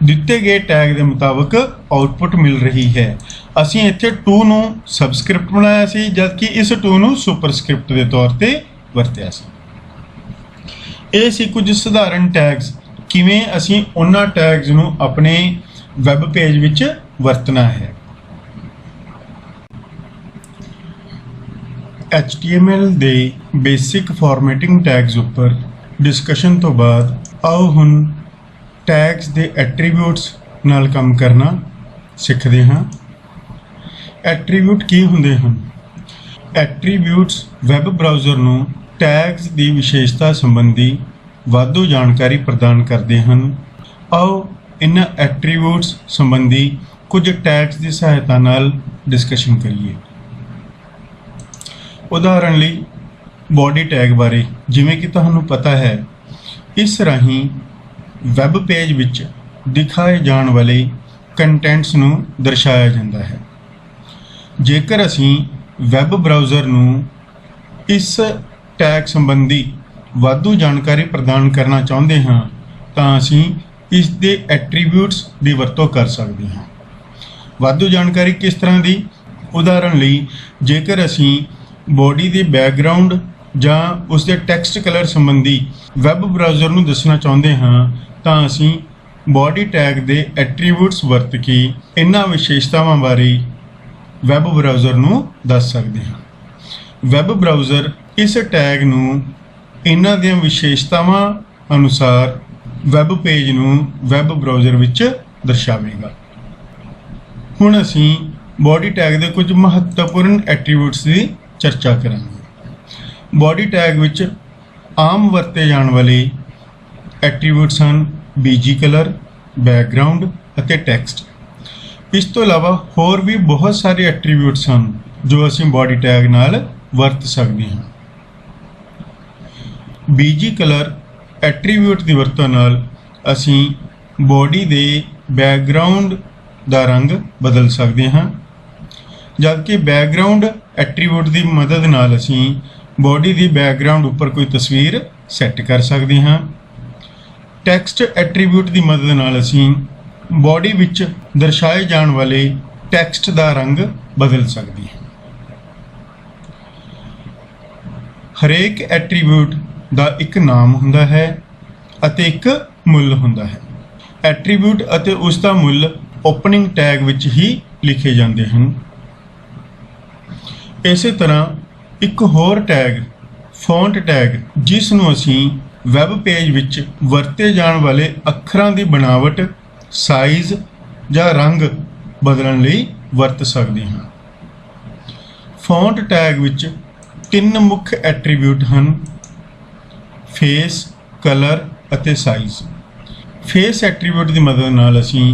ਦਿੱਤੇ ਗਏ ਟੈਗ ਦੇ ਮੁਤਾਬਕ ਆਉਟਪੁੱਟ ਮਿਲ ਰਹੀ ਹੈ। ਅਸੀਂ ਇੱਥੇ 2 ਨੂੰ ਸਬਸਕ੍ਰਿਪਟ ਬਣਾਇਆ ਸੀ, ਜਦਕਿ ਇਸ 2 ਨੂੰ ਸੁਪਰਸਕ੍ਰਿਪਟ ਦੇ ਤੌਰ ਤੇ ਵਰਤਿਆ ਸੀ। ਇਹ ਸੀ ਕੁਝ ਸਧਾਰਨ ਟੈਗਸ, ਕਿਵੇਂ ਅਸੀਂ ਉਹਨਾਂ ਟੈਗਸ ਨੂੰ ਆਪਣੇ ਵੈਬ ਪੇਜ ਵਿੱਚ ਵਰਤਣਾ ਹੈ। HTML ਦੇ ਬੇਸਿਕ ਫਾਰਮੈਟਿੰਗ ਟੈਗਸ ਉੱਪਰ ਡਿਸਕਸ਼ਨ ਤੋਂ ਬਾਅਦ ਆਓ ਹੁਣ ਟੈਗਸ ਦੇ ਐਟਰੀਬਿਊਟਸ ਨਾਲ ਕੰਮ ਕਰਨਾ ਸਿੱਖਦੇ ਹਾਂ। ਐਟਰੀਬਿਊਟ ਕੀ ਹੁੰਦੇ ਹਨ? ਐਟਰੀਬਿਊਟਸ ਵੈਬ ਬਰਾਊਜ਼ਰ ਨੂੰ ਟੈਗਸ ਦੀ ਵਿਸ਼ੇਸ਼ਤਾ ਸੰਬੰਧੀ ਵਾਧੂ ਜਾਣਕਾਰੀ ਪ੍ਰਦਾਨ ਕਰਦੇ ਹਨ। ਆਓ ਇਹਨਾਂ ਐਟਰੀਬਿਊਟਸ ਸੰਬੰਧੀ ਕੁਝ ਟੈਗਸ ਦੀ ਸਹਾਇਤਾ ਨਾਲ ਡਿਸਕਸ਼ਨ ਕਰੀਏ। ਉਦਾਹਰਣ ਲਈ ਬੋਡੀ ਟੈਗ ਬਾਰੇ, ਜਿਵੇਂ ਕਿ ਤੁਹਾਨੂੰ ਪਤਾ ਹੈ, ਇਸ ਰਾਹੀਂ ਵੈਬ ਪੇਜ ਵਿੱਚ ਦਿਖਾਏ ਜਾਣ ਵਾਲੇ ਕੰਟੈਂਟਸ ਨੂੰ ਦਰਸਾਇਆ ਜਾਂਦਾ ਹੈ। ਜੇਕਰ ਅਸੀਂ ਵੈਬ ਬਰਾਊਜ਼ਰ ਨੂੰ ਇਸ ਟੈਗ ਸੰਬੰਧੀ ਵਾਧੂ ਜਾਣਕਾਰੀ ਪ੍ਰਦਾਨ ਕਰਨਾ ਚਾਹੁੰਦੇ ਹਾਂ ਤਾਂ ਅਸੀਂ ਇਸ ਦੇ ਐਟਰੀਬਿਊਟਸ ਦੀ ਵਰਤੋਂ ਕਰ ਸਕਦੇ ਹਾਂ। ਵਾਧੂ ਜਾਣਕਾਰੀ ਕਿਸ ਤਰ੍ਹਾਂ ਦੀ? ਉਦਾਹਰਣ ਲਈ ਜੇਕਰ ਅਸੀਂ ਬੋਡੀ ਦੀ ਬੈਕਗ੍ਰਾਉਂਡ ਜਾਂ ਉਸ ਦੇ ਟੈਕਸਟ ਕਲਰ ਸੰਬੰਧੀ ਵੈਬ ਬਰਾਊਜ਼ਰ ਨੂੰ ਦੱਸਣਾ ਚਾਹੁੰਦੇ ਹਾਂ ਤਾਂ ਅਸੀਂ ਬੋਡੀ ਟੈਗ ਦੇ ਐਟਰੀਬਿਊਟਸ ਵਰਤ ਕੇ ਇਹਨਾਂ ਵਿਸ਼ੇਸ਼ਤਾਵਾਂ ਬਾਰੇ ਵੈਬ ਬਰਾਊਜ਼ਰ ਨੂੰ ਦੱਸ ਸਕਦੇ ਹਾਂ। ਵੈਬ ਬਰਾਊਜ਼ਰ ਇਸ ਟੈਗ ਨੂੰ ਇਹਨਾਂ ਦੀਆਂ ਵਿਸ਼ੇਸ਼ਤਾਵਾਂ ਅਨੁਸਾਰ ਵੈਬ ਪੇਜ ਨੂੰ ਵੈਬ ਬਰਾਊਜ਼ਰ ਵਿੱਚ ਦਰਸਾਵੇਗਾ। ਹੁਣ ਅਸੀਂ ਬੋਡੀ ਟੈਗ ਦੇ ਕੁਝ ਮਹੱਤਵਪੂਰਨ ਐਟਰੀਬਿਊਟਸ ਦੀ ਚਰਚਾ ਕਰਾਂਗੇ। ਬੋਡੀ ਟੈਗ ਵਿੱਚ ਆਮ ਵਰਤੇ ਜਾਣ ਵਾਲੇ ਐਟਰੀਬਿਊਟਸ ਹਨ BG ਕਲਰ, ਬੈਕਗ੍ਰਾਉਂਡ ਅਤੇ ਟੈਕਸਟ। ਇਸ ਤੋਂ ਇਲਾਵਾ ਹੋਰ ਵੀ ਬਹੁਤ ਸਾਰੇ ਐਟਰੀਬਿਊਟਸ ਹਨ ਜੋ ਅਸੀਂ ਬੋਡੀ ਟੈਗ ਨਾਲ ਵਰਤ ਸਕਦੇ ਹਾਂ। BG ਕਲਰ ਐਟਰੀਬਿਊਟ ਦੀ ਵਰਤੋਂ ਨਾਲ ਅਸੀਂ ਬੋਡੀ ਦੇ ਬੈਕਗ੍ਰਾਉਂਡ ਦਾ ਰੰਗ ਬਦਲ ਸਕਦੇ ਹਾਂ, ਜਦਕਿ ਬੈਕਗ੍ਰਾਉਂਡ ਐਟਰੀਬਿਊਟ ਦੀ ਮਦਦ ਨਾਲ ਅਸੀਂ ਬੋਡੀ ਦੀ ਬੈਕਗ੍ਰਾਉਂਡ ਉੱਪਰ ਕੋਈ ਤਸਵੀਰ ਸੈੱਟ ਕਰ ਸਕਦੇ ਹਾਂ। ਟੈਕਸਟ ਐਟਰੀਬਿਊਟ ਦੀ ਮਦਦ ਨਾਲ ਅਸੀਂ ਬੋਡੀ ਵਿੱਚ ਦਰਸਾਏ ਜਾਣ ਵਾਲੇ ਟੈਕਸਟ ਦਾ ਰੰਗ ਬਦਲ ਸਕਦੇ ਹਾਂ। ਹਰੇਕ ਐਟਰੀਬਿਊਟ ਦਾ ਇੱਕ ਨਾਮ ਹੁੰਦਾ ਹੈ ਅਤੇ ਇੱਕ ਮੁੱਲ ਹੁੰਦਾ ਹੈ। ਐਟਰੀਬਿਊਟ ਅਤੇ ਉਸ ਦਾ ਮੁੱਲ ਓਪਨਿੰਗ ਟੈਗ ਵਿੱਚ ਹੀ ਲਿਖੇ ਜਾਂਦੇ ਹਨ। ਇਸੇ ਤਰ੍ਹਾਂ ਇੱਕ ਹੋਰ ਟੈਗ ਫੌਂਟ ਟੈਗ, ਜਿਸ ਨੂੰ ਅਸੀਂ ਵੈਬ ਪੇਜ ਵਿੱਚ ਵਰਤੇ ਜਾਣ ਵਾਲੇ ਅੱਖਰਾਂ ਦੀ ਬਣਾਵਟ, ਸਾਈਜ਼ ਜਾਂ ਰੰਗ ਬਦਲਣ ਲਈ ਵਰਤ ਸਕਦੇ ਹਾਂ। ਫੌਂਟ ਟੈਗ ਵਿੱਚ 3 ਮੁੱਖ ਐਟਰੀਬਿਊਟ ਹਨ: ਫੇਸ, ਕਲਰ ਅਤੇ ਸਾਈਜ਼। ਫੇਸ ਐਟਰੀਬਿਊਟ ਦੀ ਮਦਦ ਨਾਲ ਅਸੀਂ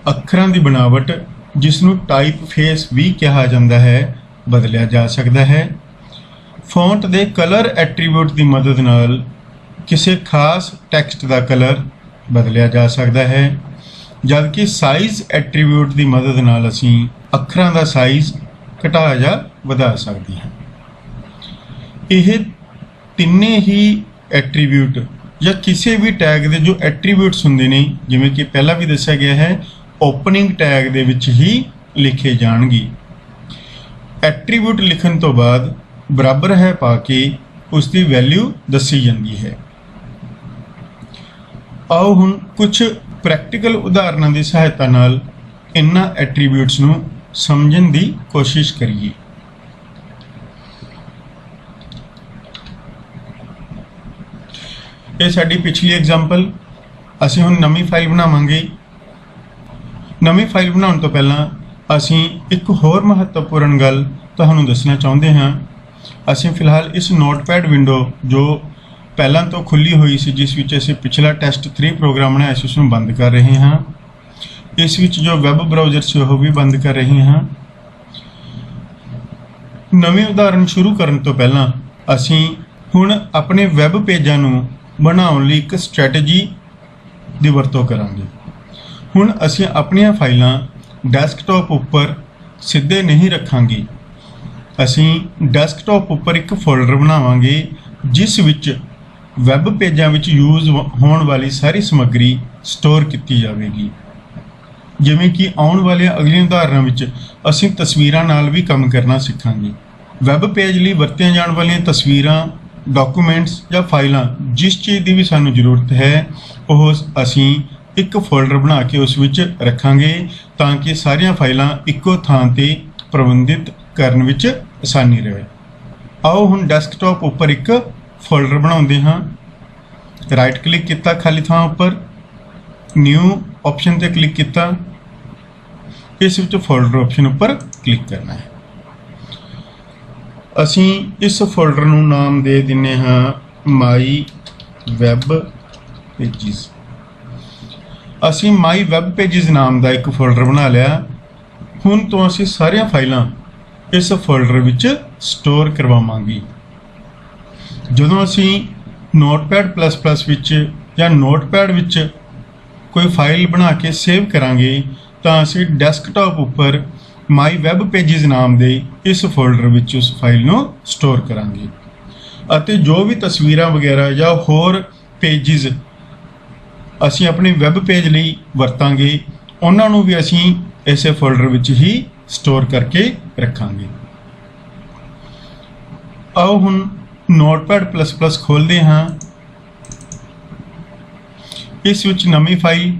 ਅੱਖਰਾਂ ਦੀ ਬਣਾਵਟ, ਜਿਸ ਨੂੰ ਟਾਈਪ ਫੇਸ ਵੀ ਕਿਹਾ ਜਾਂਦਾ ਹੈ, ਬਦਲਿਆ ਜਾ ਸਕਦਾ ਹੈ। ਫੌਂਟ ਦੇ ਕਲਰ ਐਟਰੀਬਿਊਟ ਦੀ ਮਦਦ ਨਾਲ ਕਿਸੇ ਖਾਸ ਟੈਕਸਟ ਦਾ ਕਲਰ ਬਦਲਿਆ ਜਾ ਸਕਦਾ ਹੈ, ਜਦਕਿ ਸਾਈਜ਼ ਐਟਰੀਬਿਊਟ ਦੀ ਮਦਦ ਨਾਲ ਅਸੀਂ ਅੱਖਰਾਂ ਦਾ ਸਾਈਜ਼ ਘਟਾ ਜਾਂ ਵਧਾ ਸਕਦੇ ਹਾਂ। ਇਹ ਤਿੰਨੇ ਹੀ ਐਟਰੀਬਿਊਟ ਜਾਂ ਕਿਸੇ ਵੀ ਟੈਗ ਦੇ ਜੋ ਐਟਰੀਬਿਊਟਸ ਹੁੰਦੇ ਨੇ, ਜਿਵੇਂ ਕਿ ਪਹਿਲਾਂ ਵੀ ਦੱਸਿਆ ਗਿਆ ਹੈ, ਓਪਨਿੰਗ ਟੈਗ ਦੇ ਵਿੱਚ ਹੀ ਲਿਖੇ ਜਾਣਗੇ। ਐਟਰੀਬਿਊਟ ਲਿਖਣ ਤੋਂ ਬਾਅਦ ਬਰਾਬਰ ਹੈ ਪਾ ਕੇ ਉਸ ਦੀ ਵੈਲਿਊ ਦੱਸੀ ਜਾਂਦੀ ਹੈ। ਆਓ ਹੁਣ ਕੁਝ ਪ੍ਰੈਕਟੀਕਲ ਉਦਾਹਰਨਾਂ ਦੀ ਸਹਾਇਤਾ ਨਾਲ ਇਹਨਾਂ ਐਟਰੀਬਿਊਟਸ ਨੂੰ ਸਮਝਣ ਦੀ ਕੋਸ਼ਿਸ਼ ਕਰੀਏ। ਇਹ ਸਾਡੀ ਪਿਛਲੀ ਐਗਜ਼ਾਮਪਲ। ਅਸੀਂ ਹੁਣ ਨਵੀਂ ਫਾਈਲ ਬਣਾਵਾਂਗੇ। ਨਵੀਂ ਫਾਈਲ ਬਣਾਉਣ ਤੋਂ ਪਹਿਲਾਂ ਅਸੀਂ ਇੱਕ ਹੋਰ ਮਹੱਤਵਪੂਰਨ ਗੱਲ ਤੁਹਾਨੂੰ ਦੱਸਣਾ ਚਾਹੁੰਦੇ ਹਾਂ। ਅਸੀਂ ਫਿਲਹਾਲ ਇਸ ਨੋਟਪੈਡ ਵਿੰਡੋ ਜੋ ਪਹਿਲਾਂ ਤੋਂ ਖੁੱਲੀ ਹੋਈ ਸੀ, ਜਿਸ ਵਿੱਚ ਅਸੀਂ ਪਿਛਲਾ ਟੈਸਟ 3 ਪ੍ਰੋਗਰਾਮ ਬਣਾਇਆ ਸੀ, ਉਸ ਨੂੰ ਬੰਦ ਕਰ ਰਹੇ ਹਾਂ। ਇਸ ਵਿੱਚ ਜੋ ਵੈਬ ਬਰਾਊਜ਼ਰ ਸੀ ਉਹ ਵੀ ਬੰਦ ਕਰ ਰਹੇ ਹਾਂ। ਨਵੀਂ ਉਦਾਹਰਨ ਸ਼ੁਰੂ ਕਰਨ ਤੋਂ ਪਹਿਲਾਂ ਅਸੀਂ ਹੁਣ ਆਪਣੇ ਵੈਬ ਪੇਜਾਂ ਨੂੰ ਬਣਾਉਣ ਲਈ ਇੱਕ ਸਟ੍ਰੈਟਜੀ ਦੀ ਵਰਤੋਂ ਕਰਾਂਗੇ। ਹੁਣ ਅਸੀਂ ਆਪਣੀਆਂ ਫਾਈਲਾਂ ਡੈਸਕਟਾਪ ਉੱਪਰ ਸਿੱਧੇ ਨਹੀਂ ਰੱਖਾਂਗੇ। ਅਸੀਂ ਡੈਸਕਟਾਪ ਉੱਪਰ ਇੱਕ ਫੋਲਡਰ ਬਣਾਵਾਂਗੇ ਜਿਸ ਵਿੱਚ ਵੈਬ ਪੇਜਾਂ ਵਿੱਚ ਯੂਜ਼ ਹੋਣ ਵਾਲੀ ਸਾਰੀ ਸਮੱਗਰੀ ਸਟੋਰ ਕੀਤੀ ਜਾਵੇਗੀ। ਜਿਵੇਂ ਕਿ ਆਉਣ ਵਾਲੀਆਂ ਅਗਲੀਆਂ ਉਦਾਹਰਨਾਂ ਵਿੱਚ ਅਸੀਂ ਤਸਵੀਰਾਂ ਨਾਲ ਵੀ ਕੰਮ ਕਰਨਾ ਸਿੱਖਾਂਗੇ। ਵੈਬ ਪੇਜ ਲਈ ਵਰਤੀਆਂ ਜਾਣ ਵਾਲੀਆਂ ਤਸਵੀਰਾਂ, ਡਾਕੂਮੈਂਟਸ ਜਾਂ ਫਾਈਲਾਂ, ਜਿਸ ਚੀਜ਼ ਦੀ ਵੀ ਸਾਨੂੰ ਜ਼ਰੂਰਤ ਹੈ, ਉਹ ਅਸੀਂ ਇੱਕ ਫੋਲਡਰ ਬਣਾ ਕੇ ਉਸ ਵਿੱਚ ਰੱਖਾਂਗੇ ਤਾਂ ਕਿ ਸਾਰੀਆਂ ਫਾਈਲਾਂ ਇੱਕੋ ਥਾਂ ਤੇ ਪ੍ਰਬੰਧਿਤ ਕਰਨ ਵਿੱਚ ਆਸਾਨੀ ਰਹੇ। ਆਓ ਹੁਣ ਡੈਸਕਟਾਪ ਉੱਪਰ ਇੱਕ ਫੋਲਡਰ ਬਣਾਉਂਦੇ ਹਾਂ। ਰਾਈਟ ਕਲਿੱਕ ਕੀਤਾ ਖਾਲੀ ਥਾਂ ਉੱਪਰ, ਨਿਊ ਆਪਸ਼ਨ ਤੇ ਕਲਿੱਕ ਕੀਤਾ, ਇਸ ਵਿੱਚ ਫੋਲਡਰ ਆਪਸ਼ਨ ਉੱਪਰ ਕਲਿੱਕ ਕਰਨਾ ਹੈ। ਅਸੀਂ ਇਸ ਫੋਲਡਰ ਨੂੰ ਨਾਮ ਦੇ ਦਿੰਨੇ ਹਾਂ ਮਾਈ ਵੈਬ ਪੇਜਿਸ। ਅਸੀਂ ਮਾਈ ਵੈਬ ਪੇਜਿਸ ਨਾਮ ਦਾ ਇੱਕ ਫੋਲਡਰ ਬਣਾ ਲਿਆ। ਹੁਣ ਤੋਂ ਅਸੀਂ ਸਾਰੀਆਂ ਫਾਈਲਾਂ ਇਸ ਫੋਲਡਰ ਵਿੱਚ ਸਟੋਰ ਕਰਵਾਵਾਂਗੇ। ਜਦੋਂ ਅਸੀਂ ਨੋਟਪੈਡ++ ਵਿੱਚ ਜਾਂ ਨੋਟਪੈਡ ਵਿੱਚ ਕੋਈ ਫਾਈਲ ਬਣਾ ਕੇ ਸੇਵ ਕਰਾਂਗੇ ਤਾਂ ਅਸੀਂ ਡੈਸਕਟਾਪ ਉੱਪਰ ਮਾਈ ਵੈਬ ਪੇਜਿਸ ਨਾਮ ਦੇ ਇਸ ਫੋਲਡਰ ਵਿੱਚ ਉਸ ਫਾਈਲ ਨੂੰ ਸਟੋਰ ਕਰਾਂਗੇ ਅਤੇ ਜੋ ਵੀ ਤਸਵੀਰਾਂ ਵਗੈਰਾ ਜਾਂ ਹੋਰ ਪੇਜਿਸ ਅਸੀਂ ਆਪਣੇ ਵੈਬ ਪੇਜ ਲਈ ਵਰਤਾਂਗੇ, ਉਹਨਾਂ ਨੂੰ ਵੀ ਅਸੀਂ ਇਸੇ ਫੋਲਡਰ ਵਿੱਚ ਹੀ ਸਟੋਰ ਕਰਕੇ ਰੱਖਾਂਗੇ। ਆਓ ਹੁਣ ਨੋਟਪੈਡ++ ਖੋਲ੍ਹਦੇ ਹਾਂ। ਇਸ ਵਿੱਚ ਨਵੀਂ ਫਾਈਲ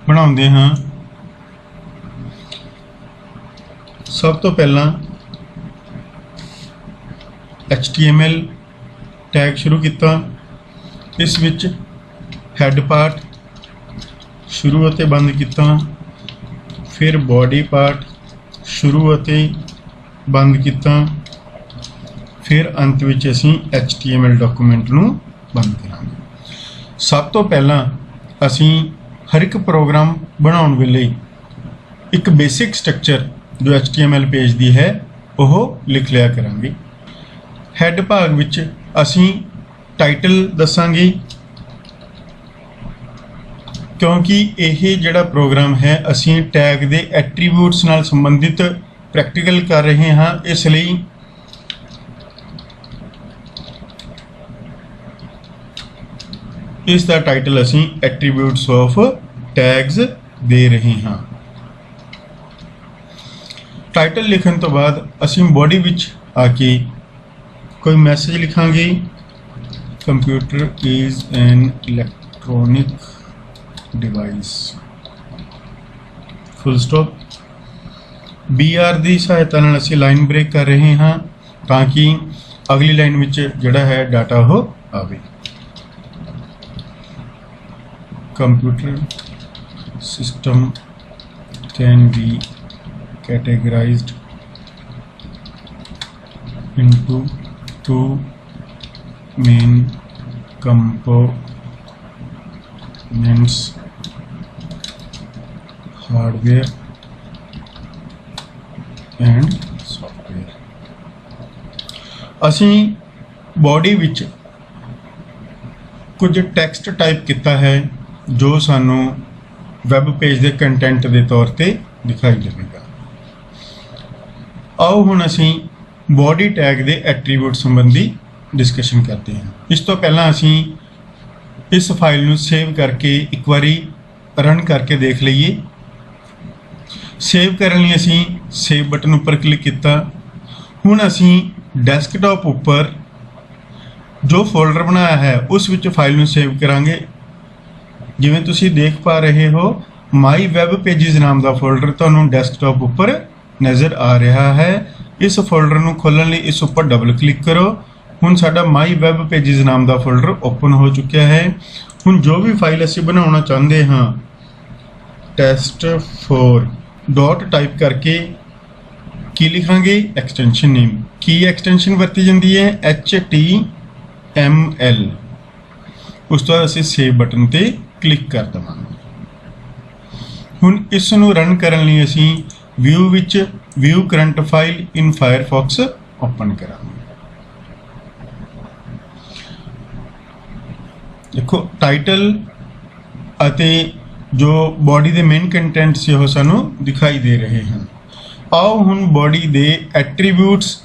ਬਣਾਉਂਦੇ ਹਾਂ। ਸਭ ਤੋਂ ਪਹਿਲਾਂ HTML ਟੈਗ ਸ਼ੁਰੂ ਕੀਤਾ। ਇਸ ਵਿੱਚ ਹੈਡ ਪਾਰਟ ਸ਼ੁਰੂ ਅਤੇ ਬੰਦ ਕੀਤਾ, ਫਿਰ ਬੋਡੀ ਪਾਰਟ ਸ਼ੁਰੂ ਅਤੇ ਬੰਦ ਕੀਤਾ, ਫਿਰ ਅੰਤ ਵਿੱਚ ਅਸੀਂ HTML ਡਾਕੂਮੈਂਟ ਨੂੰ ਬੰਦ ਕਰਾਂਗੇ। ਸਭ ਤੋਂ ਪਹਿਲਾਂ ਅਸੀਂ ਹਰ ਇੱਕ ਪ੍ਰੋਗਰਾਮ ਬਣਾਉਣ ਵੇਲੇ ਇੱਕ ਬੇਸਿਕ ਸਟਰਕਚਰ ਜੋ HTML ਪੇਜ ਦੀ ਹੈ ਉਹ ਲਿਖ ਲਿਆ ਕਰਾਂਗੇ। ਹੈਡ ਭਾਗ ਵਿੱਚ ਅਸੀਂ ਟਾਈਟਲ ਦੱਸਾਂਗੇ, ਕਿਉਂਕਿ ਇਹ ਜਿਹੜਾ ਪ੍ਰੋਗਰਾਮ ਹੈ ਅਸੀਂ ਟੈਗ ਦੇ ਐਟਰੀਬਿਊਟਸ ਨਾਲ ਸੰਬੰਧਿਤ ਪ੍ਰੈਕਟੀਕਲ ਕਰ ਰਹੇ ਹਾਂ, ਇਸ ਲਈ ਇਸ ਦਾ ਟਾਈਟਲ ਅਸੀਂ ਐਟਰੀਬਿਊਟਸ ਆਫ ਟੈਗਸ ਦੇ ਰਹੇ ਹਾਂ। ਟਾਈਟਲ ਲਿਖਣ ਤੋਂ ਬਾਅਦ ਅਸੀਂ ਬੋਡੀ ਵਿੱਚ ਆ ਕੇ ਕੋਈ ਮੈਸੇਜ ਲਿਖਾਂਗੇ। Computer is an electronic device, full stop. BR ਦੀ ਸਹਾਇਤਾ ਨਾਲ ਅਸੀਂ ਲਾਈਨ ਬ੍ਰੇਕ ਕਰ ਰਹੇ ਹਾਂ ਤਾਂ ਕਿ ਅਗਲੀ ਲਾਈਨ ਵਿੱਚ ਜਿਹੜਾ ਹੈ ਡਾਟਾ ਉਹ ਆਵੇ। Computer system can be categorized into two main components: hardware and software. ਅਸੀਂ ਬੋਡੀ ਵਿੱਚ ਕੁਝ ਟੈਕਸਟ ਟਾਈਪ ਕੀਤਾ ਹੈ ਜੋ ਸਾਨੂੰ ਵੈਬ ਪੇਜ ਦੇ ਕੰਟੈਂਟ ਦੇ ਤੌਰ ਤੇ ਦਿਖਾਈ ਦੇਵੇਗਾ। ਆਓ ਹੁਣ ਅਸੀਂ ਬੋਡੀ ਟੈਗ ਦੇ ਐਟਰੀਬਿਊਟ ਸੰਬੰਧੀ ਡਿਸਕਸ਼ਨ ਕਰਦੇ ਹਾਂ। ਇਸ ਤੋਂ ਪਹਿਲਾਂ ਅਸੀਂ ਇਸ ਫਾਈਲ ਨੂੰ ਸੇਵ ਕਰਕੇ ਇੱਕ ਵਾਰੀ ਰਨ ਕਰਕੇ ਦੇਖ ਲਈਏ। ਸੇਵ ਕਰਨ ਲਈ ਅਸੀਂ ਸੇਵ ਬਟਨ ਉੱਪਰ ਕਲਿੱਕ ਕੀਤਾ। ਹੁਣ ਅਸੀਂ ਡੈਸਕਟਾਪ ਉੱਪਰ ਜੋ ਫੋਲਡਰ ਬਣਾਇਆ ਹੈ ਉਸ ਵਿੱਚ ਫਾਈਲ ਨੂੰ ਸੇਵ ਕਰਾਂਗੇ। ਜਿਵੇਂ ਤੁਸੀਂ ਦੇਖ ਪਾ ਰਹੇ ਹੋ, ਮਾਈ ਵੈਬ ਪੇਜਿਸ ਨਾਮ ਦਾ ਫੋਲਡਰ ਤੁਹਾਨੂੰ ਡੈਸਕਟਾਪ ਉੱਪਰ ਨਜ਼ਰ ਆ ਰਿਹਾ ਹੈ। ਇਸ ਫੋਲਡਰ ਨੂੰ ਖੋਲ੍ਹਣ ਲਈ ਇਸ ਉੱਪਰ ਡਬਲ ਕਲਿੱਕ ਕਰੋ। ਹੁਣ ਸਾਡਾ ਮਾਈ ਵੈਬ ਪੇਜਿਸ ਨਾਮ ਦਾ ਫੋਲਡਰ ਓਪਨ ਹੋ ਚੁੱਕਿਆ ਹੈ। ਹੁਣ ਜੋ ਵੀ ਫਾਈਲ ਅਸੀਂ ਬਣਾਉਣਾ ਚਾਹੁੰਦੇ ਹਾਂ, test4 ਡਾਟ ਟਾਈਪ ਕਰਕੇ ਕੀ ਲਿਖਾਂਗੇ, ਐਕਸਟੈਂਸ਼ਨ ਨੇਮ। ਕੀ ਐਕਸਟੈਂਸ਼ਨ ਵਰਤੀ ਜਾਂਦੀ ਹੈ, HTML। ਉਸ ਤੋਂ ਬਾਅਦ ਅਸੀਂ ਸੇਵ ਬਟਨ ਤੇ ਕਲਿੱਕ ਕਰ ਦੇਵਾਂਗੇ। ਹੁਣ ਇਸ ਨੂੰ ਰਨ ਕਰਨ ਲਈ ਅਸੀਂ ਵਿਊ ਵਿੱਚ ਵਿਊ ਕਰੰਟ ਫਾਈਲ ਇਨ ਫਾਇਰਫੌਕਸ ਓਪਨ ਕਰਾਂਗੇ। ਦੇਖੋ ਟਾਈਟਲ ਅਤੇ ਜੋ ਬੋਡੀ ਦੇ ਮੇਨ ਕੰਟੈਂਟ ਸੀ ਉਹ ਸਾਨੂੰ ਦਿਖਾਈ ਦੇ ਰਹੇ ਹਨ। ਆਓ ਹੁਣ ਬੋਡੀ ਦੇ ਐਟਰੀਬਿਊਟਸ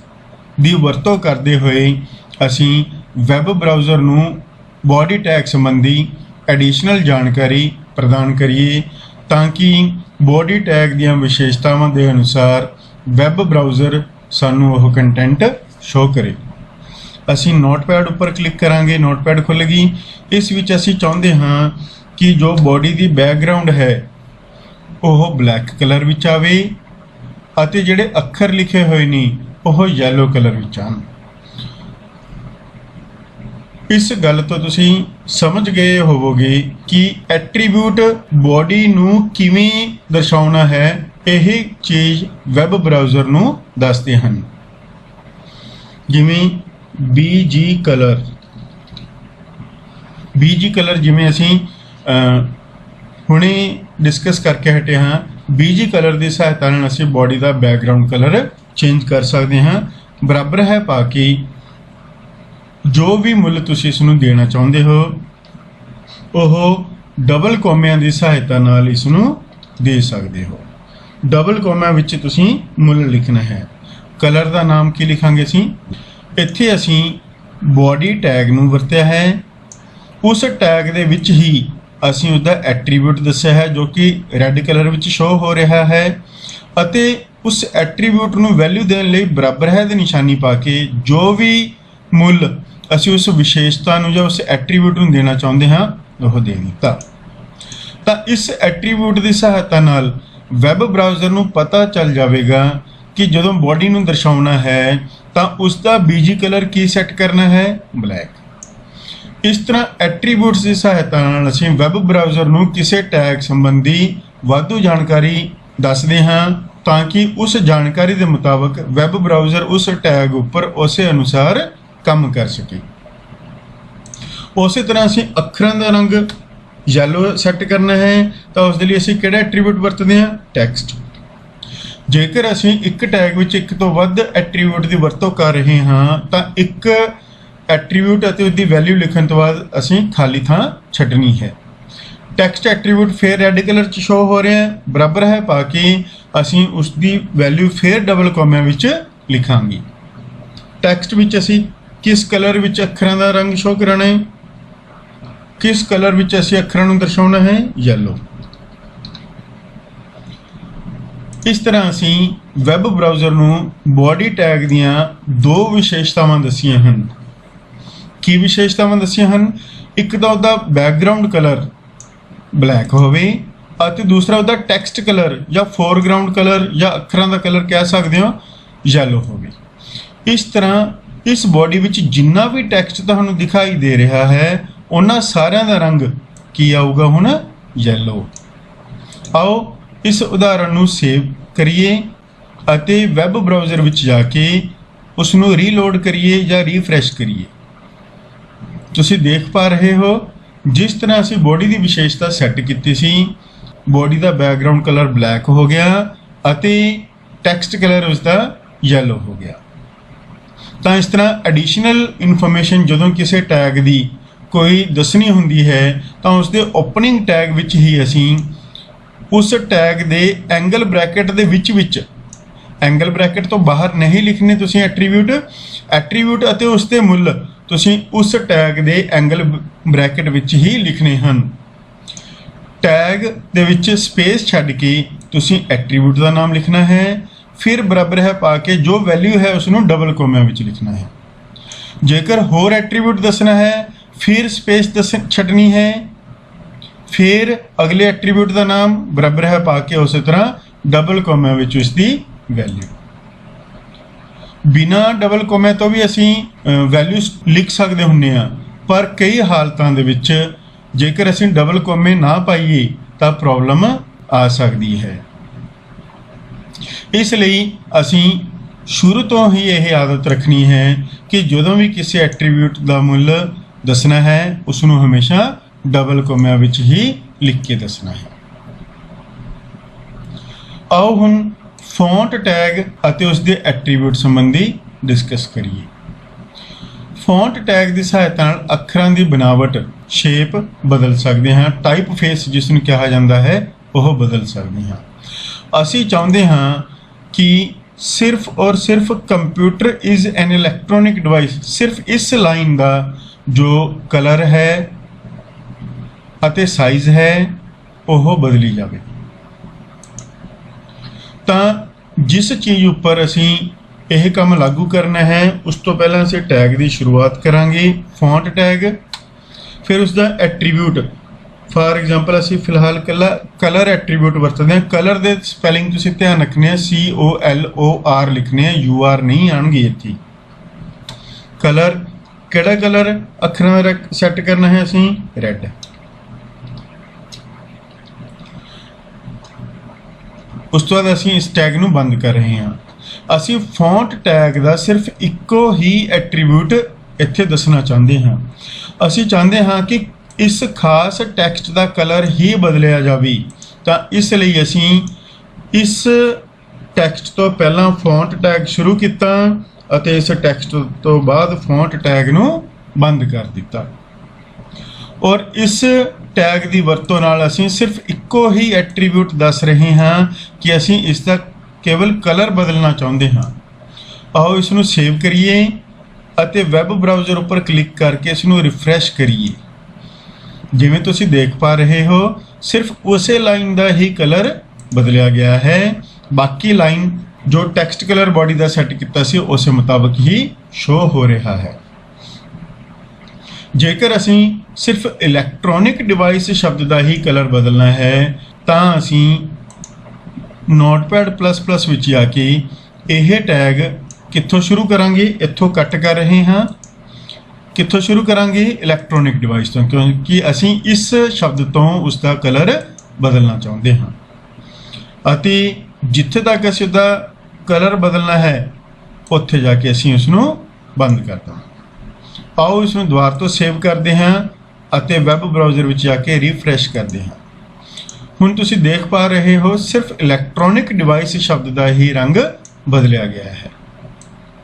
ਦੀ ਵਰਤੋਂ ਕਰਦੇ ਹੋਏ ਅਸੀਂ ਵੈਬ ਬਰਾਊਜ਼ਰ ਨੂੰ ਬੋਡੀ ਟੈਗ ਸੰਬੰਧੀ ਐਡੀਸ਼ਨਲ ਜਾਣਕਾਰੀ ਪ੍ਰਦਾਨ ਕਰੀਏ ਤਾਂ ਕਿ ਬੋਡੀ ਟੈਗ ਦੀਆਂ ਵਿਸ਼ੇਸ਼ਤਾਵਾਂ ਦੇ ਅਨੁਸਾਰ ਵੈਬ ਬਰਾਊਜ਼ਰ ਸਾਨੂੰ ਉਹ ਕੰਟੈਂਟ ਸ਼ੋ ਕਰੇ। ਅਸੀਂ ਨੋਟਪੈਡ ਉੱਪਰ ਕਲਿੱਕ ਕਰਾਂਗੇ, ਨੋਟਪੈਡ ਖੁੱਲ੍ਹੇਗੀ। ਇਸ ਵਿੱਚ ਅਸੀਂ ਚਾਹੁੰਦੇ ਹਾਂ ਕਿ ਜੋ ਬੋਡੀ ਦੀ ਬੈਕਗਰਾਉਂਡ ਹੈ ਉਹ ਬਲੈਕ ਕਲਰ ਵਿੱਚ ਆਵੇ ਅਤੇ ਜਿਹੜੇ ਅੱਖਰ ਲਿਖੇ ਹੋਏ ਨੇ ਉਹ ਯੈਲੋ ਕਲਰ ਵਿੱਚ ਆਉਣ। ਇਸ ਗੱਲ ਤੋਂ ਤੁਸੀਂ ਸਮਝ ਗਏ ਹੋਵੋਗੇ ਕਿ ਐਟਰੀਬਿਊਟ ਬੋਡੀ ਨੂੰ ਕਿਵੇਂ ਦਰਸਾਉਣਾ ਹੈ। ਇਹ ਚੀਜ਼ ਵੈਬ ਬਰਾਊਜ਼ਰ ਨੂੰ ਦੱਸਦੇ ਹਨ। ਜਿਵੇਂ BG ਕਲਰ ਜਿਵੇਂ ਅਸੀਂ ਹੁਣੇ ਡਿਸਕਸ ਕਰਕੇ ਹਟੇ ਹਾਂ। BG ਕਲਰ ਦੀ ਸਹਾਇਤਾ ਨਾਲ ਅਸੀਂ ਬੋਡੀ ਦਾ ਬੈਕਗਰਾਉਂਡ ਕਲਰ ਚੇਂਜ ਕਰ ਸਕਦੇ ਹਾਂ। ਬਰਾਬਰ ਹੈ ਪਾ ਕੇ ਜੋ ਵੀ ਮੁੱਲ ਤੁਸੀਂ ਇਸ ਨੂੰ ਦੇਣਾ ਚਾਹੁੰਦੇ ਹੋ ਉਹ ਡਬਲ ਕੋਮਿਆਂ ਦੀ ਸਹਾਇਤਾ ਨਾਲ ਇਸ ਨੂੰ ਦੇ ਸਕਦੇ ਹੋ। ਡਬਲ ਕੋਮਿਆਂ ਵਿੱਚ ਤੁਸੀਂ ਮੁੱਲ ਲਿਖਣਾ ਹੈ। ਕਲਰ ਦਾ ਨਾਮ ਕੀ ਲਿਖਾਂਗੇ ਅਸੀਂ? ਇੱਥੇ ਅਸੀਂ ਬੋਡੀ ਟੈਗ ਨੂੰ ਵਰਤਿਆ ਹੈ। ਉਸ ਟੈਗ ਦੇ ਵਿੱਚ ਹੀ ਅਸੀਂ ਉਹਦਾ ਐਟਰੀਬਿਊਟ ਦੱਸਿਆ ਹੈ ਜੋ ਕਿ ਰੈੱਡ ਕਲਰ ਵਿੱਚ ਸ਼ੋ ਹੋ ਰਿਹਾ ਹੈ ਅਤੇ ਉਸ ਐਟਰੀਬਿਊਟ ਨੂੰ ਵੈਲਿਊ ਦੇਣ ਲਈ ਬਰਾਬਰ ਹੈ ਦੀ ਨਿਸ਼ਾਨੀ ਪਾ ਕੇ ਜੋ ਵੀ ਮੁੱਲ ਅਸੀਂ ਉਸ ਵਿਸ਼ੇਸ਼ਤਾ ਨੂੰ ਜਾਂ ਉਸ ਐਟਰੀਬਿਊਟ ਨੂੰ ਦੇਣਾ ਚਾਹੁੰਦੇ ਹਾਂ ਉਹ ਦੇ ਦਿੱਤਾ। ਤਾਂ ਇਸ ਐਟਰੀਬਿਊਟ ਦੀ ਸਹਾਇਤਾ ਨਾਲ ਵੈਬ ਬਰਾਊਜ਼ਰ ਨੂੰ ਪਤਾ ਚੱਲ ਜਾਵੇਗਾ ਕਿ ਜਦੋਂ ਬੋਡੀ ਨੂੰ ਦਰਸਾਉਣਾ ਹੈ ਤਾਂ ਉਸ ਦਾ BG ਕਲਰ ਕੀ ਸੈੱਟ ਕਰਨਾ ਹੈ, ਬਲੈਕ। ਇਸ ਤਰ੍ਹਾਂ ਐਟਰੀਬਿਊਟਸ ਦੀ ਸਹਾਇਤਾ ਨਾਲ ਅਸੀਂ ਵੈਬ ਬਰਾਊਜ਼ਰ ਨੂੰ ਕਿਸੇ ਟੈਗ ਸੰਬੰਧੀ ਵਾਧੂ ਜਾਣਕਾਰੀ ਦੱਸਦੇ ਹਾਂ ਤਾਂ ਕਿ ਉਸ ਜਾਣਕਾਰੀ ਦੇ ਮੁਤਾਬਕ ਵੈਬ ਬਰਾਊਜ਼ਰ ਉਸ ਟੈਗ ਉੱਪਰ ਉਸੇ ਅਨੁਸਾਰ ਕੰਮ ਕਰ ਸਕੇ। ਉਸੇ ਤਰ੍ਹਾਂ ਅਸੀਂ ਅੱਖਰਾਂ ਦਾ ਰੰਗ ਯੈਲੋ ਸੈੱਟ ਕਰਨਾ ਹੈ ਤਾਂ ਉਸ ਦੇ ਲਈ ਅਸੀਂ ਕਿਹੜਾ ਐਟਰੀਬਿਊਟ ਵਰਤਦੇ ਹਾਂ, ਟੈਕਸਟ। ਜੇਕਰ ਅਸੀਂ ਇੱਕ ਟੈਗ ਵਿੱਚ ਇੱਕ ਤੋਂ ਵੱਧ ਐਟਰੀਬਿਊਟ ਦੀ ਵਰਤੋਂ ਕਰ ਰਹੇ ਹਾਂ ਤਾਂ ਇੱਕ ਐਟਰੀਬਿਊਟ ਅਤੇ ਉਸ ਦੀ ਵੈਲਿਊ ਲਿਖਣ ਤੋਂ ਬਾਅਦ ਅਸੀਂ ਖਾਲੀ ਥਾਂ ਛੱਡਣੀ ਹੈ। ਟੈਕਸਟ ਐਟਰੀਬਿਊਟ ਫਿਰ ਰੈੱਡ ਕਲਰ 'ਚ ਸ਼ੋ ਹੋ ਰਿਹਾ ਹੈ, ਬਰਾਬਰ ਹੈ ਪਾ ਕੇ ਅਸੀਂ ਉਸ ਦੀ ਵੈਲਿਊ ਫਿਰ ਡਬਲ ਕੋਮਿਆਂ ਵਿੱਚ ਲਿਖਾਂਗੇ। ਟੈਕਸਟ ਵਿੱਚ ਅਸੀਂ ਕਿਸ ਕਲਰ ਵਿੱਚ ਅੱਖਰਾਂ ਦਾ ਰੰਗ ਸ਼ੋ ਕਰਾਉਣਾ ਹੈ, ਕਿਸ ਕਲਰ ਵਿੱਚ ਅਸੀਂ ਅੱਖਰਾਂ ਨੂੰ ਦਰਸਾਉਣਾ ਹੈ, ਯੈਲੋ। ਇਸ ਤਰ੍ਹਾਂ ਅਸੀਂ ਵੈਬ ਬਰਾਊਜ਼ਰ ਨੂੰ ਬੋਡੀ ਟੈਗ ਦੀਆਂ ਦੋ ਵਿਸ਼ੇਸ਼ਤਾਵਾਂ ਦੱਸੀਆਂ ਹਨ। ਕੀ ਵਿਸ਼ੇਸ਼ਤਾਵਾਂ ਦੱਸੀਆਂ ਹਨ? ਇੱਕ ਤਾਂ ਉਹਦਾ ਬੈਕਗਰਾਉਂਡ ਕਲਰ ਬਲੈਕ ਹੋਵੇ ਅਤੇ ਦੂਸਰਾ ਉਹਦਾ ਟੈਕਸਟ ਕਲਰ ਜਾਂ ਫੋਰਗਰਾਉਂਡ ਕਲਰ ਜਾਂ ਅੱਖਰਾਂ ਦਾ ਕਲਰ ਕਹਿ ਸਕਦੇ ਹੋ ਯੈਲੋ ਹੋਵੇ। ਇਸ ਤਰ੍ਹਾਂ ਇਸ ਬੋਡੀ ਵਿੱਚ ਜਿੰਨਾ ਵੀ ਟੈਕਸਟ ਤੁਹਾਨੂੰ ਦਿਖਾਈ ਦੇ ਰਿਹਾ ਹੈ ਉਹਨਾਂ ਸਾਰਿਆਂ ਦਾ ਰੰਗ ਕੀ ਆਊਗਾ ਹੁਣ, ਯੈਲੋ। ਆਓ ਇਸ ਉਦਾਹਰਣ ਨੂੰ ਸੇਵ ਕਰੀਏ ਅਤੇ ਵੈਬ ਬਰਾਊਜ਼ਰ ਵਿੱਚ ਜਾ ਕੇ ਉਸ ਨੂੰ ਰੀਲੋਡ ਕਰੀਏ ਜਾਂ ਰੀਫਰੈਸ਼ ਕਰੀਏ। ਤੁਸੀਂ ਦੇਖ ਪਾ ਰਹੇ ਹੋ ਜਿਸ ਤਰ੍ਹਾਂ ਅਸੀਂ ਬੋਡੀ ਦੀ ਵਿਸ਼ੇਸ਼ਤਾ ਸੈੱਟ ਕੀਤੀ ਸੀ, ਬੋਡੀ ਦਾ ਬੈਕਗਰਾਉਂਡ ਕਲਰ ਬਲੈਕ ਹੋ ਗਿਆ ਅਤੇ ਟੈਕਸਟ ਕਲਰ ਉਸ ਦਾ ਯੈਲੋ ਹੋ ਗਿਆ। ਤਾਂ ਇਸ ਤਰ੍ਹਾਂ ਐਡੀਸ਼ਨਲ ਇਨਫੋਰਮੇਸ਼ਨ ਜਦੋਂ ਕਿਸੇ ਟੈਗ ਦੀ ਕੋਈ ਦੱਸਣੀ ਹੁੰਦੀ ਹੈ ਤਾਂ ਉਸ ਦੇ ਓਪਨਿੰਗ ਟੈਗ ਵਿੱਚ ਹੀ ਅਸੀਂ ਉਸ ਟੈਗ ਦੇ ਐਂਗਲ ਬ੍ਰੈਕਟ ਦੇ ਵਿੱਚ ਐਂਗਲ ਬ੍ਰੈਕਟ ਤੋਂ ਬਾਹਰ ਨਹੀਂ ਲਿਖਣੇ ਤੁਸੀਂ ਐਟਰੀਬਿਊਟ ਅਤੇ ਉਸ ਦੇ ਮੁੱਲ ਤੁਸੀਂ ਉਸ ਟੈਗ ਦੇ ਐਂਗਲ ਬ੍ਰੈਕਟ ਵਿੱਚ ਹੀ ਲਿਖਣੇ ਹਨ। ਟੈਗ ਦੇ ਵਿੱਚ ਸਪੇਸ ਛੱਡ ਕੇ ਤੁਸੀਂ ਐਟਰੀਬਿਊਟ ਦਾ ਨਾਮ ਲਿਖਣਾ ਹੈ, ਫਿਰ ਬਰਾਬਰ ਹੈ ਪਾ ਕੇ ਜੋ ਵੈਲਿਊ ਹੈ ਉਸ ਨੂੰ ਡਬਲ ਕੋਮਿਆਂ ਵਿੱਚ ਲਿਖਣਾ ਹੈ। ਜੇਕਰ ਹੋਰ ਐਟਰੀਬਿਊਟ ਦੱਸਣਾ ਹੈ ਫਿਰ ਸਪੇਸ ਛੱਡਣੀ ਹੈ, ਫਿਰ ਅਗਲੇ ਐਟਰੀਬਿਊਟ ਦਾ ਨਾਮ ਬਰਾਬਰ ਹੈ ਪਾ ਕੇ ਉਸੇ ਤਰ੍ਹਾਂ ਡਬਲ ਕੋਮਿਆਂ ਵਿੱਚ ਉਸ ਦੀ ਵੈਲਿਊ। ਬਿਨਾਂ ਡਬਲ ਕੋਮੇ ਤੋਂ ਵੀ ਅਸੀਂ ਵੈਲਿਊਜ਼ ਲਿਖ ਸਕਦੇ ਹੁੰਦੇ ਹਾਂ, ਪਰ ਕਈ ਹਾਲਤਾਂ ਦੇ ਵਿੱਚ ਜੇਕਰ ਅਸੀਂ ਡਬਲ ਕੋਮੇ ਨਾ ਪਾਈਏ ਤਾਂ ਪ੍ਰੋਬਲਮ ਆ ਸਕਦੀ ਹੈ। ਇਸ ਲਈ ਅਸੀਂ ਸ਼ੁਰੂ ਤੋਂ ਹੀ ਇਹ ਆਦਤ ਰੱਖਣੀ ਹੈ ਕਿ ਜਦੋਂ ਵੀ ਕਿਸੇ ਐਟਰੀਬਿਊਟ ਦਾ ਮੁੱਲ ਦੱਸਣਾ ਹੈ ਉਸ ਨੂੰ ਹਮੇਸ਼ਾ ਡਬਲ ਕੋਮਿਆਂ ਵਿੱਚ ਹੀ ਲਿਖ ਕੇ ਦੱਸਣਾ ਹੈ। ਆਓ ਹੁਣ ਫੌਂਟ ਟੈਗ ਅਤੇ ਉਸ ਦੇ ਐਟਰੀਬਿਊਟ ਸੰਬੰਧੀ ਡਿਸਕਸ ਕਰੀਏ। ਫੌਂਟ ਟੈਗ ਦੀ ਸਹਾਇਤਾ ਨਾਲ ਅੱਖਰਾਂ ਦੀ ਬਣਾਵਟ ਸ਼ੇਪ ਬਦਲ ਸਕਦੇ ਹਾਂ, ਟਾਈਪ ਫੇਸ ਜਿਸ ਨੂੰ ਕਿਹਾ ਜਾਂਦਾ ਹੈ ਉਹ ਬਦਲ ਸਕਦੇ ਹਾਂ। ਅਸੀਂ ਚਾਹੁੰਦੇ ਹਾਂ ਕਿ ਸਿਰਫ ਔਰ ਸਿਰਫ computer is an electronic device, ਸਿਰਫ ਇਸ ਲਾਈਨ ਦਾ ਜੋ ਕਲਰ ਹੈ ਅਤੇ ਸਾਈਜ਼ ਹੈ ਉਹ ਬਦਲੀ ਜਾਵੇ। ਤਾਂ ਜਿਸ ਚੀਜ਼ ਉੱਪਰ ਅਸੀਂ ਇਹ ਕੰਮ ਲਾਗੂ ਕਰਨਾ ਹੈ ਉਸ ਤੋਂ ਪਹਿਲਾਂ ਅਸੀਂ ਟੈਗ ਦੀ ਸ਼ੁਰੂਆਤ ਕਰਾਂਗੇ, ਫੌਂਟ ਟੈਗ, ਫਿਰ ਉਸ ਦਾ ਐਟਰੀਬਿਊਟ। ਫਾਰ ਐਗਜ਼ਾਮਪਲ ਅਸੀਂ ਫਿਲਹਾਲ ਕਲਰ ਐਟਰੀਬਿਊਟ ਵਰਤਦੇ ਹਾਂ। ਕਲਰ ਦੇ ਸਪੈਲਿੰਗ ਤੁਸੀਂ ਧਿਆਨ ਰੱਖਣੇ ਆ, COLOR ਲਿਖਣੇ ਆ, UR ਨਹੀਂ ਆਉਣਗੇ ਇੱਥੇ। ਕਲਰ ਕਿਹੜਾ ਕਲਰ ਅੱਖਰਾਂ ਦਾ ਸੈੱਟ ਕਰਨਾ ਹੈ ਅਸੀਂ, ਰੈੱਡ। ਉਸ ਤੋਂ ਬਾਅਦ ਅਸੀਂ ਇਸ ਟੈਗ ਨੂੰ ਬੰਦ ਕਰ ਰਹੇ ਹਾਂ। ਅਸੀਂ ਫੌਂਟ ਟੈਗ ਦਾ ਸਿਰਫ ਇੱਕੋ ਹੀ ਐਟਰੀਬਿਊਟ ਇੱਥੇ ਦੱਸਣਾ ਚਾਹੁੰਦੇ ਹਾਂ। ਅਸੀਂ ਚਾਹੁੰਦੇ ਹਾਂ ਕਿ ਇਸ ਖਾਸ ਟੈਕਸਟ ਦਾ ਕਲਰ ਹੀ ਬਦਲਿਆ ਜਾਵੇ, ਤਾਂ ਇਸ ਲਈ ਅਸੀਂ ਇਸ ਟੈਕਸਟ ਤੋਂ ਪਹਿਲਾਂ ਫੌਂਟ ਟੈਗ ਸ਼ੁਰੂ ਕੀਤਾ ਅਤੇ ਇਸ ਟੈਕਸਟ ਤੋਂ ਬਾਅਦ ਫੌਂਟ ਟੈਗ ਨੂੰ ਬੰਦ ਕਰ ਦਿੱਤਾ। ਔਰ ਇਸ ਟੈਗ ਦੀ ਵਰਤੋਂ ਨਾਲ ਅਸੀਂ ਸਿਰਫ ਇੱਕੋ ਹੀ ਐਟਰੀਬਿਊਟ ਦੱਸ ਰਹੇ ਹਾਂ ਕਿ ਅਸੀਂ ਇਸ ਦਾ ਕੇਵਲ ਕਲਰ ਬਦਲਣਾ ਚਾਹੁੰਦੇ ਹਾਂ। ਆਓ ਇਸ ਨੂੰ ਸੇਵ ਕਰੀਏ ਅਤੇ ਵੈਬ ਬਰਾਊਜ਼ਰ ਉੱਪਰ ਕਲਿੱਕ ਕਰਕੇ ਇਸ ਨੂੰ ਰਿਫਰੈਸ਼ ਕਰੀਏ। ਜਿਵੇਂ ਤੁਸੀਂ ਦੇਖ ਪਾ ਰਹੇ ਹੋ ਸਿਰਫ ਉਸੇ ਲਾਈਨ ਦਾ ਹੀ ਕਲਰ ਬਦਲਿਆ ਗਿਆ ਹੈ, ਬਾਕੀ ਲਾਈਨ ਜੋ ਟੈਕਸਟ ਕਲਰ ਬਾਡੀ ਦਾ ਸੈੱਟ ਕੀਤਾ ਸੀ ਉਸੇ ਮੁਤਾਬਕ ਹੀ ਸ਼ੋ ਹੋ ਰਿਹਾ ਹੈ। ਜੇਕਰ ਅਸੀਂ ਸਿਰਫ ਇਲੈਕਟ੍ਰੋਨਿਕ ਡਿਵਾਈਸ ਸ਼ਬਦ ਦਾ ਹੀ ਕਲਰ ਬਦਲਣਾ ਹੈ ਤਾਂ ਅਸੀਂ Notepad++ ਵਿੱਚ ਆ ਕੇ ਇਹ ਟੈਗ ਕਿੱਥੋਂ ਸ਼ੁਰੂ ਕਰਾਂਗੇ, ਇੱਥੋਂ ਕੱਟ ਕਰ ਰਹੇ ਹਾਂ। ਕਿੱਥੋਂ ਸ਼ੁਰੂ ਕਰਾਂਗੇ, ਇਲੈਕਟ੍ਰੋਨਿਕ ਡਿਵਾਈਸ ਤੋਂ, ਕਿਉਂਕਿ ਅਸੀਂ ਇਸ ਸ਼ਬਦ ਤੋਂ ਉਸ ਦਾ ਕਲਰ ਬਦਲਣਾ ਚਾਹੁੰਦੇ ਹਾਂ। ਅਤੇ ਜਿੱਥੇ ਤੱਕ ਅਸੀਂ ਉਹਦਾ ਕਲਰ ਬਦਲਣਾ ਹੈ ਉੱਥੇ ਜਾ ਕੇ ਅਸੀਂ ਉਸ ਨੂੰ ਬੰਦ ਕਰ ਦਾਂਗੇ। ਆਓ ਇਸ ਨੂੰ ਦੁਬਾਰਾ ਤੋਂ ਸੇਵ ਕਰਦੇ ਹਾਂ ਅਤੇ ਵੈਬ ਬਰਾਊਜ਼ਰ ਵਿੱਚ ਜਾ ਕੇ ਰਿਫਰੈਸ਼ ਕਰਦੇ ਹਾਂ। ਹੁਣ ਤੁਸੀਂ ਦੇਖ ਪਾ ਰਹੇ ਹੋ ਸਿਰਫ ਇਲੈਕਟ੍ਰੋਨਿਕ ਡਿਵਾਈਸ ਸ਼ਬਦ ਦਾ ਹੀ ਰੰਗ ਬਦਲਿਆ ਗਿਆ ਹੈ।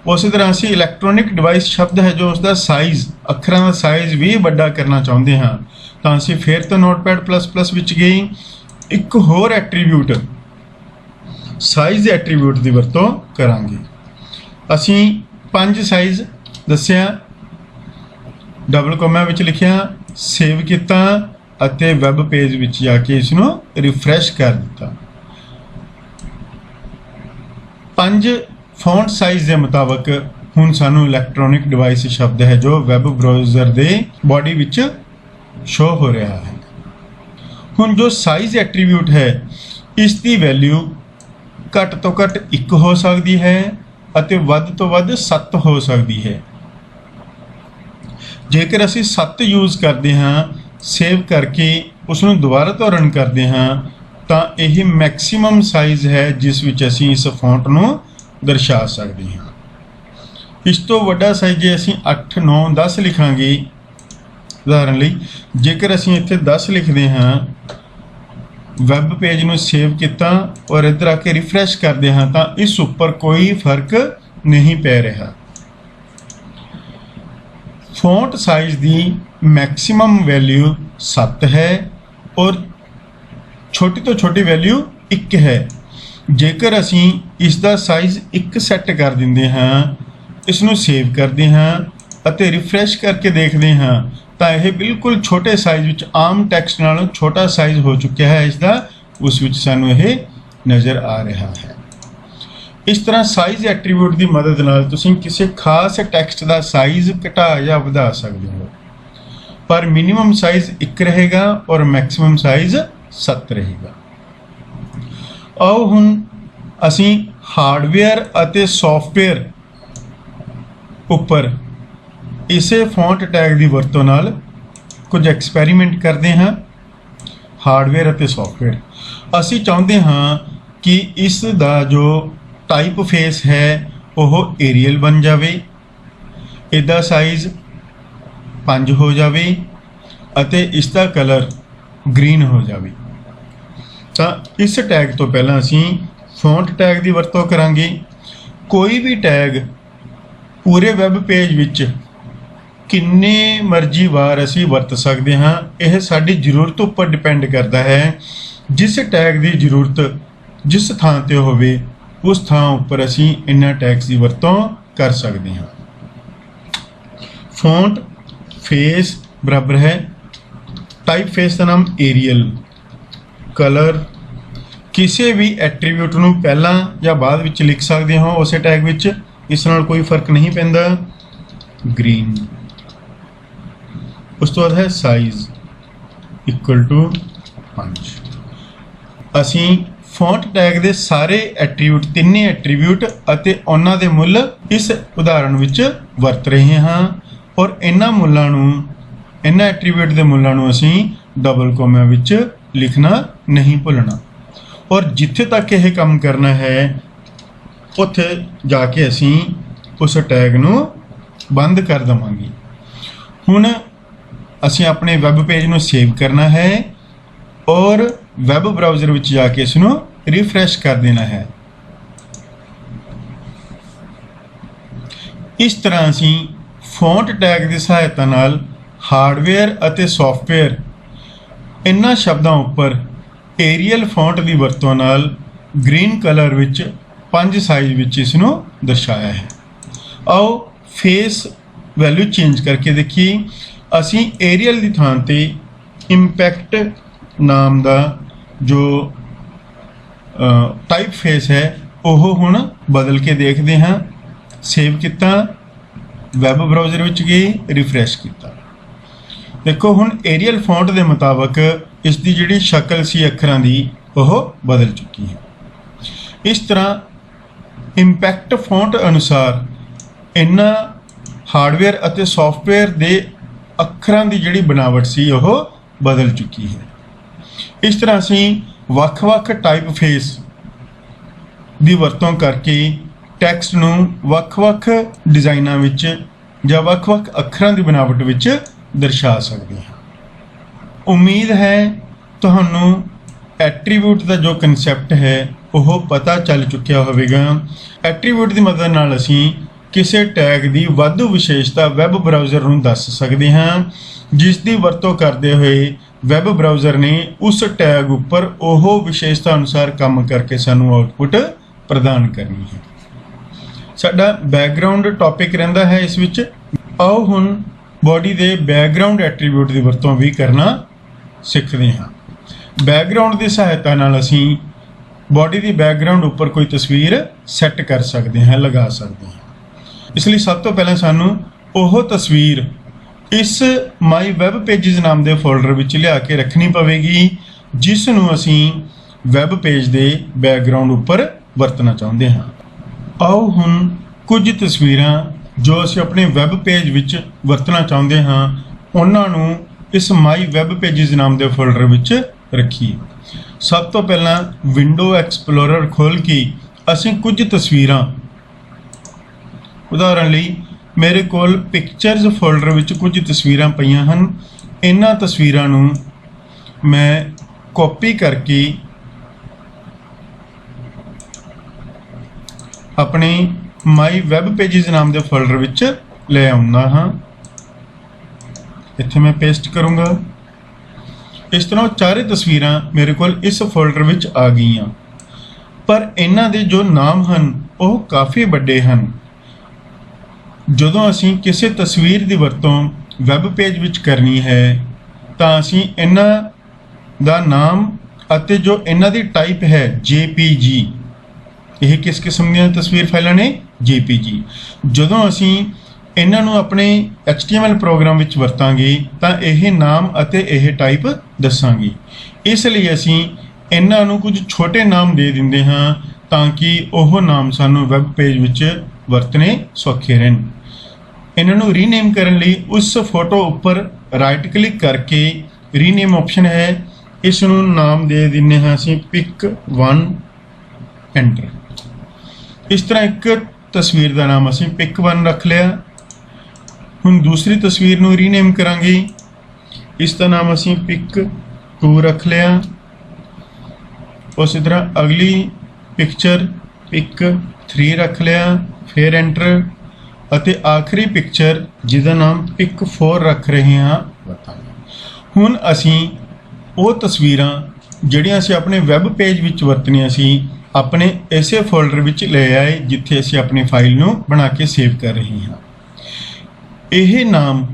ਉਸੇ ਤਰ੍ਹਾਂ ਅਸੀਂ ਇਲੈਕਟ੍ਰੋਨਿਕ ਡਿਵਾਈਸ ਸ਼ਬਦ ਹੈ ਜੋ ਉਸ ਦਾ ਸਾਈਜ਼, ਅੱਖਰਾਂ ਦਾ ਸਾਈਜ਼ ਵੀ ਵੱਡਾ ਕਰਨਾ ਚਾਹੁੰਦੇ ਹਾਂ ਤਾਂ ਅਸੀਂ ਫਿਰ ਤੋਂ Notepad++ ਵਿੱਚ ਗਏ, ਇੱਕ ਹੋਰ ਐਟਰੀਬਿਊਟ ਸਾਈਜ਼ ਐਟਰੀਬਿਊਟ ਦੀ ਵਰਤੋਂ ਕਰਾਂਗੇ। ਅਸੀਂ 5 ਸਾਈਜ਼ ਦੱਸਿਆ, ਡਬਲ ਕੋਮਾ ਵਿੱਚ ਲਿਖਿਆ, ਸੇਵ ਕੀਤਾ ਅਤੇ ਵੈਬ ਪੇਜ ਵਿੱਚ ਜਾ ਕੇ ਇਸ ਨੂੰ ਰਿਫਰੈਸ਼ ਕਰ ਦਿੱਤਾ। 5 ਫੌਂਟ ਸਾਈਜ਼ ਦੇ ਮੁਤਾਬਕ ਹੁਣ ਸਾਨੂੰ ਇਲੈਕਟ੍ਰੋਨਿਕ ਡਿਵਾਈਸ ਸ਼ਬਦ ਹੈ ਜੋ ਵੈਬ ਬਰਾਊਜ਼ਰ ਦੇ ਬਾਡੀ ਵਿੱਚ ਸ਼ੋ ਹੋ ਰਿਹਾ ਹੈ। ਹੁਣ ਜੋ ਸਾਈਜ਼ ਐਟਰੀਬਿਊਟ ਹੈ ਇਸ ਦੀ ਵੈਲਿਊ ਘੱਟ ਤੋਂ ਘੱਟ 1 ਹੋ ਸਕਦੀ ਹੈ ਅਤੇ ਵੱਧ ਤੋਂ ਵੱਧ 7 ਹੋ ਸਕਦੀ ਹੈ। ਜੇਕਰ ਅਸੀਂ 7 ਯੂਜ਼ ਕਰਦੇ ਹਾਂ, ਸੇਵ ਕਰਕੇ ਉਸ ਨੂੰ ਦੁਬਾਰਾ ਤੋਂ ਰਨ ਕਰਦੇ ਹਾਂ ਤਾਂ ਇਹ ਮੈਕਸਿਮਮ ਸਾਈਜ਼ ਹੈ ਜਿਸ ਵਿੱਚ ਅਸੀਂ ਇਸ ਫੌਂਟ ਨੂੰ ਦਰਸਾ ਸਕਦੇ ਹਾਂ। ਇਸ ਤੋਂ ਵੱਡਾ ਸਾਈਜ਼ ਜੇ ਅਸੀਂ 8, 9, 10 ਲਿਖਾਂਗੇ, ਉਦਾਹਰਨ ਲਈ ਜੇਕਰ ਅਸੀਂ ਇੱਥੇ 10 ਲਿਖਦੇ ਹਾਂ, ਵੈਬ ਪੇਜ ਨੂੰ ਸੇਵ ਕੀਤਾ ਔਰ ਇੱਧਰ ਆ ਕੇ ਰਿਫਰੈਸ਼ ਕਰਦੇ ਹਾਂ ਤਾਂ ਇਸ ਉੱਪਰ ਕੋਈ ਫਰਕ ਨਹੀਂ ਪੈ ਰਿਹਾ। ਫੌਂਟ ਸਾਈਜ਼ ਦੀ ਮੈਕਸਿਮਮ ਵੈਲਿਊ 7 ਹੈ ਔਰ ਛੋਟੀ ਤੋਂ ਛੋਟੀ ਵੈਲਿਊ 1 ਹੈ। ਜੇਕਰ ਅਸੀਂ ਇਸ ਦਾ ਸਾਈਜ਼ 1 ਸੈੱਟ ਕਰ ਦਿੰਦੇ ਹਾਂ, ਇਸ ਨੂੰ ਸੇਵ ਕਰਦੇ ਹਾਂ ਅਤੇ ਰਿਫਰੈਸ਼ ਕਰਕੇ ਦੇਖਦੇ ਹਾਂ ਤਾਂ ਇਹ ਬਿਲਕੁਲ ਛੋਟੇ ਸਾਈਜ਼ ਵਿੱਚ ਆਮ ਟੈਕਸਟ ਨਾਲੋਂ ਛੋਟਾ ਸਾਈਜ਼ ਹੋ ਚੁੱਕਿਆ ਹੈ ਇਸ ਦਾ, ਉਸ ਵਿੱਚ ਸਾਨੂੰ ਇਹ ਨਜ਼ਰ ਆ ਰਿਹਾ ਹੈ। ਇਸ ਤਰ੍ਹਾਂ ਸਾਈਜ਼ ਐਟਰੀਬਿਊਟ ਦੀ ਮਦਦ ਨਾਲ ਤੁਸੀਂ ਕਿਸੇ ਖਾਸ ਟੈਕਸਟ ਦਾ ਸਾਈਜ਼ ਘਟਾ ਜਾਂ ਵਧਾ ਸਕਦੇ ਹੋ, ਪਰ ਮਿਨੀਮਮ ਸਾਈਜ਼ 1 ਰਹੇਗਾ ਔਰ ਮੈਕਸਿਮਮ ਸਾਈਜ਼ 7 ਰਹੇਗਾ। ਆਓ ਹੁਣ ਅਸੀਂ ਹਾਰਡਵੇਅਰ ਅਤੇ ਸੌਫਟਵੇਅਰ ਉੱਪਰ ਇਸੇ ਫੌਂਟ ਟੈਗ ਦੀ ਵਰਤੋਂ ਨਾਲ ਕੁਝ ਐਕਸਪੈਰੀਮੈਂਟ ਕਰਦੇ ਹਾਂ। ਹਾਰਡਵੇਅਰ ਅਤੇ ਸੌਫਟਵੇਅਰ, ਅਸੀਂ ਚਾਹੁੰਦੇ ਹਾਂ ਕਿ ਇਸ ਦਾ ਜੋ ਟਾਈਪ ਫੇਸ ਹੈ ਉਹ ਏਰੀਅਲ ਬਣ ਜਾਵੇ, ਇਹਦਾ ਸਾਈਜ਼ 5 ਹੋ ਜਾਵੇ ਅਤੇ ਇਸ ਦਾ ਕਲਰ ਗ੍ਰੀਨ ਹੋ ਜਾਵੇ। ਤਾਂ ਇਸ ਟੈਗ ਤੋਂ ਪਹਿਲਾਂ ਅਸੀਂ ਫੌਂਟ ਟੈਗ ਦੀ ਵਰਤੋਂ ਕਰਾਂਗੇ। ਕੋਈ ਵੀ ਟੈਗ ਪੂਰੇ ਵੈਬ ਪੇਜ ਵਿੱਚ ਕਿੰਨੇ ਮਰਜ਼ੀ ਵਾਰ ਅਸੀਂ ਵਰਤ ਸਕਦੇ ਹਾਂ, ਇਹ ਸਾਡੀ ਜ਼ਰੂਰਤ ਉੱਪਰ ਡਿਪੈਂਡ ਕਰਦਾ ਹੈ। ਜਿਸ ਟੈਗ ਦੀ ਜ਼ਰੂਰਤ ਜਿਸ ਥਾਂ ਤੇ ਹੋਵੇ ਉਸ ਥਾਂ ਉੱਪਰ ਅਸੀਂ ਇਹਨਾਂ ਟੈਗਸ ਦੀ ਵਰਤੋਂ ਕਰ ਸਕਦੇ ਹਾਂ। ਫੌਂਟ ਫੇਸ ਬਰਾਬਰ ਹੈ ਟਾਈਪ ਫੇਸ ਦਾ ਨਾਮ ਏਰੀਅਲ, ਕਲਰ ਕਿਸੇ ਵੀ ਐਟਰੀਬਿਊਟ ਨੂੰ ਪਹਿਲਾਂ ਜਾਂ ਬਾਅਦ ਵਿੱਚ ਲਿਖ ਸਕਦੇ ਹੋ ਉਸੇ ਟੈਗ ਵਿੱਚ, ਇਸ ਨਾਲ ਕੋਈ ਫਰਕ ਨਹੀਂ ਪੈਂਦਾ, ਗ੍ਰੀਨ। ਉਸ ਤੋਂ ਬਾਅਦ ਹੈ ਸਾਈਜ਼ ਇਕੁਅਲ ਟੂ 5। ਅਸੀਂ ਫੌਂਟ ਟੈਗ ਦੇ ਸਾਰੇ ਐਟਰੀਬਿਊਟ, ਤਿੰਨੇ ਐਟਰੀਬਿਊਟ ਅਤੇ ਉਹਨਾਂ ਦੇ ਮੁੱਲ ਇਸ ਉਦਾਹਰਣ ਵਿੱਚ ਵਰਤ ਰਹੇ ਹਾਂ ਔਰ ਇਹਨਾਂ ਮੁੱਲਾਂ ਨੂੰ, ਇਹਨਾਂ ਐਟਰੀਬਿਊਟ ਦੇ ਮੁੱਲਾਂ ਨੂੰ ਅਸੀਂ ਡਬਲ ਕੋਮਾ ਵਿੱਚ ਲਿਖਣਾ ਨਹੀਂ ਭੁੱਲਣਾ ਔਰ ਜਿੱਥੇ ਤੱਕ ਇਹ ਕੰਮ ਕਰਨਾ ਹੈ ਉੱਥੇ ਜਾ ਕੇ ਅਸੀਂ ਉਸ ਟੈਗ ਨੂੰ ਬੰਦ ਕਰ ਦੇਵਾਂਗੇ। ਹੁਣ ਅਸੀਂ ਆਪਣੇ ਵੈਬ ਪੇਜ ਨੂੰ ਸੇਵ ਕਰਨਾ ਹੈ ਔਰ ਵੈਬ ਬਰਾਊਜ਼ਰ ਵਿੱਚ ਜਾ ਕੇ ਇਸ ਨੂੰ ਰਿਫਰੈਸ਼ ਕਰ ਦੇਣਾ ਹੈ। ਇਸ ਤਰ੍ਹਾਂ ਅਸੀਂ ਫੌਂਟ ਟੈਗ ਦੀ ਸਹਾਇਤਾ ਨਾਲ ਹਾਰਡਵੇਅਰ ਅਤੇ ਸੌਫਟਵੇਅਰ ਇਹਨਾਂ ਸ਼ਬਦਾਂ ਉੱਪਰ ਏਰੀਅਲ ਫੌਂਟ ਦੀ ਵਰਤੋਂ ਨਾਲ ਗ੍ਰੀਨ ਕਲਰ ਵਿੱਚ 5 ਸਾਈਜ਼ ਵਿੱਚ ਇਸ ਨੂੰ ਦਰਸਾਇਆ ਹੈ। ਆਓ ਫੇਸ ਵੈਲਿਊ ਚੇਂਜ ਕਰਕੇ ਦੇਖੀਏ। ਅਸੀਂ ਏਰੀਅਲ ਦੀ ਥਾਂ ਤੇ ਇੰਪੈਕਟ ਨਾਮ ਦਾ ਜੋ ਟਾਈਪ ਫੇਸ ਹੈ ਉਹ ਹੁਣ ਬਦਲ ਕੇ ਦੇਖਦੇ ਹਾਂ। ਸੇਵ ਕੀਤਾ, ਵੈਬ ਬਰਾਊਜ਼ਰ ਵਿੱਚ ਗਏ, ਰਿਫਰੈਸ਼ ਕੀਤਾ। ਦੇਖੋ ਹੁਣ ਏਰੀਅਲ ਫੌਂਟ ਦੇ ਮੁਤਾਬਕ ਇਸ ਦੀ ਜਿਹੜੀ ਸ਼ਕਲ ਸੀ ਅੱਖਰਾਂ ਦੀ ਉਹ ਬਦਲ ਚੁੱਕੀ ਹੈ। ਇਸ ਤਰ੍ਹਾਂ ਇੰਪੈਕਟ ਫੌਂਟ ਅਨੁਸਾਰ ਇਹਨਾਂ ਹਾਰਡਵੇਅਰ ਅਤੇ ਸੌਫਟਵੇਅਰ ਦੇ ਅੱਖਰਾਂ ਦੀ ਜਿਹੜੀ ਬਣਾਵਟ ਸੀ ਉਹ ਬਦਲ ਚੁੱਕੀ ਹੈ। ਇਸ ਤਰ੍ਹਾਂ ਅਸੀਂ ਵੱਖ-ਵੱਖ ਟਾਈਪ ਫੇਸ ਦੀ ਵਰਤੋਂ ਕਰਕੇ ਟੈਕਸਟ ਨੂੰ ਵੱਖ-ਵੱਖ ਡਿਜ਼ਾਈਨਾਂ ਵਿੱਚ ਜਾਂ ਵੱਖ-ਵੱਖ ਅੱਖਰਾਂ ਦੀ ਬਣਾਵਟ ਵਿੱਚ ਦਰਸਾ ਸਕਦੇ ਹਾਂ। ਉਮੀਦ ਹੈ ਤੁਹਾਨੂੰ ਐਟਰੀਬਿਊਟ ਦਾ ਜੋ ਕਨਸੈਪਟ ਹੈ ਉਹ ਪਤਾ ਚੱਲ ਚੁੱਕਿਆ ਹੋਵੇਗਾ। ਐਟਰੀਬਿਊਟ ਦੀ ਮਦਦ ਨਾਲ ਅਸੀਂ ਕਿਸੇ ਟੈਗ ਦੀ ਵਾਧੂ ਵਿਸ਼ੇਸ਼ਤਾ ਵੈਬ ਬਰਾਊਜ਼ਰ ਨੂੰ ਦੱਸ ਸਕਦੇ ਹਾਂ, ਜਿਸ ਦੀ ਵਰਤੋਂ ਕਰਦੇ ਹੋਏ ਵੈਬ ਬਰਾਊਜ਼ਰ ਨੇ ਉਸ ਟੈਗ ਉੱਪਰ ਉਹ ਵਿਸ਼ੇਸ਼ਤਾ ਅਨੁਸਾਰ ਕੰਮ ਕਰਕੇ ਸਾਨੂੰ ਆਉਟਪੁੱਟ ਪ੍ਰਦਾਨ ਕਰਨੀ ਹੈ। ਸਾਡਾ ਬੈਕਗ੍ਰਾਉਂਡ ਟੌਪਿਕ ਰਹਿੰਦਾ ਹੈ ਇਸ ਵਿੱਚ। ਆਓ ਹੁਣ ਬੋਡੀ ਦੇ ਬੈਕਗ੍ਰਾਉਂਡ ਐਟਰੀਬਿਊਟ ਦੀ ਵਰਤੋਂ ਵੀ ਕਰਨਾ ਸਿੱਖਦੇ ਹਾਂ। ਬੈਕਗ੍ਰਾਉਂਡ ਦੀ ਸਹਾਇਤਾ ਨਾਲ ਅਸੀਂ ਬੋਡੀ ਦੀ ਬੈਕਗ੍ਰਾਉਂਡ ਉੱਪਰ ਕੋਈ ਤਸਵੀਰ ਸੈੱਟ ਕਰ ਸਕਦੇ ਹਾਂ, ਲਗਾ ਸਕਦੇ ਹਾਂ। ਇਸ ਲਈ ਸਭ ਤੋਂ ਪਹਿਲਾਂ ਸਾਨੂੰ ਉਹ ਤਸਵੀਰ ਇਸ ਮਾਈ ਵੈਬ ਪੇਜਿਸ ਨਾਮ ਦੇ ਫੋਲਡਰ ਵਿੱਚ ਲਿਆ ਕੇ ਰੱਖਣੀ ਪਵੇਗੀ, ਜਿਸ ਨੂੰ ਅਸੀਂ ਵੈਬ ਪੇਜ ਦੇ ਬੈਕਗ੍ਰਾਉਂਡ ਉੱਪਰ ਵਰਤਣਾ ਚਾਹੁੰਦੇ ਹਾਂ। ਆਓ ਹੁਣ ਕੁਝ ਤਸਵੀਰਾਂ ਜੋ ਅਸੀਂ ਆਪਣੇ ਵੈਬ ਪੇਜ ਵਿੱਚ ਵਰਤਣਾ ਚਾਹੁੰਦੇ ਹਾਂ ਉਹਨਾਂ ਨੂੰ ਇਸ ਮਾਈ ਵੈਬ ਪੇਜਿਸ ਨਾਮ ਦੇ ਫੋਲਡਰ ਵਿੱਚ ਰੱਖੀਏ। ਸਭ ਤੋਂ ਪਹਿਲਾਂ ਵਿੰਡੋ ਐਕਸਪਲੋਰਰ ਖੋਲ੍ਹ ਕੇ ਅਸੀਂ ਕੁਝ ਤਸਵੀਰਾਂ, ਉਦਾਹਰਣ ਲਈ ਮੇਰੇ ਕੋਲ ਪਿਕਚਰਸ ਫੋਲਡਰ ਵਿੱਚ ਕੁਝ ਤਸਵੀਰਾਂ ਪਈਆਂ ਹਨ। ਇਹਨਾਂ ਤਸਵੀਰਾਂ ਨੂੰ ਮੈਂ ਕਾਪੀ ਕਰਕੇ ਆਪਣੇ ਮਾਈ ਵੈਬ ਪੇਜਿਸ ਨਾਮ ਦੇ ਫੋਲਡਰ ਵਿੱਚ ਲੈ ਆਉਂਦਾ ਹਾਂ। ਇੱਥੇ ਮੈਂ ਪੇਸਟ ਕਰੂੰਗਾ। ਇਸ ਤਰ੍ਹਾਂ ਚਾਰੇ ਤਸਵੀਰਾਂ ਮੇਰੇ ਕੋਲ ਇਸ ਫੋਲਡਰ ਵਿੱਚ ਆ ਗਈਆਂ, ਪਰ ਇਹਨਾਂ ਦੇ ਜੋ ਨਾਮ ਹਨ ਉਹ ਕਾਫੀ ਵੱਡੇ ਹਨ। ਜਦੋਂ ਅਸੀਂ ਕਿਸੇ ਤਸਵੀਰ ਦੀ ਵਰਤੋਂ ਵੈਬ ਪੇਜ ਵਿੱਚ ਕਰਨੀ ਹੈ ਤਾਂ ਅਸੀਂ ਇਹਨਾਂ ਦਾ ਨਾਮ ਅਤੇ ਜੋ ਇਹਨਾਂ ਦੀ ਟਾਈਪ ਹੈ JPG, ਇਹ ਕਿਸ ਕਿਸਮ ਦੀਆਂ ਤਸਵੀਰ ਫਾਈਲਾਂ ਨੇ? JPG। ਜਦੋਂ ਅਸੀਂ ਇਹਨਾਂ ਨੂੰ ਆਪਣੇ HTML ਪ੍ਰੋਗਰਾਮ ਵਿੱਚ ਵਰਤਾਂਗੇ ਤਾਂ ਇਹ ਨਾਮ ਅਤੇ ਇਹ ਟਾਈਪ ਦੱਸਾਂਗੇ। ਇਸ ਲਈ ਅਸੀਂ ਇਹਨਾਂ ਨੂੰ ਕੁਝ ਛੋਟੇ ਨਾਮ ਦੇ ਦਿੰਦੇ ਹਾਂ ਤਾਂ ਕਿ ਉਹ ਨਾਮ ਸਾਨੂੰ ਵੈਬ ਪੇਜ ਵਿੱਚ ਵਰਤਣੇ ਸੌਖੇ ਰਹਿਣ। ਇਹਨਾਂ ਨੂੰ ਰੀਨੇਮ ਕਰਨ ਲਈ ਉਸ ਫੋਟੋ ਉੱਪਰ ਰਾਈਟ ਕਲਿੱਕ ਕਰਕੇ ਰੀਨੇਮ ਆਪਸ਼ਨ ਹੈ, ਇਸ ਨੂੰ ਨਾਮ ਦੇ ਦਿੰਦੇ ਹਾਂ ਅਸੀਂ pic1 ਐਂਟਰ। ਇਸ ਤਰ੍ਹਾਂ ਇੱਕ ਤਸਵੀਰ ਦਾ ਨਾਮ ਅਸੀਂ pic1 ਰੱਖ ਲਿਆ। ਹੁਣ ਦੂਸਰੀ ਤਸਵੀਰ ਨੂੰ ਰੀਨੇਮ ਕਰਾਂਗੇ, ਇਸ ਦਾ ਨਾਮ ਅਸੀਂ pic2 ਰੱਖ ਲਿਆ। ਉਸੇ ਤਰ੍ਹਾਂ ਅਗਲੀ ਪਿਕਚਰ pic3 ਰੱਖ ਲਿਆ, ਫਿਰ ਐਂਟਰ। ਅਤੇ ਆਖਰੀ ਪਿਕਚਰ ਜਿਹਦਾ ਨਾਮ pic4 ਰੱਖ ਰਹੇ ਹਾਂ। ਹੁਣ ਅਸੀਂ ਉਹ ਤਸਵੀਰਾਂ ਜਿਹੜੀਆਂ ਅਸੀਂ ਆਪਣੇ ਵੈਬ ਪੇਜ ਵਿੱਚ ਵਰਤਣੀਆਂ ਸੀ ਆਪਣੇ ਇਸੇ ਫੋਲਡਰ ਵਿੱਚ ਲੈ ਆਏ ਜਿੱਥੇ ਅਸੀਂ ਆਪਣੀ ਫਾਈਲ ਨੂੰ ਬਣਾ ਕੇ ਸੇਵ ਕਰ ਰਹੇ ਹਾਂ। ਇਹ ਨਾਮ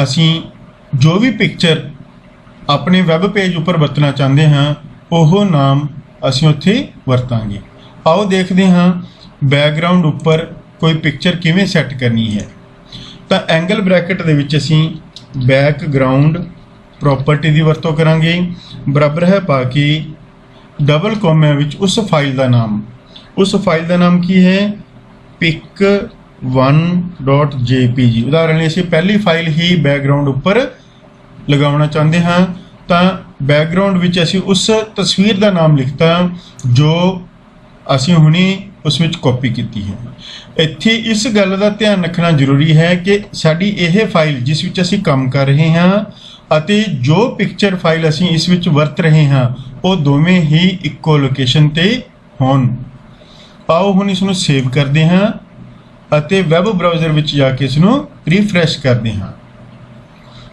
ਅਸੀਂ ਜੋ ਵੀ ਪਿਕਚਰ ਆਪਣੇ ਵੈਬ ਪੇਜ ਉੱਪਰ ਵਰਤਣਾ ਚਾਹੁੰਦੇ ਹਾਂ ਉਹ ਨਾਮ ਅਸੀਂ ਉੱਥੇ ਵਰਤਾਂਗੇ। ਆਓ ਦੇਖਦੇ ਹਾਂ ਬੈਕਗ੍ਰਾਉਂਡ ਉੱਪਰ ਕੋਈ ਪਿਕਚਰ ਕਿਵੇਂ ਸੈੱਟ ਕਰਨੀ ਹੈ। ਤਾਂ ਐਂਗਲ ਬ੍ਰੈਕਟ ਦੇ ਵਿੱਚ ਅਸੀਂ ਬੈਕਗ੍ਰਾਉਂਡ ਪ੍ਰੋਪਰਟੀ ਦੀ ਵਰਤੋਂ ਕਰਾਂਗੇ, ਬਰਾਬਰ ਹੈ ਪਾ ਕੇ ਡਬਲ ਕੋਮੇ ਵਿੱਚ ਉਸ ਫਾਈਲ ਦਾ ਨਾਮ ਕੀ ਹੈ? pic1.jpg। ਉਦਾਹਰਨ ਲਈ ਅਸੀਂ ਪਹਿਲੀ ਫਾਈਲ ਹੀ ਬੈਕਗ੍ਰਾਉਂਡ ਉੱਪਰ ਲਗਾਉਣਾ ਚਾਹੁੰਦੇ ਹਾਂ ਤਾਂ ਬੈਕਗ੍ਰਾਉਂਡ ਵਿੱਚ ਅਸੀਂ ਉਸ ਤਸਵੀਰ ਦਾ ਨਾਮ ਲਿਖਤਾ ਜੋ ਅਸੀਂ ਹੁਣੇ ਉਸ ਵਿੱਚ ਕਾਪੀ ਕੀਤੀ ਹੈ। ਇੱਥੇ ਇਸ ਗੱਲ ਦਾ ਧਿਆਨ ਰੱਖਣਾ ਜ਼ਰੂਰੀ ਹੈ ਕਿ ਸਾਡੀ ਇਹ ਫਾਈਲ ਜਿਸ ਵਿੱਚ ਅਸੀਂ ਕੰਮ ਕਰ ਰਹੇ ਹਾਂ ਅਤੇ ਜੋ ਪਿਕਚਰ ਫਾਈਲ ਅਸੀਂ ਇਸ ਵਿੱਚ ਵਰਤ ਰਹੇ ਹਾਂ ਉਹ ਦੋਵੇਂ ਹੀ ਇੱਕੋ ਲੋਕੇਸ਼ਨ ਤੇ ਹੋਣ। ਆਓ ਹੁਣ ਇਸ ਨੂੰ ਸੇਵ ਕਰਦੇ ਹਾਂ ਅਤੇ ਵੈਬ ਬਰਾਊਜ਼ਰ ਵਿੱਚ ਜਾ ਕੇ ਇਸ ਨੂੰ ਰੀਫਰੈਸ਼ ਕਰਦੇ ਹਾਂ।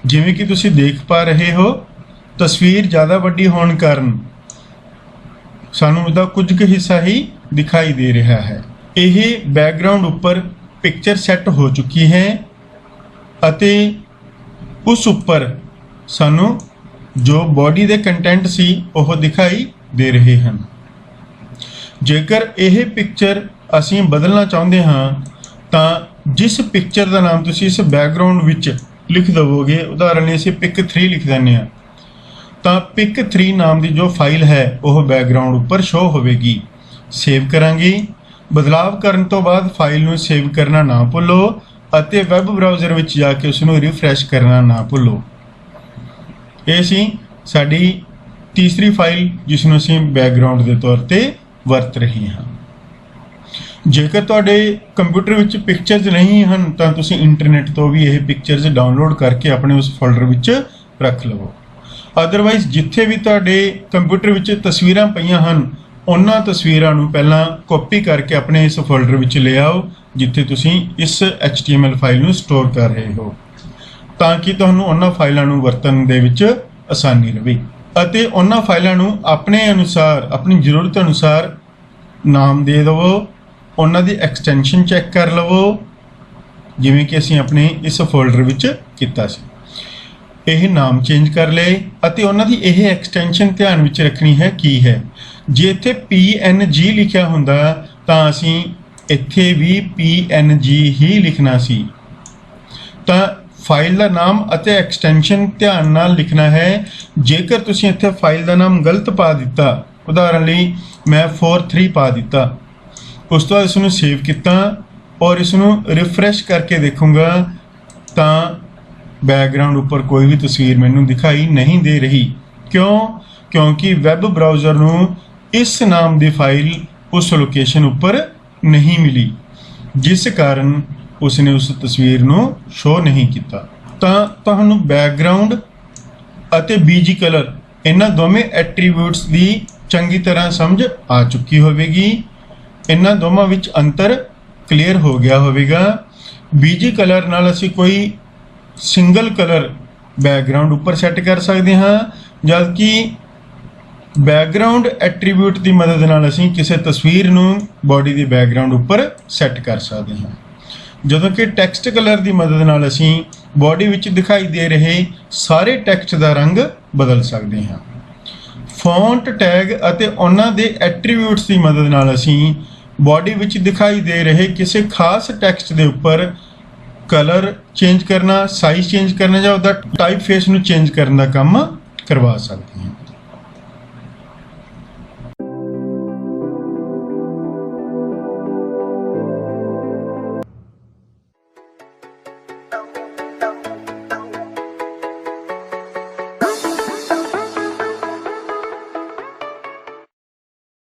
ਜਿਵੇਂ ਕਿ ਤੁਸੀਂ ਦੇਖ ਪਾ ਰਹੇ ਹੋ ਤਸਵੀਰ ਜ਼ਿਆਦਾ ਵੱਡੀ ਹੋਣ ਕਾਰਨ ਸਾਨੂੰ ਉਹਦਾ ਕੁਝ ਕੁ ਹਿੱਸਾ ਹੀ ਦਿਖਾਈ ਦੇ ਰਿਹਾ ਹੈ। ਇਹ ਬੈਕਗ੍ਰਾਉਂਡ ਉੱਪਰ ਪਿਕਚਰ ਸੈੱਟ ਹੋ ਚੁੱਕੀ ਹੈ ਅਤੇ ਉਸ ਉੱਪਰ ਸਾਨੂੰ ਜੋ ਬੋਡੀ ਦੇ ਕੰਟੈਂਟ ਸੀ ਉਹ ਦਿਖਾਈ ਦੇ ਰਹੇ ਹਨ। ਜੇਕਰ ਇਹ ਪਿਕਚਰ ਅਸੀਂ ਬਦਲਣਾ ਚਾਹੁੰਦੇ ਹਾਂ ਤਾਂ ਜਿਸ ਪਿਕਚਰ ਦਾ ਨਾਮ ਤੁਸੀਂ ਇਸ ਬੈਕਗ੍ਰਾਉਂਡ ਵਿੱਚ ਲਿਖ ਦੇਵੋਗੇ, ਉਦਾਹਰਨ ਲਈ ਅਸੀਂ pic3 ਲਿਖ ਦਿੰਦੇ ਹਾਂ ਤਾਂ pic3 ਨਾਮ ਦੀ ਜੋ ਫਾਈਲ ਹੈ ਉਹ ਬੈਕਗ੍ਰਾਉਂਡ ਉੱਪਰ ਸ਼ੋ ਹੋਵੇਗੀ। ਸੇਵ ਕਰਾਂਗੇ। ਬਦਲਾਵ ਕਰਨ ਤੋਂ ਬਾਅਦ ਫਾਈਲ ਨੂੰ ਸੇਵ ਕਰਨਾ ਨਾ ਭੁੱਲੋ ਅਤੇ ਵੈਬ ਬਰਾਊਜ਼ਰ ਵਿੱਚ ਜਾ ਕੇ ਉਸ ਨੂੰ ਰਿਫਰੈਸ਼ ਕਰਨਾ ਨਾ ਭੁੱਲੋ। ਇਹ ਸੀ ਸਾਡੀ ਤੀਸਰੀ ਫਾਈਲ ਜਿਸ ਨੂੰ ਅਸੀਂ ਬੈਕਗ੍ਰਾਉਂਡ ਦੇ ਤੌਰ ਤੇ ਵਰਤ ਰਹੇ ਹਾਂ। ਜੇਕਰ ਤੁਹਾਡੇ ਕੰਪਿਊਟਰ ਵਿੱਚ ਪਿਕਚਰਸ ਨਹੀਂ ਹਨ ਤਾਂ ਤੁਸੀਂ ਇੰਟਰਨੈਟ ਤੋਂ ਵੀ ਇਹ ਪਿਕਚਰਸ ਡਾਊਨਲੋਡ ਕਰਕੇ ਆਪਣੇ ਉਸ ਫੋਲਡਰ ਵਿੱਚ ਰੱਖ ਲਵੋ। ਅਦਰਵਾਈਜ਼ ਜਿੱਥੇ ਵੀ ਤੁਹਾਡੇ ਕੰਪਿਊਟਰ ਵਿੱਚ ਤਸਵੀਰਾਂ ਪਈਆਂ ਹਨ ਉਹਨਾਂ ਤਸਵੀਰਾਂ ਨੂੰ ਪਹਿਲਾਂ ਕਾਪੀ ਕਰਕੇ ਆਪਣੇ ਇਸ ਫੋਲਡਰ ਵਿੱਚ ਲੈ ਆਓ ਜਿੱਥੇ ਤੁਸੀਂ ਇਸ HTML ਫਾਈਲ ਨੂੰ ਸਟੋਰ ਕਰ ਰਹੇ ਹੋ ਤਾਂ ਕਿ ਤੁਹਾਨੂੰ ਉਹਨਾਂ ਫਾਈਲਾਂ ਨੂੰ ਵਰਤਣ ਦੇ ਵਿੱਚ ਆਸਾਨੀ ਰਹੇ ਅਤੇ ਉਹਨਾਂ ਫਾਈਲਾਂ ਨੂੰ ਆਪਣੇ ਅਨੁਸਾਰ ਆਪਣੀ ਜ਼ਰੂਰਤ ਅਨੁਸਾਰ ਨਾਮ ਦੇ ਦਿਵੋ। ਉਹਨਾਂ ਦੀ ਐਕਸਟੈਂਸ਼ਨ ਚੈੱਕ ਕਰ ਲਵੋ ਜਿਵੇਂ ਕਿ ਅਸੀਂ ਆਪਣੇ ਇਸ ਫੋਲਡਰ ਵਿੱਚ ਕੀਤਾ ਸੀ। ਇਹ ਨਾਮ ਚੇਂਜ ਕਰ ਲਏ ਅਤੇ ਉਹਨਾਂ ਦੀ ਇਹ ਐਕਸਟੈਂਸ਼ਨ ਧਿਆਨ ਵਿੱਚ ਰੱਖਣੀ ਹੈ ਕੀ ਹੈ। ਜੇ ਇੱਥੇ PNG ਲਿਖਿਆ ਹੁੰਦਾ ਤਾਂ ਅਸੀਂ ਇੱਥੇ ਵੀ PNG ਹੀ ਲਿਖਣਾ ਸੀ। ਤਾਂ ਫਾਈਲ ਦਾ ਨਾਮ ਅਤੇ ਐਕਸਟੈਂਸ਼ਨ ਧਿਆਨ ਨਾਲ ਲਿਖਣਾ ਹੈ। ਜੇਕਰ ਤੁਸੀਂ ਇੱਥੇ ਫਾਈਲ ਦਾ ਨਾਮ ਗਲਤ ਪਾ ਦਿੱਤਾ, ਉਦਾਹਰਨ ਲਈ ਮੈਂ 43 ਪਾ ਦਿੱਤਾ, ਉਸ ਤੋਂ ਬਾਅਦ ਇਸ ਨੂੰ ਸੇਵ ਕੀਤਾ ਔਰ ਇਸ ਨੂੰ ਰਿਫਰੈਸ਼ ਕਰਕੇ ਦੇਖੂੰਗਾ ਤਾਂ ਬੈਕਗ੍ਰਾਉਂਡ ਉੱਪਰ ਕੋਈ ਵੀ ਤਸਵੀਰ ਮੈਨੂੰ ਦਿਖਾਈ ਨਹੀਂ ਦੇ ਰਹੀ। ਕਿਉਂਕਿ ਵੈਬ ਬਰਾਊਜ਼ਰ ਨੂੰ ਇਸ ਨਾਮ ਦੀ ਫਾਈਲ ਉਸ ਲੋਕੇਸ਼ਨ ਉੱਪਰ ਨਹੀਂ ਮਿਲੀ ਜਿਸ ਕਾਰਨ ਉਸਨੇ ਉਸ ਤਸਵੀਰ ਨੂੰ ਸ਼ੋਅ ਨਹੀਂ ਕੀਤਾ। ਤਾਂ ਤੁਹਾਨੂੰ ਬੈਕਗ੍ਰਾਉਂਡ ਅਤੇ BG ਕਲਰ ਇਹਨਾਂ ਦੋਵੇਂ ਐਟਰੀਬਿਊਟਸ ਦੀ ਚੰਗੀ ਤਰ੍ਹਾਂ ਸਮਝ ਆ ਚੁੱਕੀ ਹੋਵੇਗੀ। ਇਹਨਾਂ ਦੋਵਾਂ ਵਿੱਚ ਅੰਤਰ ਕਲੀਅਰ ਹੋ ਗਿਆ ਹੋਵੇਗਾ। BG ਕਲਰ ਨਾਲ ਅਸੀਂ ਕੋਈ ਸਿੰਗਲ ਕਲਰ ਬੈਕਗ੍ਰਾਉਂਡ ਉੱਪਰ ਸੈੱਟ ਕਰ ਸਕਦੇ ਹਾਂ, ਜਦ ਕਿ ਬੈਕਗ੍ਰਾਉਂਡ ਐਟਰੀਬਿਊਟ ਦੀ ਮਦਦ ਨਾਲ ਅਸੀਂ ਕਿਸੇ ਤਸਵੀਰ ਨੂੰ ਬਾਡੀ ਦੇ ਬੈਕਗ੍ਰਾਉਂਡ ਉੱਪਰ ਸੈੱਟ ਕਰ ਸਕਦੇ ਹਾਂ। ਜਦੋਂ ਕਿ ਟੈਕਸਟ ਕਲਰ ਦੀ ਮਦਦ ਨਾਲ ਅਸੀਂ ਬਾਡੀ ਵਿੱਚ ਦਿਖਾਈ ਦੇ ਰਹੇ ਸਾਰੇ ਟੈਕਸਟ ਦਾ ਰੰਗ ਬਦਲ ਸਕਦੇ ਹਾਂ। ਫੌਂਟ ਟੈਗ ਅਤੇ ਉਹਨਾਂ ਦੇ ਐਟਰੀਬਿਊਟਸ ਦੀ ਮਦਦ ਨਾਲ ਅਸੀਂ ਬਾਡੀ ਵਿੱਚ ਦਿਖਾਈ ਦੇ ਰਹੇ ਕਿਸੇ ਖਾਸ ਟੈਕਸਟ ਦੇ ਉੱਪਰ ਕਲਰ ਚੇਂਜ ਕਰਨਾ, ਸਾਈਜ਼ ਚੇਂਜ ਕਰਨਾ ਜਾਂ ਉਹਦਾ ਟਾਈਪ ਫੇਸ ਨੂੰ ਚੇਂਜ ਕਰਨ ਦਾ ਕੰਮ ਕਰਵਾ ਸਕਦੇ ਹਾਂ।